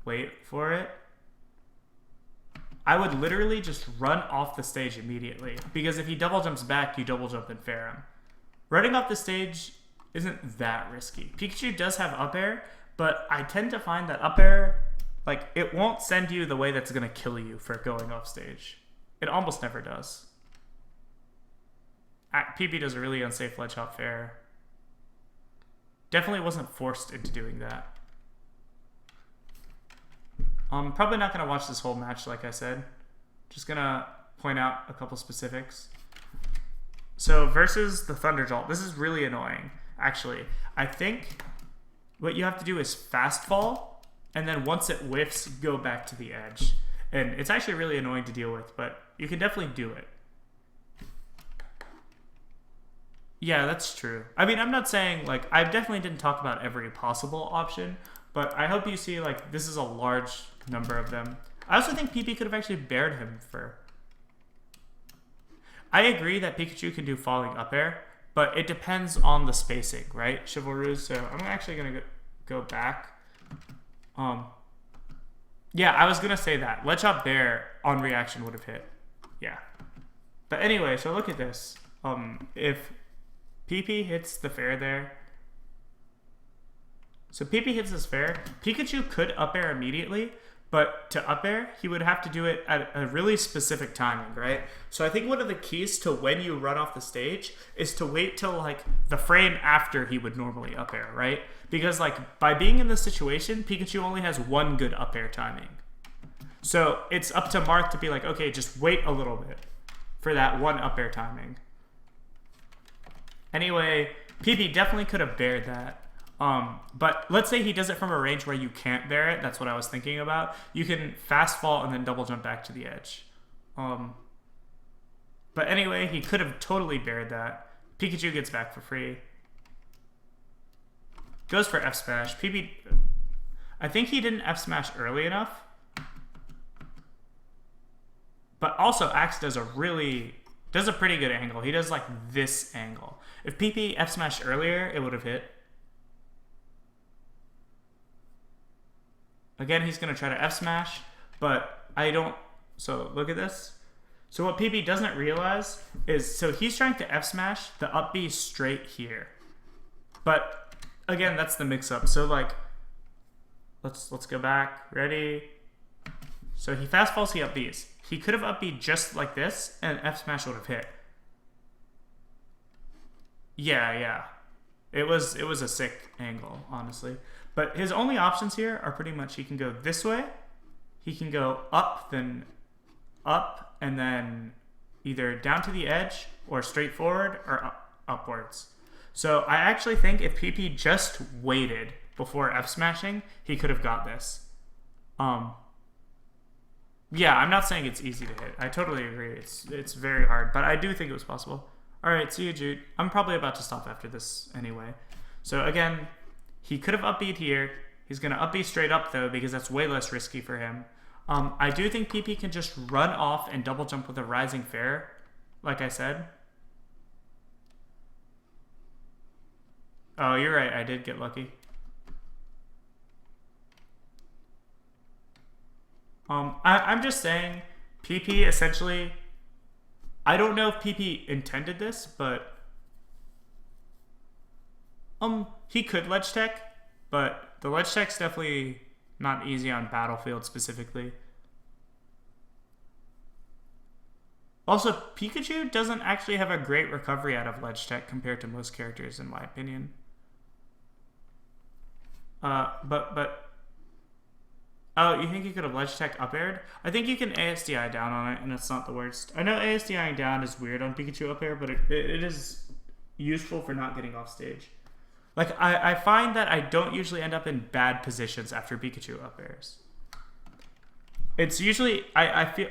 wait for it. I would literally just run off the stage immediately. Because if he double jumps back, you double jump and fair him. Running off the stage isn't that risky. Pikachu does have up air, but I tend to find that up air, like, it won't send you the way that's going to kill you for going off stage. It almost never does. PP does a really unsafe ledge hop fair. Definitely wasn't forced into doing that. Probably not going to watch this whole match, like I said. Just going to point out a couple specifics. So versus the Thunder Jolt, this is really annoying, actually. I think what you have to do is fast fall, and then once it whiffs, go back to the edge. And it's actually really annoying to deal with, but you can definitely do it. Yeah, that's true. I mean, I'm not saying, like, I definitely didn't talk about every possible option, but I hope you see, like, this is a large number of them. I also think PP could have actually bared him for... I agree that Pikachu can do falling up air, but it depends on the spacing, right? Chivalrous, so I'm actually going to go back. Yeah, I was going to say that. Ledge hop bear on reaction would have hit. Yeah. But anyway, so look at this. If PP hits the fair there, so PP hits this fair, Pikachu could up air immediately, but to up air, he would have to do it at a really specific timing, right? So I think one of the keys to when you run off the stage is to wait till like the frame after he would normally up air, right? Because like by being in this situation, Pikachu only has one good up air timing. So it's up to Marth to be like, okay, just wait a little bit for that one up air timing. Anyway, PP definitely could have bared that. But let's say he does it from a range where you can't bear it. That's what I was thinking about. You can fast fall and then double jump back to the edge. But anyway, he could have totally bared that. Pikachu gets back for free. Goes for F smash. PP, I think he didn't F smash early enough. But also Axe does a pretty good angle. He does like this angle. If PP F smashed earlier, it would have hit. Again, he's going to try to F smash, but I don't... So look at this. So what PP doesn't realize is, so he's trying to F smash the up B straight here. But again, that's the mix up. So like, let's go back. Ready? So he fast falls, he up Bs. He could have up B just like this, and F smash would have hit. Yeah. It was a sick angle, honestly. But his only options here are pretty much he can go this way, he can go up, then up, and then either down to the edge or straight forward or upwards. So I actually think if PP just waited before F smashing, he could have got this. Yeah, I'm not saying it's easy to hit. I totally agree. It's very hard, but I do think it was possible. All right, see you, Jude. I'm probably about to stop after this anyway. So again, he could have up B'd here. He's going to up B straight up, though, because that's way less risky for him. I do think PP can just run off and double jump with a rising fair, like I said. Oh, you're right. I did get lucky. I'm just saying, PP essentially, I don't know if PP intended this, but he could ledge tech, but the ledge tech's definitely not easy on Battlefield specifically. Also, Pikachu doesn't actually have a great recovery out of ledge tech compared to most characters, in my opinion. Oh, you think you could have ledge tech up aired? I think you can ASDI down on it, and it's not the worst. I know ASDIing down is weird on Pikachu up air, but it is useful for not getting off stage. Like, I find that I don't usually end up in bad positions after Pikachu up airs. It's usually,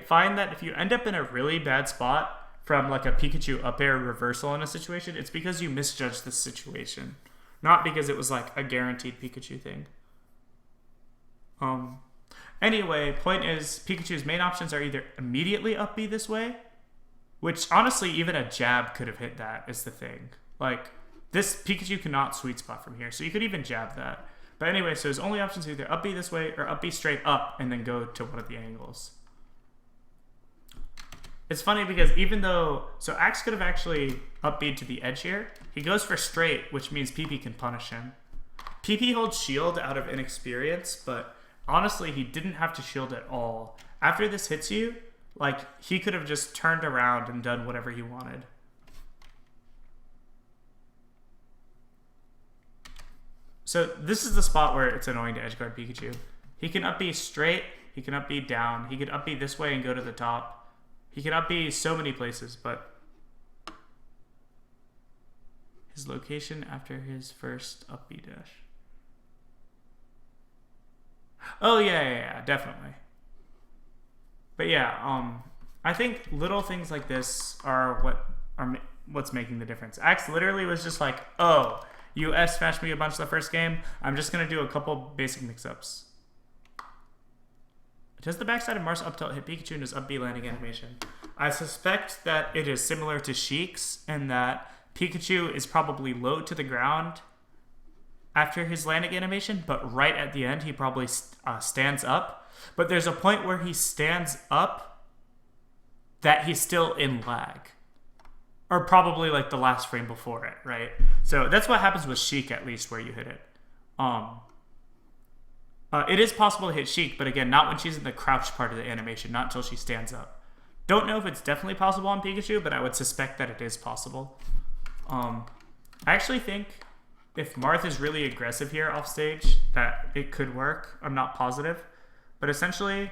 find that if you end up in a really bad spot from like a Pikachu up air reversal in a situation, it's because you misjudged the situation. Not because it was like a guaranteed Pikachu thing. Anyway, point is, Pikachu's main options are either immediately up B this way, which honestly, even a jab could have hit that, is the thing. Like, this Pikachu cannot sweet spot from here, so you could even jab that. But anyway, so his only options are either up B this way or up B straight up and then go to one of the angles. It's funny because even though, so Axe could have actually up B'd to the edge here, he goes for straight, which means PP can punish him. PP holds shield out of inexperience, but honestly, he didn't have to shield at all. After this hits you, like, he could have just turned around and done whatever he wanted. So this is the spot where it's annoying to edgeguard Pikachu. He can up B straight, he can up B down, he could up B this way and go to the top. He can up B so many places, but his location after his first up B dash. Oh yeah, definitely. But yeah, I think little things like this are what's making the difference. Axe literally was just like, oh, you S smashed me a bunch the first game. I'm just gonna do a couple basic mix-ups. Does the backside of Marth's up tilt hit Pikachu in his up B landing animation? I suspect that it is similar to Sheik's in that Pikachu is probably low to the ground after his landing animation, but right at the end he probably stands up. But there's a point where he stands up that he's still in lag. Or probably like the last frame before it, right? So that's what happens with Sheik, at least, where you hit it. It is possible to hit Sheik, but again, not when she's in the crouched part of the animation, not until she stands up. Don't know if it's definitely possible on Pikachu, but I would suspect that it is possible. I actually think if Marth is really aggressive here off stage, that it could work. I'm not positive. But essentially,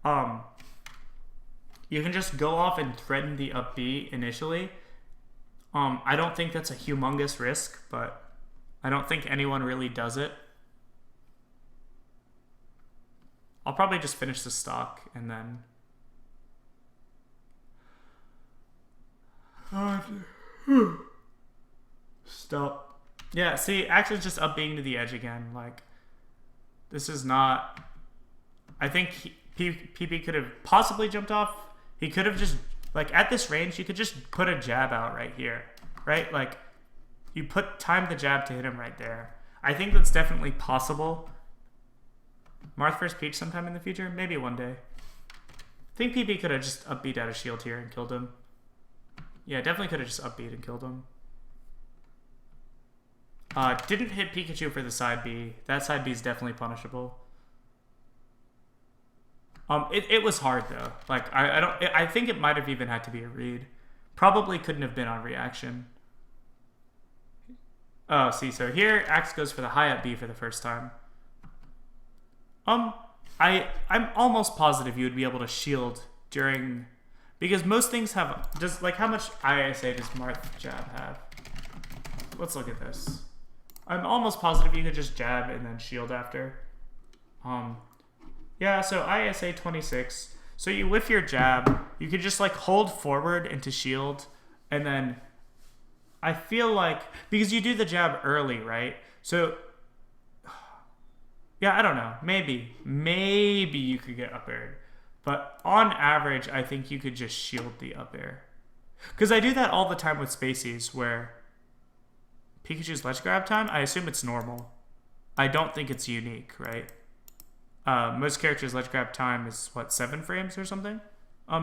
you can just go off and threaten the up B initially. I don't think that's a humongous risk, but I don't think anyone really does it. I'll probably just finish the stock and then... Stop. Yeah, see, actually just up being to the edge again. Like, this is not... I think PP could have possibly jumped off. He could have just... Like, at this range, you could just put a jab out right here. Right? Like, you time the jab to hit him right there. I think that's definitely possible. Marth vs. Peach sometime in the future? Maybe one day. I think PP could have just up B'd out of shield here and killed him. Yeah, definitely could have just up B'd and killed him. Didn't hit Pikachu for the side B. That side B is definitely punishable. It was hard though. Like I think it might have even had to be a read. Probably couldn't have been on reaction. Oh, see, so here Axe goes for the high up B for the first time. I'm almost positive you would be able to shield during, because most things have just like how much ISA does Marth jab have? Let's look at this. I'm almost positive you could just jab and then shield after. Yeah, so ISA 26. So you whiff your jab, you could just like hold forward into shield, and then I feel like because you do the jab early, right? So yeah, I don't know. Maybe you could get up aired. But on average, I think you could just shield the up air. Because I do that all the time with Spaceys where Pikachu's ledge grab time, I assume it's normal. I don't think it's unique, right? Most characters' ledge grab time is, what, 7 frames or something?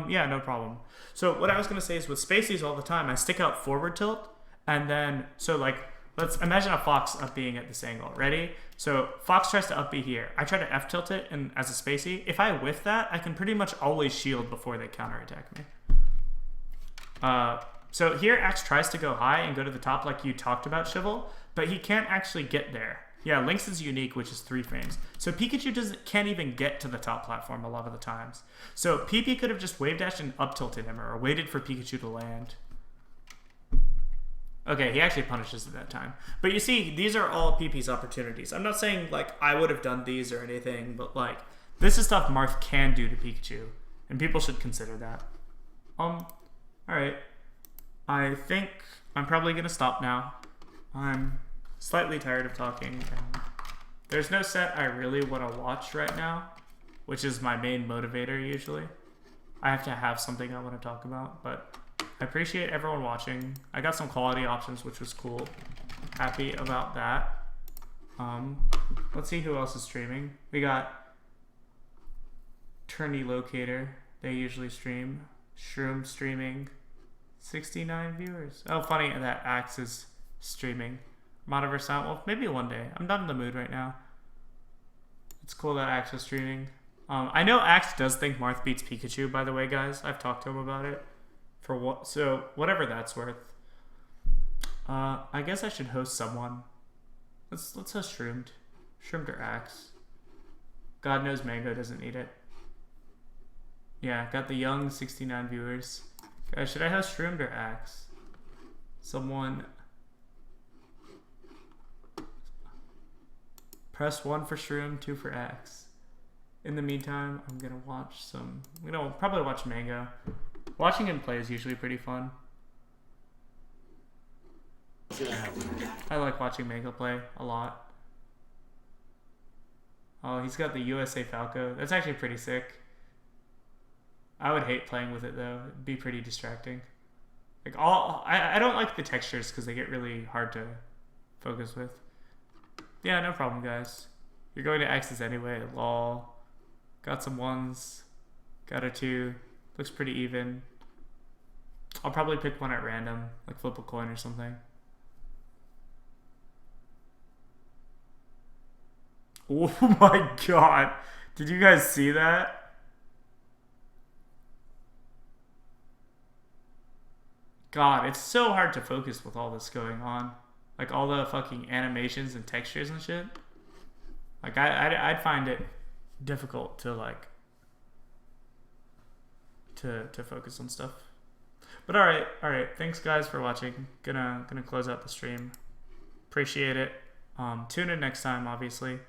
Yeah, no problem. So what I was going to say is with Spaceys all the time, I stick out forward tilt, and then, so like, let's imagine a Fox up being at this angle. Ready? So Fox tries to up B here. I try to F tilt it and as a Spacey. If I whiff that, I can pretty much always shield before they counterattack me. So here Axe tries to go high and go to the top like you talked about, Shivel, but he can't actually get there. Yeah, Lynx is unique, which is 3 frames. So Pikachu can't even get to the top platform a lot of the times. So PP could have just wave dashed and up tilted him or waited for Pikachu to land. Okay, he actually punishes at that time. But you see, these are all PP's opportunities. I'm not saying, like, I would have done these or anything, but, like, this is stuff Marth can do to Pikachu. And people should consider that. Alright. I think I'm probably going to stop now. I'm slightly tired of talking. And there's no set I really want to watch right now, which is my main motivator usually. I have to have something I want to talk about, but I appreciate everyone watching. I got some quality options, which was cool. Happy about that. Let's see who else is streaming. We got Tourney Locator. They usually stream. Shroom streaming. 69 viewers. Oh, funny that Axe is streaming. Armada vs. Silent Wolf. Maybe one day. I'm not in the mood right now. It's cool that Axe is streaming. I know Axe does think Marth beats Pikachu, by the way, guys. I've talked to him about it. For what? So whatever that's worth. I guess I should host someone. Let's host Shroomed. Shroomed or Axe. God knows Mango doesn't need it. Yeah, got the young 69 viewers. Guys, should I host Shroomed or Axe? Someone. Press 1 for Shroom, 2 for Axe. In the meantime, I'm gonna watch some. I'm gonna probably watch Mango. Watching him play is usually pretty fun. I like watching Mango play a lot. Oh, he's got the USA Falco. That's actually pretty sick. I would hate playing with it though. It'd be pretty distracting. Like I don't like the textures because they get really hard to focus with. Yeah, no problem, guys. You're going to X's anyway. Lol. Got some 1s. Got a 2. Looks pretty even. I'll probably pick one at random, like flip a coin or something. Oh my god. Did you guys see that? God, it's so hard to focus with all this going on. Like all the fucking animations and textures and shit. Like I'd find it difficult to like to focus on stuff. But all right. Thanks guys for watching. Gonna close out the stream. Appreciate it. Tune in next time, obviously.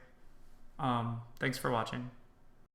Thanks for watching.